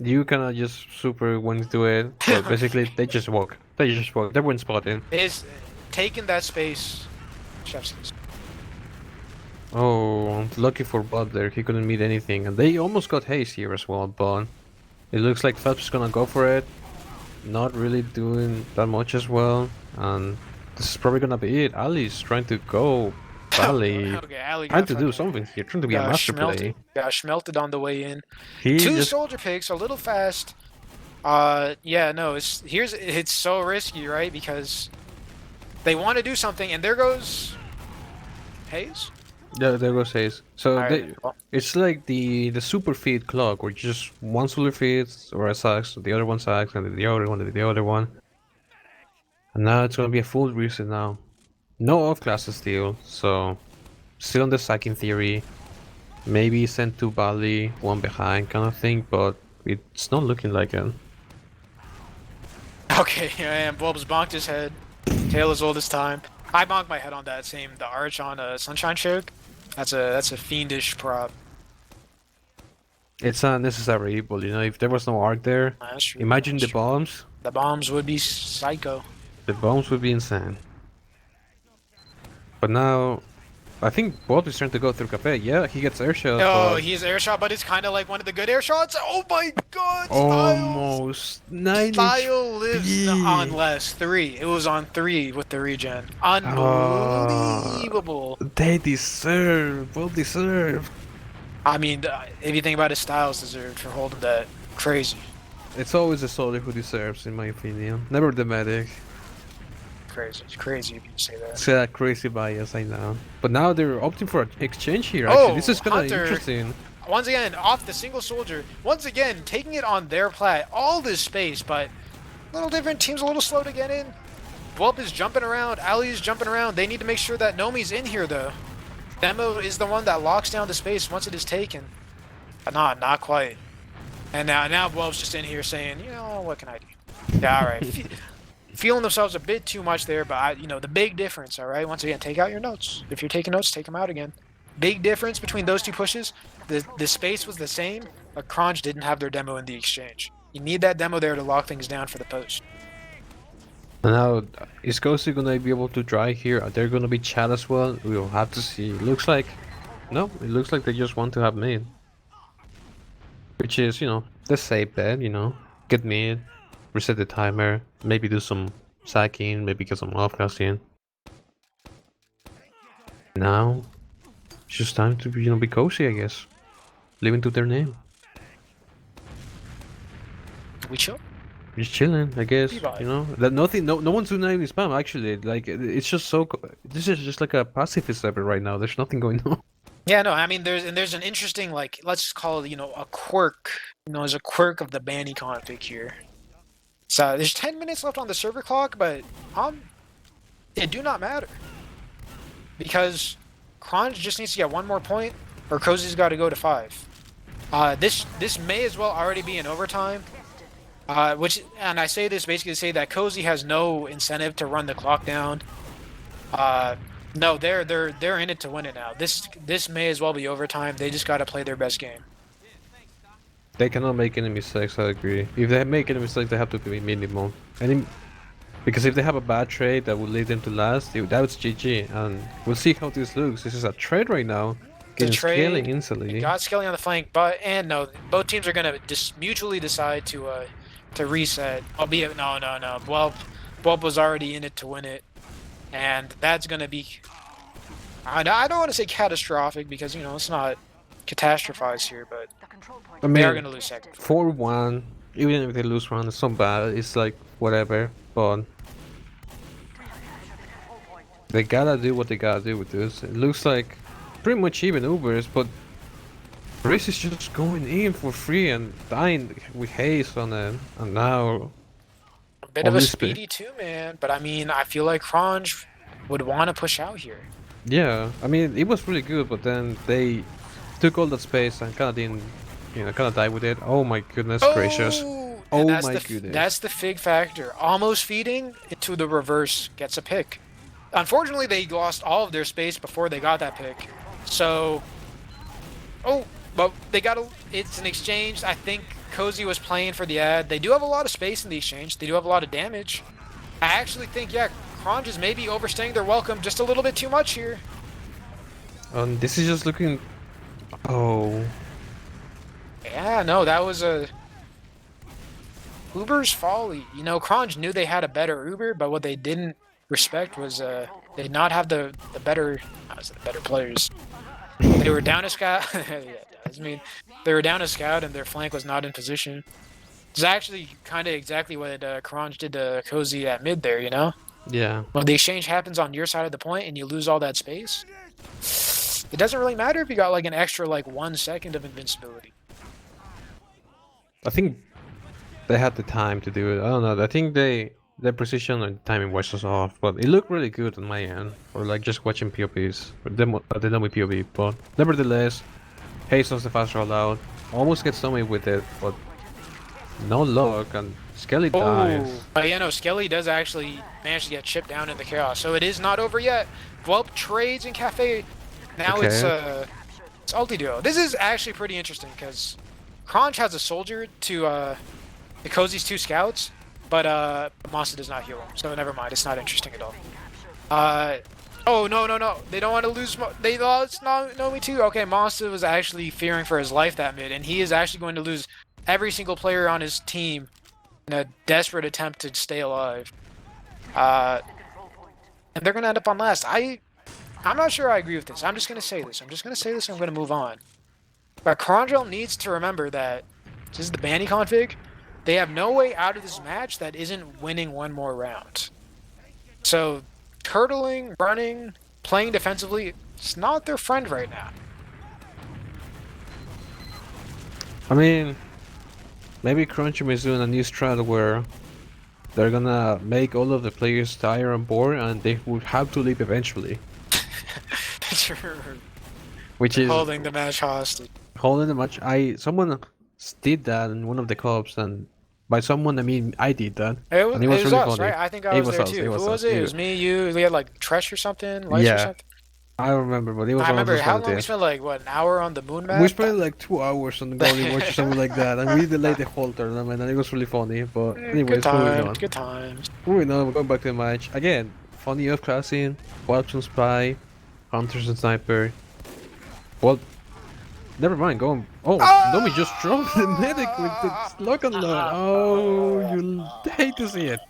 You cannot just super went into it, but basically they just walk. They win spotting. Is taking that space, chef's kiss. Oh, lucky for Bob there. He couldn't meet anything, and they almost got haste here as well. But it looks like Phelps is gonna go for it. Not really doing that much as well, and this is probably gonna be it. Ali's trying to go. Ali Okay, Ali trying got to do fucking- something here, trying to be a got master play. schmelted. Got schmelted on the way in. He Two just soldier picks, a little fast. Yeah, no, it's so risky, right? Because they want to do something, and there goes Hayes. yeah, there goes Hayes. So Alright, well, it's like the super feed clock, where just one solar feeds or a sax, the other one sax, and then the other one, and the other one. And now it's gonna be a full reset now. No off classes still, so still on the sacking theory. Maybe send two Bali, one behind kind of thing, but it's not looking like it. Okay, and Bulbs bonked his head. Tail as old as time. I bonked my head on the arch on a Sunshine Choke. That's a fiendish prop. It's not necessary evil, if there was no arc there, That's true, imagine that's the true. bombs. The bombs would be psycho. The bombs would be insane. But now, I think Bob is trying to go through Cafe. Yeah, he gets airshot. Oh, but he's airshot, but it's kind of like one of the good air shots. Oh my god! almost 9 Style lives HP. on less 3. It was on 3 with the regen. Ah. Unbelievable. They deserve. Well deserved. I mean, if you think about it, Styles deserved for holding that. Crazy. It's always the soldier who deserves, in my opinion. Never the medic. Crazy. It's crazy if you say that. It's a crazy bias, I know. But now they're opting for an exchange here. Oh, Actually, this is kind of Hunter. interesting. Once again, off the single soldier. Once again, taking it on their plat. All this space, but a little different. Team's a little slow to get in. Dwelp is jumping around. Ali is jumping around. They need to make sure that Nomi's in here, though. Demo is the one that locks down the space once it is taken. But not quite. And now Dwelp's just in here saying, what can I do? Yeah, all right. Feeling themselves a bit too much there, but the big difference, all right? Once again, take out your notes. If you're taking notes, take them out again. Big difference between those two pushes. The space was the same, but Kronge didn't have their demo in the exchange. You need that demo there to lock things down for the post. And now, is Cozy gonna be able to try here? Are there gonna be chat as well? We'll have to see. It looks like they just want to have mid. Which is, the safe bet, Get mid, reset the timer, maybe do some sacking, maybe get some offcasting. Now, it's just time to be cozy, I guess. Living to their name. We chill? Just chilling, I guess. Vibe. That nothing, no one's doing any spam actually. Like it's just so. This is just like a pacifist server right now. There's nothing going on. Yeah, no, I mean, there's an interesting, let's just call it, a quirk. There's a quirk of the banny config here. So there's 10 minutes left on the server clock, but it do not matter. Because Kronge just needs to get one more point, or Cozy's got to go to 5. This may as well already be in overtime. And I say this basically to say that Cozy has no incentive to run the clock down. No, they're in it to win it now. This may as well be overtime. They just got to play their best game. They cannot make any mistakes. I agree. If they make any mistakes, they have to be minimum. Because if they have a bad trade that will lead them to last, that's GG. And we'll see how this looks. This is a trade right now. getting trade. scaling instantly. Got scaling on the flank, but no, both teams are gonna mutually decide to reset. Albeit, no. Whelp was already in it to win it, and that's gonna be. I don't want to say catastrophic because it's not catastrophized here, but I mean, they are gonna lose second. 4-1. Even if they lose one, it's not bad. It's like whatever, but they gotta do what they gotta do with this. It looks like pretty much even Ubers, but Race is just going in for free and dying with haste on it, and now A bit of a obviously- speedy 2-man, but I mean, I feel like Kronge would want to push out here. Yeah, I mean it was really good, but then they took all that space and kind of didn't, kind of died with it. Oh my goodness gracious! And Oh that's my the, goodness! That's the fig factor. Almost feeding into the reverse gets a pick. Unfortunately, they lost all of their space before they got that pick. So, but they got it's an exchange. I think Cozy was playing for the ad. They do have a lot of space in the exchange. They do have a lot of damage. I actually think, Kronge is maybe overstaying their welcome just a little bit too much here. This is just looking. Oh. Yeah, no, that was a Uber's folly. Kronge knew they had a better Uber, but what they didn't respect was they did not have the better players. They were down a scout. They were down a scout and their flank was not in position. It's actually kind of exactly what Kronge did to Cozy at mid there, Yeah. When the exchange happens on your side of the point and you lose all that space, it doesn't really matter if you got like an extra 1 second of invincibility. I think they had the time to do it. I don't know. I think their precision and timing was just off, but it looked really good on my end for just watching POPs. Or them with POV, but nevertheless, Hayes was the fast rollout. Almost gets somewhere with it, but no luck, and Skelly dies. But Skelly does actually manage to get chipped down in the chaos, so it is not over yet. Whelp trades in Cafe. Now it's ulti duo. This is actually pretty interesting because Kronge has a soldier to Cozy's 2 scouts, but Monster does not heal him, so never mind. It's not interesting at all. Oh no! They don't want to lose. They lost Nomi too. Okay, Monster was actually fearing for his life that mid, and he is actually going to lose every single player on his team in a desperate attempt to stay alive. And they're going to end up on last. I'm not sure I agree with this. I'm just going to say this. I'm going to move on. But Kronge needs to remember that this is the Banny config. They have no way out of this match that isn't winning one more round. So, turtling, running, playing defensively, it's not their friend right now. I mean, maybe Kronge is doing a new strat where they're gonna make all of the players tire on board and they would have to leave eventually. Which is holding the match hostage. Holding the match. Someone did that in one of the clubs, and by someone I mean I did that. It was, and it was really us, funny. right? I think I was there too. Who was it? It was me, you. We had Tresh or something. Lights or something. I remember, but it was. I remember how long days. we spent an hour on the moon map. We spent 2 hours on the Golden Watch or something like that, and we delayed the whole tournament, and it was really funny. But anyways, moving on. Good times. Moving on, we're going back to the match again. Funny off classing, Walrex and Spy, Hunters and Sniper. Well, never mind. Go on. Oh, Nomi just dropped the medic with the lock and load. Oh, you hate to see it.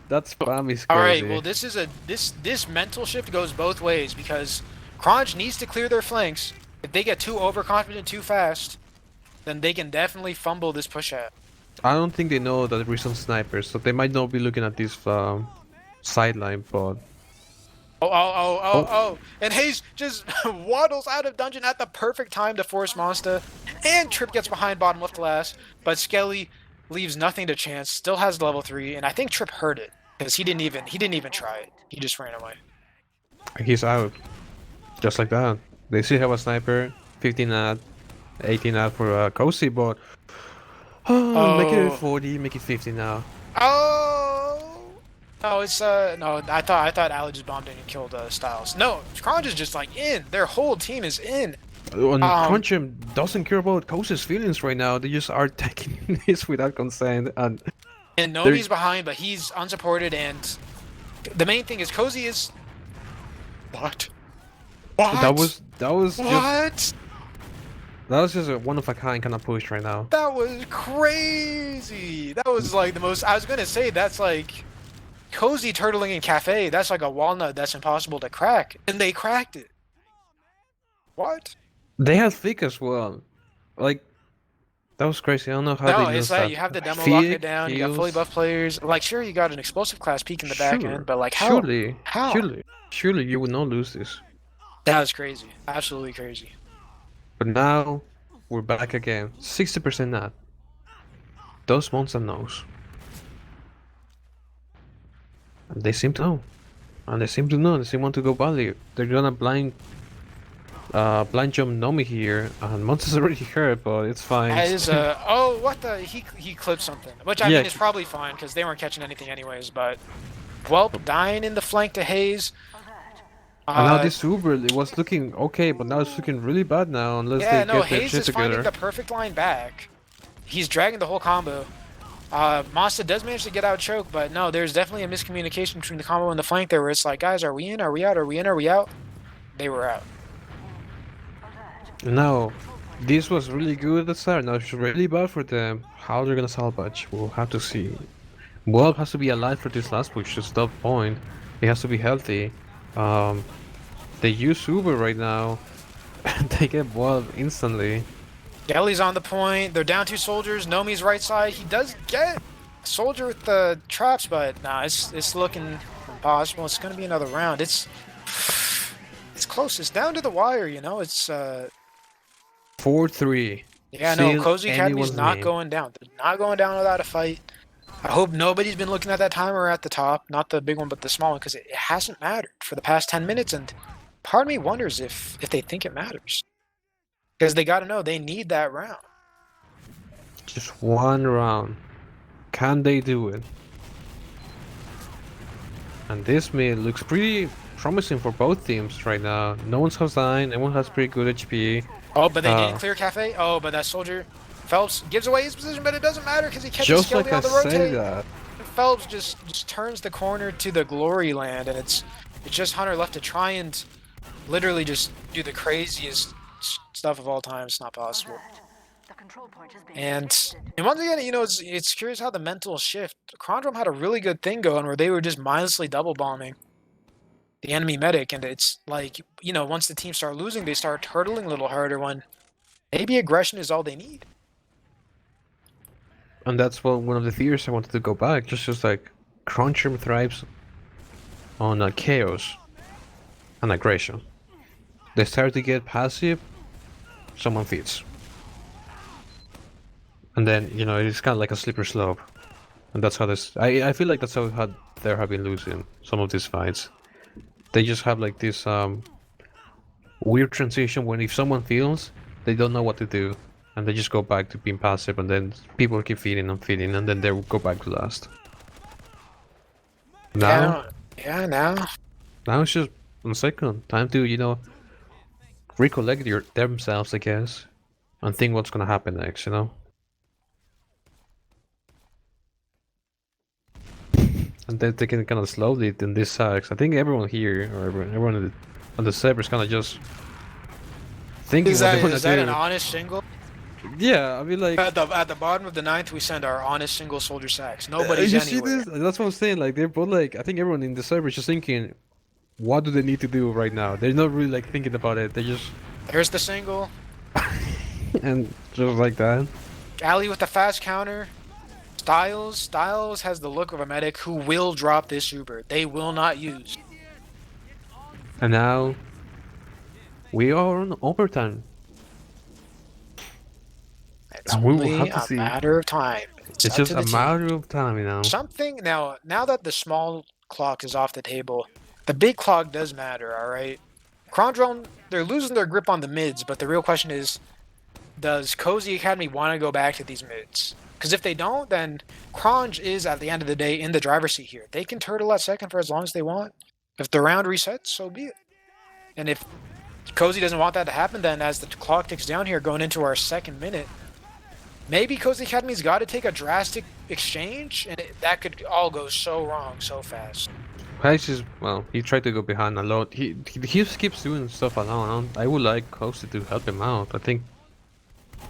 That spam is crazy. Alright, well this mental shift goes both ways because Kronge needs to clear their flanks. If they get too overconfident too fast, then they can definitely fumble this push out. I don't think they know that we're some snipers, so they might not be looking at this sideline, but... Oh. And Hayes just waddles out of dungeon at the perfect time to force Monster. And Trip gets behind bottom left glass, but Skelly leaves nothing to chance, still has level 3, and I think Trip heard it. Because he didn't even try it. He just ran away. He's out. Just like that. They still have a sniper, 15 ad, 18 ad for Cozy, but... make it 40, make it 50 now. No, it's no. I thought Ali just bombed in and killed Styles. No, Kronge is just in. Their whole team is in. Kronge doesn't care about Cozy's feelings right now. They just are taking this without consent, and Nomi's behind, but he's unsupported. And the main thing is Cozy is locked. What? That was What? just a one of a kind of push right now. That was crazy. That was like the most. I was gonna say that's like cozy turtling in cafe. That's like a walnut that's impossible to crack, and they cracked it. What? They had thick as well. Like that was crazy. I don't know how No, they it's missed like that. you have the demo lock it Thick, down. You got fully heels. buffed players. Like sure, you got an explosive class peak in the back Sure, end, but like how? How? surely you would not lose this. That was crazy. Absolutely crazy. But now we're back again. 60% not. Those monster knows. And they seem to know. And they seem to know. They seem want to go badly. They're gonna blind jump Nomi here. And Monster's already hurt, but it's fine. That is oh what the he clipped something, which I Yeah, mean is probably fine because they weren't catching anything anyways. But Whelp dying in the flank to Hayes. And now this Uber, it was looking okay, but now it's looking really bad now unless Yeah, they no, get their Hayes shit is finding together. the perfect line back. He's dragging the whole combo. Monster does manage to get out choke, but no, there's definitely a miscommunication between the combo and the flank there where it's like, guys, are we in? Are we out? Are we in? Are we out? They were out. Now, this was really good at the start, now it's really bad for them. How they're gonna salvage, we'll have to see. Bob has to be alive for this last push to stop point. He has to be healthy. They use Uber right now, and they get Bob instantly. Gelly's on the point. They're down 2 soldiers. Nomi's right side. He does get a soldier with the traps, but nah, it's looking impossible. It's gonna be another round. It's close. It's down to the wire, you know. It's 4-3. yeah, no, Seal Cozy Academy's anyone's not name. going down. They're not going down without a fight. I hope nobody's been looking at that timer at the top, not the big one, but the small one, because it hasn't mattered for the past 10 minutes, and part of me wonders if they think it matters. Because they got to know they need that round. Just one round. Can they do it? And this mid looks pretty promising for both teams right now. No one's has 9, everyone has pretty good HP. Oh, but they didn't clear Cafe? Oh, but that soldier, Phelps, gives away his position, but it doesn't matter because he catches Just Skelly like on I the say rotate. that. Phelps just turns the corner to the glory land, and it's just Hunter left to try and literally just do the craziest stuff of all time. It's not possible. And once again, you know, it's curious how the mental shift. Kronge had a really good thing going where they were just mindlessly double bombing the enemy medic, and it's like, you know, once the team start losing, they start turtling a little harder when maybe aggression is all they need. And that's one of the theories I wanted to go back. Just like Kronge thrives on chaos and aggression. They start to get passive, someone feeds. And then, you know, it's kind of like a slippery slope. And that's how this... I feel like that's how they have been losing some of these fights. They just have like this weird transition when if someone feels, they don't know what to do. And they just go back to being passive, and then people keep feeding, and then they go back to last. Now, now it's just 1 second. Time to, you know, recollect themselves, I guess, and think what's gonna happen next, you know? And then they can kind of slowly in this sucks. I think everyone here, or everyone on the server is kind of just thinking Is what they want that to do. an honest single? Yeah, I mean, like... At the bottom of the 9th, we send our honest single soldier sacks. Nobody's you anywhere. see this? That's what I'm saying. Like, they're both like... I think everyone in the server is just thinking, what do they need to do right now? They're not really, like, thinking about it. They just... There's the single. and just like that. Ali with the fast counter. Styles has the look of a medic who will drop this Uber. They will not use. And now... we are on overtime. It's And we will only have to a see. matter of time. It's up just to the a team. matter of time, you know? Something now that the small clock is off the table, the big clock does matter, alright? Kronge, they're losing their grip on the mids, but the real question is, does Cozy Academy want to go back to these mids? Because if they don't, then Kronge is, at the end of the day, in the driver's seat here. They can turtle at second for as long as they want. If the round resets, so be it. And if Cozy doesn't want that to happen, then as the clock ticks down here, going into our 2nd minute, maybe Cozy Academy's got to take a drastic exchange, and that could all go so wrong so fast. Hayes is, well, he tried to go behind a lot. He just keeps doing stuff alone. I would like Coasty to help him out. I think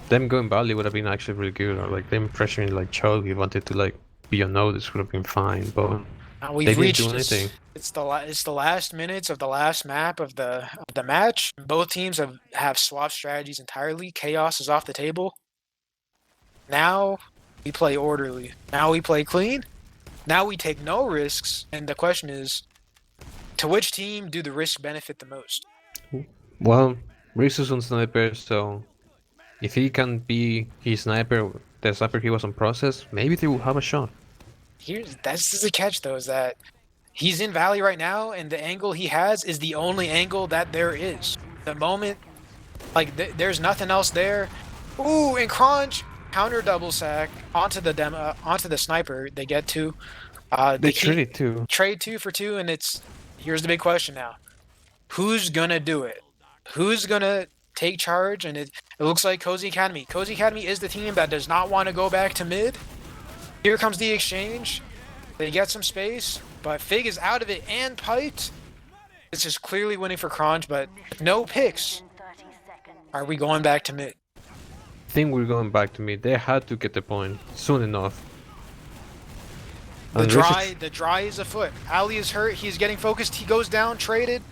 them going Bali would have been actually really good, or like them pressuring like Cho, he wanted to like be unnoticed would have been fine, but We've they didn't reached do this- anything. It's the last minutes of the last map of the match. Both teams have swapped strategies entirely. Chaos is off the table. Now we play orderly. Now we play clean. Now we take no risks. And the question is, to which team do the risks benefit the most? Well, Reese is on sniper, so if he can be his sniper, the sniper he was on process, maybe they will have a shot. That's the catch though, is that he's in Valley right now, and the angle he has is the only angle that there is. The moment, like, there's nothing else there. Ooh, and Kronge counter double sack onto the sniper. They get to. They trade too. Trade 2 for 2, and here's the big question now: who's gonna do it? Who's gonna take charge? And it looks like Cozy Academy. Cozy Academy is the team that does not want to go back to mid. Here comes the exchange. They get some space, but Fig is out of it and piped. This is clearly winning for Kronge, but no picks. Are we going back to mid? I think we're going back to mid. They had to get the point soon enough. The dry is afoot. Ali is hurt. He's getting focused. He goes down. Trading.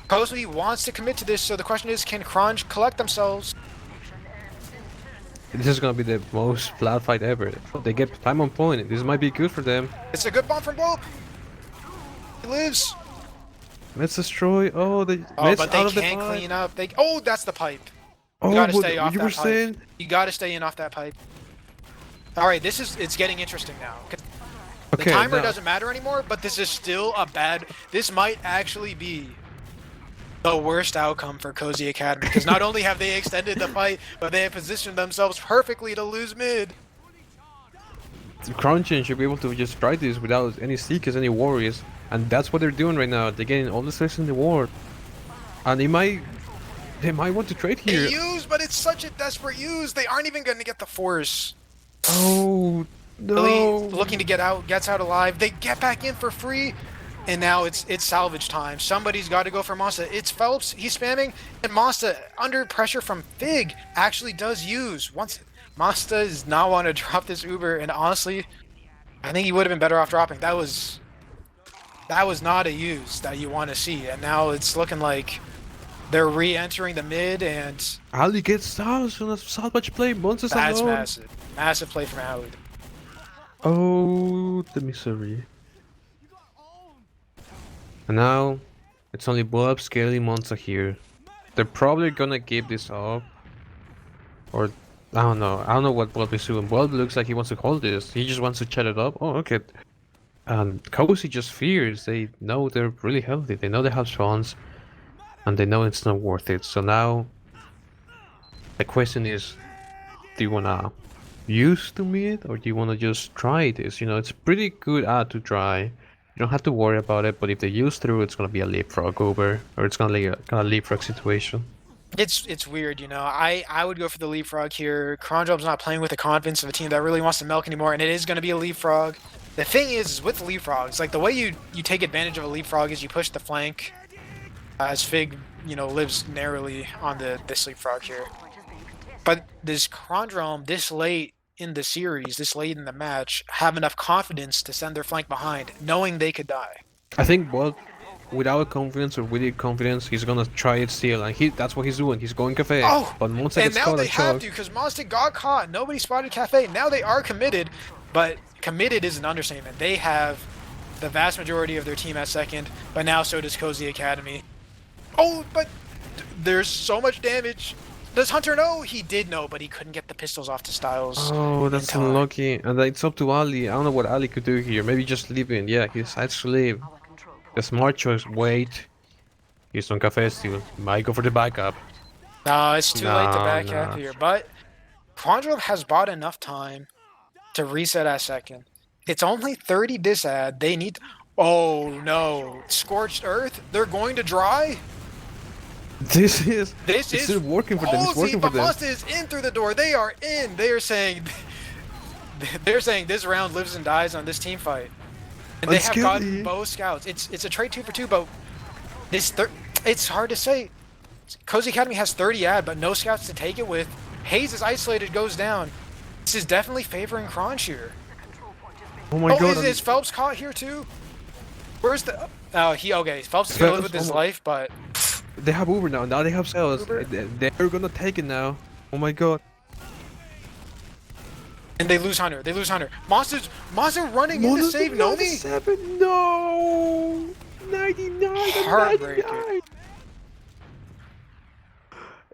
Cozy wants to commit to this, so the question is, can Kronge collect themselves? This is gonna be the most flat fight ever. They get time on point. This might be good for them. It's a good bomb from Bob. He lives. Let's destroy. Oh, they. Oh, but they can't clean up. That's the pipe. You gotta stay off that pipe. You gotta stay in off that pipe. All right, it's getting interesting now. The timer doesn't matter anymore, but this is still a bad. This might actually be the worst outcome for Cozy Academy, because not only have they extended the fight, but they have positioned themselves perfectly to lose mid. Kronge should be able to just try this without any seekers, any warriors, and that's what they're doing right now. They're getting all the space in the ward, and they might want to trade here. They use, but it's such a desperate use. They aren't even going to get the force. Oh no! Billy looking to get out, gets out alive. They get back in for free. And now it's salvage time. Somebody's got to go for Masta. It's Phelps. He's spamming. And Masta, under pressure from Fig, actually does use. Once Masta does not want to drop this Uber. And honestly, I think he would have been better off dropping. That was not a use that you want to see. And now it's looking like they're re-entering the mid. And Ali gets salvaged on a salvage play. Monsters that's alone. massive. Massive play from Ali. Oh, the misery. And now, it's only Bulb, Scaly, Monza here. They're probably gonna give this up. Or, I don't know what Bulb is doing. Bulb looks like he wants to hold this. He just wants to chat it up. Oh, okay. And Cozy just fears. They know they're really healthy. They know they have spawns. And they know it's not worth it. So now, the question is, do you wanna use to mid? Or do you wanna just try this? You know, it's pretty good to try. You don't have to worry about it, but if they use through, it's gonna be a leapfrog over, or it's gonna be a kind of leapfrog situation. It's weird, you know. I would go for the leapfrog here. Kronjob's not playing with the confidence of a team that really wants to milk anymore, and it is gonna be a leapfrog. The thing is with leapfrogs, like the way you take advantage of a leapfrog is you push the flank, as Fig, you know, lives narrowly on this leapfrog here. But this Kronjom this late in the series, this late in the match, have enough confidence to send their flank behind, knowing they could die. I think Bolt, without confidence or with confidence, he's gonna try it still, and that's what he's doing. He's going cafe. Oh, but Monster and gets now caught they have to, because Monster got caught. Nobody spotted cafe. Now they are committed, but committed is an understatement. They have the vast majority of their team at second, but now so does Cozy Academy. Oh, but there's so much damage. Does Hunter know? He did know, but he couldn't get the pistols off to Styles. Oh, that's unlucky. And it's up to Ali. I don't know what Ali could do here. Maybe just leave in. Yeah, he decides to leave. The smart choice, wait. He's on cafe still. Might go for the backup. No, it's too late to back up here. But Quandrel has bought enough time to reset at second. It's only 30 disad. They need... Oh, no. Scorched Earth? They're going to dry? This is working for them. It's working for them. Monster is in through the door. They are in. They're saying this round lives and dies on this team fight. And they have Unscary. gotten both scouts. It's a trade 2 for 2, but it's hard to say. Cozy Academy has 30 ad, but no scouts to take it with. Hayes is isolated, goes down. This is definitely favoring Kronge here. Oh my god. Is Phelps caught here too? Where's the... Oh, okay. Phelps is gonna live with his life, but... They have Uber now. Now they have cells. Uber? They're gonna take it now. Oh my god. And they lose Hunter. Monster running in to save Nomi? 7, no! 99 and Heartbreaker. 99.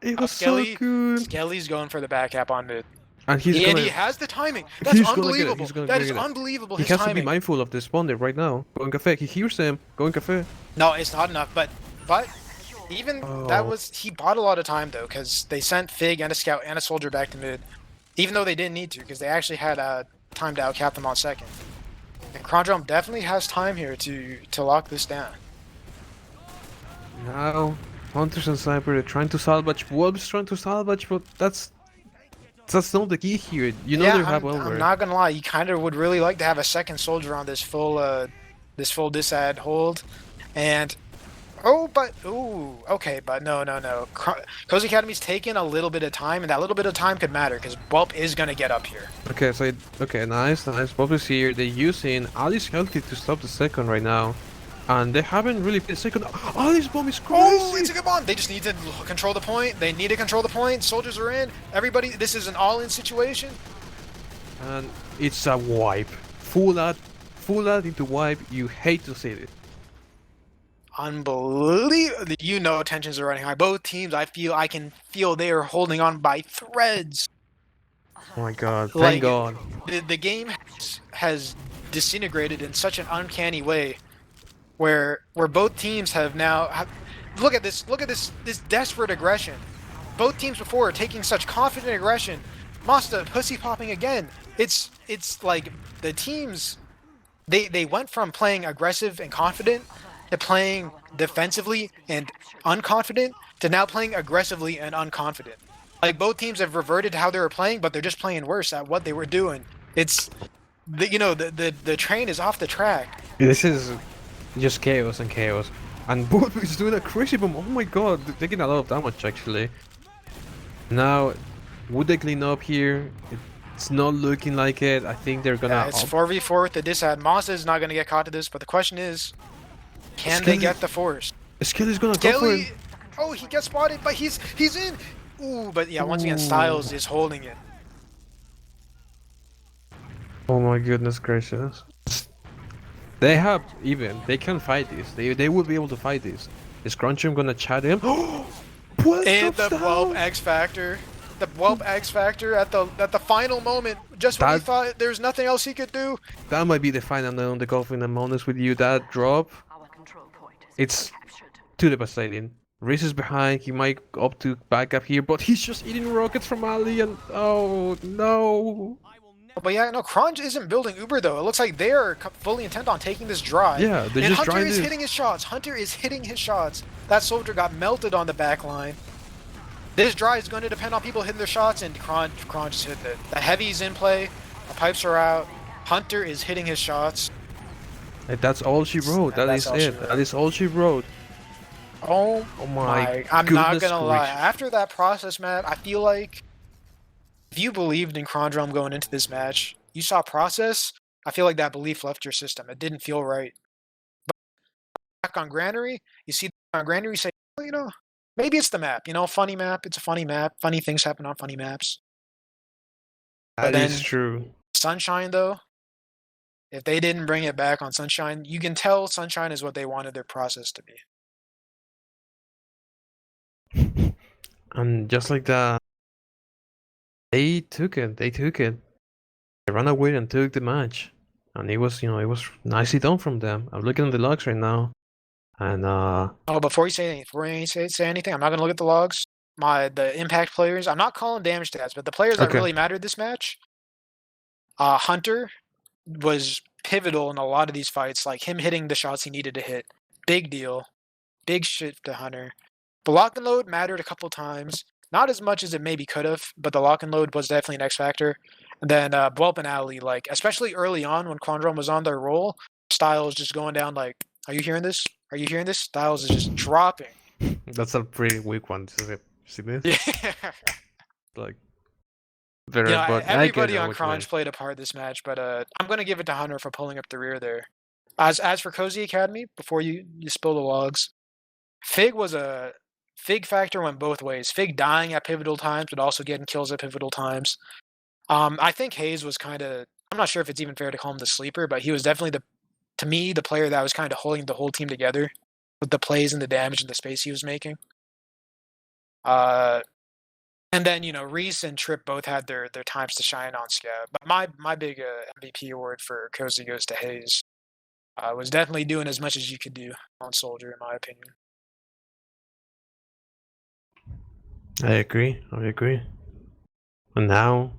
It was Skelly, so good. Skelly's going for the back cap on mid. And he's And gonna... he has the timing. That's he's gonna get it, unbelievable. he's gonna That get is it. unbelievable, He his has to be timing. mindful of this spawn there right now. Going cafe. He hears them. Going cafe. No, it's not enough, but even that was... He bought a lot of time, though, because they sent Fig and a scout and a soldier back to mid. Even though they didn't need to, because they actually had time to outcap them on second. And Kronge definitely has time here to lock this down. Now, Hunters and Sniper are trying to salvage. Wolves trying to salvage, but that's not the key here. You know they have over. I'm not gonna lie. You kind of would really like to have a second soldier on this full disad hold, and okay, but no. Cozy Academy's taking a little bit of time, and that little bit of time could matter because Whelp is gonna get up here. Okay, so nice. Bob is here. They're using Ali's healthy to stop the second right now, and they haven't really played second. Ali's bomb is crazy. Oh, it's a good bomb. They just need to control the point. They need to control the point. Soldiers are in. Everybody, this is an all-in situation. And it's a wipe. Full out into wipe. You hate to see it. Unbelievable. You know tensions are running high. Both teams, I can feel they are holding on by threads. Oh my god, thank god. The game has disintegrated in such an uncanny way where both teams have now... Look at this desperate aggression. Both teams before are taking such confident aggression. Masta pussy popping again. It's like the teams... They went from playing aggressive and confident to playing defensively and unconfident to now playing aggressively and unconfident. Like both teams have reverted to how they were playing, but they're just playing worse at what they were doing. It's the train is off the track. This is just chaos and chaos. And Boot is doing a crazy bomb. Oh my god, they're taking a lot of damage actually. Now, would they clean up here? It's not looking like it. I think they're gonna... Yeah, it's 4v4 with the disad. Masa is not gonna get caught to this, but the question is, can they get the force? Skelly's gonna go for it. Oh, he gets spotted, but he's in. Ooh, but yeah, once again, Styles is holding it. Oh my goodness gracious. They can fight this. They will be able to fight this. Is Crunchum gonna chat him? And the Whelp X Factor. The Whelp X Factor at the final moment, just when he thought there's nothing else he could do. That might be the final nail on the coffin, I'm honest with you. That drop, it's too devastating. Reese is behind, he might opt to back up here, but he's just eating rockets from Ali and oh no. But yeah, no, Kronge isn't building Uber though. It looks like they're fully intent on taking this drive. Yeah, they're just Hunter is this. hitting his shots. Hunter is hitting his shots. That soldier got melted on the back line. This drive is going to depend on people hitting their shots, and Kronge is hitting it. The heavy's in play. The pipes are out. Hunter is hitting his shots. That's all she wrote. That is it. That is all she wrote. Oh my! I'm not gonna lie. gracious. After that process, Matt, I feel like if you believed in Kronge going into this match, you saw process. I feel like that belief left your system. It didn't feel right. But back on Granary, you see on Granary say, well, you know, maybe it's the map. You know, funny map. It's a funny map. Funny things happen on funny maps. That is true. Sunshine, though, if they didn't bring it back on Sunshine, you can tell Sunshine is what they wanted their process to be. And just like that, they took it. They ran away and took the match. And it was nicely done from them. I'm looking at the logs right now. And Oh, before you say anything, I'm not gonna look at the logs. The impact players, I'm not calling damage stats, but the players that Okay. really mattered this match, Hunter was pivotal in a lot of these fights, like him hitting the shots he needed to hit. Big deal. Big shit to Hunter. The lock and load mattered a couple times. Not as much as it maybe could have, but the lock and load was definitely an X factor. And then Whelp and Ali, like especially early on when Quandron was on their roll, Styles just going down like, are you hearing this? Are you hearing this? Styles is just dropping. That's a pretty weak one. See this? Yeah. Like, very, Yeah, but everybody I on get what you mean. Kronge played a part this match, but I'm gonna give it to Hunter for pulling up the rear there. As for Cozy Academy, before you spill the logs, Fig factor went both ways. Fig dying at pivotal times, but also getting kills at pivotal times. I think Hayes was kind of, I'm not sure if it's even fair to call him the sleeper, but he was definitely to me, the player that was kind of holding the whole team together with the plays and the damage and the space he was making. And then, Reese and Tripp both had their times to shine on Scab. But my big MVP award for Cozy goes to Hayes. Was definitely doing as much as you could do on Soldier, in my opinion. I agree. And now,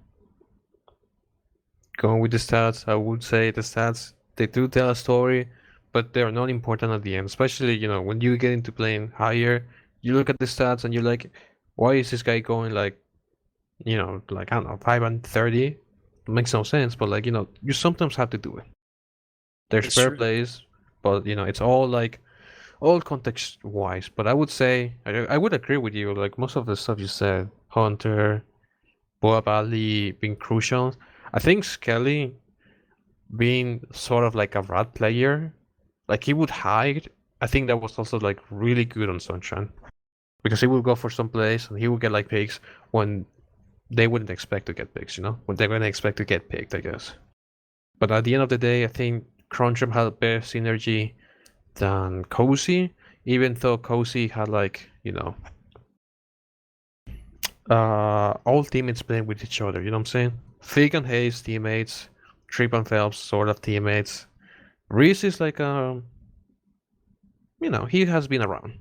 going with the stats, I would say the stats, they do tell a story, but they're not important at the end. Especially, when you get into playing higher, you look at the stats and you're like, why is this guy going like, I don't know, 5 and 30? It makes no sense, but you sometimes have to do it. There's fair plays, but it's all context wise. But I would say I would agree with you. Like most of the stuff you said, Hunter, Boab Ali being crucial. I think Skelly being sort of like a rat player, like he would hide. I think that was also like really good on Sunshine, because he would go for some plays and he would get like picks when they wouldn't expect to get picks. When they're gonna expect to get picked, I guess. But at the end of the day, I think Kronge had better synergy than Cozy, even though Cozy had all teammates playing with each other, you know what I'm saying? Fig and Hayes teammates, Tripp and Phelps sort of teammates. Reese is like he has been around.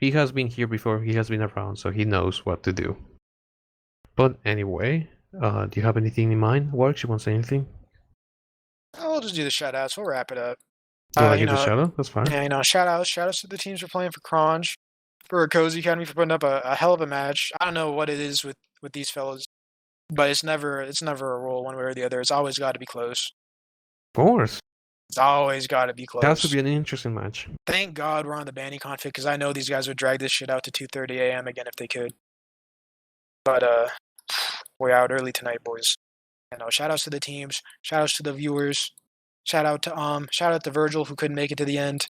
He has been here before, he has been around, so he knows what to do. But anyway, do you have anything in mind? Walrex, you want to say anything? We'll just do the shoutouts. We'll wrap it up. You want to give the shout out? That's fine. Yeah, shoutouts to the teams for playing for Kronge, for Cozy Academy for putting up a hell of a match. I don't know what it is with these fellas, but it's never a roll one way or the other. It's always got to be close. Of course. It's always got to be close. It has to be an interesting match. Thank God we're on the banning config, because I know these guys would drag this shit out to 2:30 a.m. again if they could. But we're out early tonight, boys. Shoutouts to the teams. Shoutouts to the viewers. Shout out to Virgil, who couldn't make it to the end.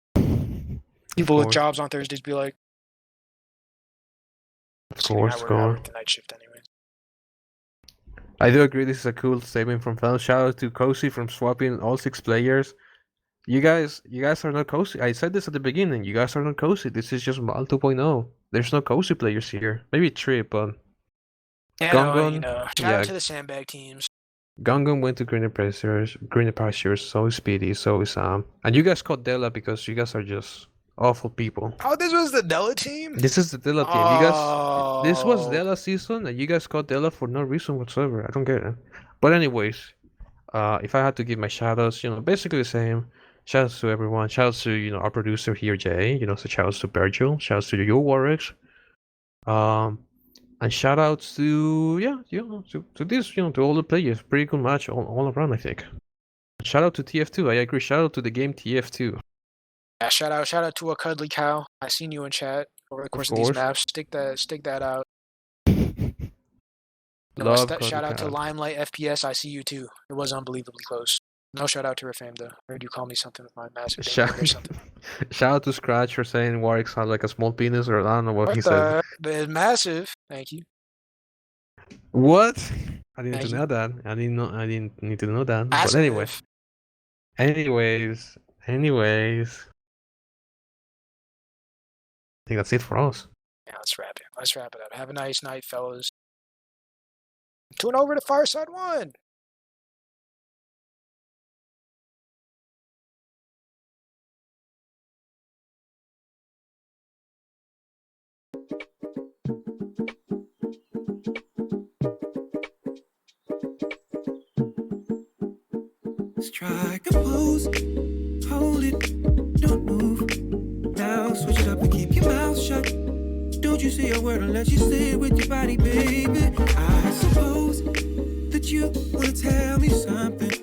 People with jobs on Thursdays be like, of course, the night shift anyways. I do agree. This is a cool statement from fans. Shout out to Cozy from swapping all 6 players. You guys are not Cozy. I said this at the beginning. You guys are not Cozy. This is just Mal 2.0. There's no Cozy players here. Maybe Tripp, but shout out to the sandbag teams. Gungun went to greener pastures, so is Speedy, so is Sam. And you guys caught Della because you guys are just awful people. Oh, this was the Della team? This is the Della team. You guys, this was Della season, and you guys caught Della for no reason whatsoever. I don't get it. But anyways, if I had to give my shoutouts, basically the same. Shoutouts to everyone. Shoutouts to our producer here, Jay. So shoutouts to Virgil. Shoutouts to you, Walrex. And shout outs to to all the players. Pretty good match all around, I think. Shout out to TF2. I agree. Shout out to the game TF2. Yeah, shout out to a cuddly cow. I seen you in chat over the course of these maps. Stick that out. Shout out to Limelight FPS. I see you too. It was unbelievably close. No shout out to Refame though. I heard you call me something with my massive or something. Shout out to Scratch for saying Warwick had like a small penis, or I don't know what he said. It's massive. Thank you. What? I didn't know that. I didn't need to know that. Massive. But anyways. I think that's it for us. Yeah, let's wrap it up. Have a nice night, fellas. Tune over to Fireside 1. Strike a pose, hold it, don't move. Now switch it up and keep your mouth shut. Don't you say a word unless you say it with your body, baby. I suppose that you wanna tell me something.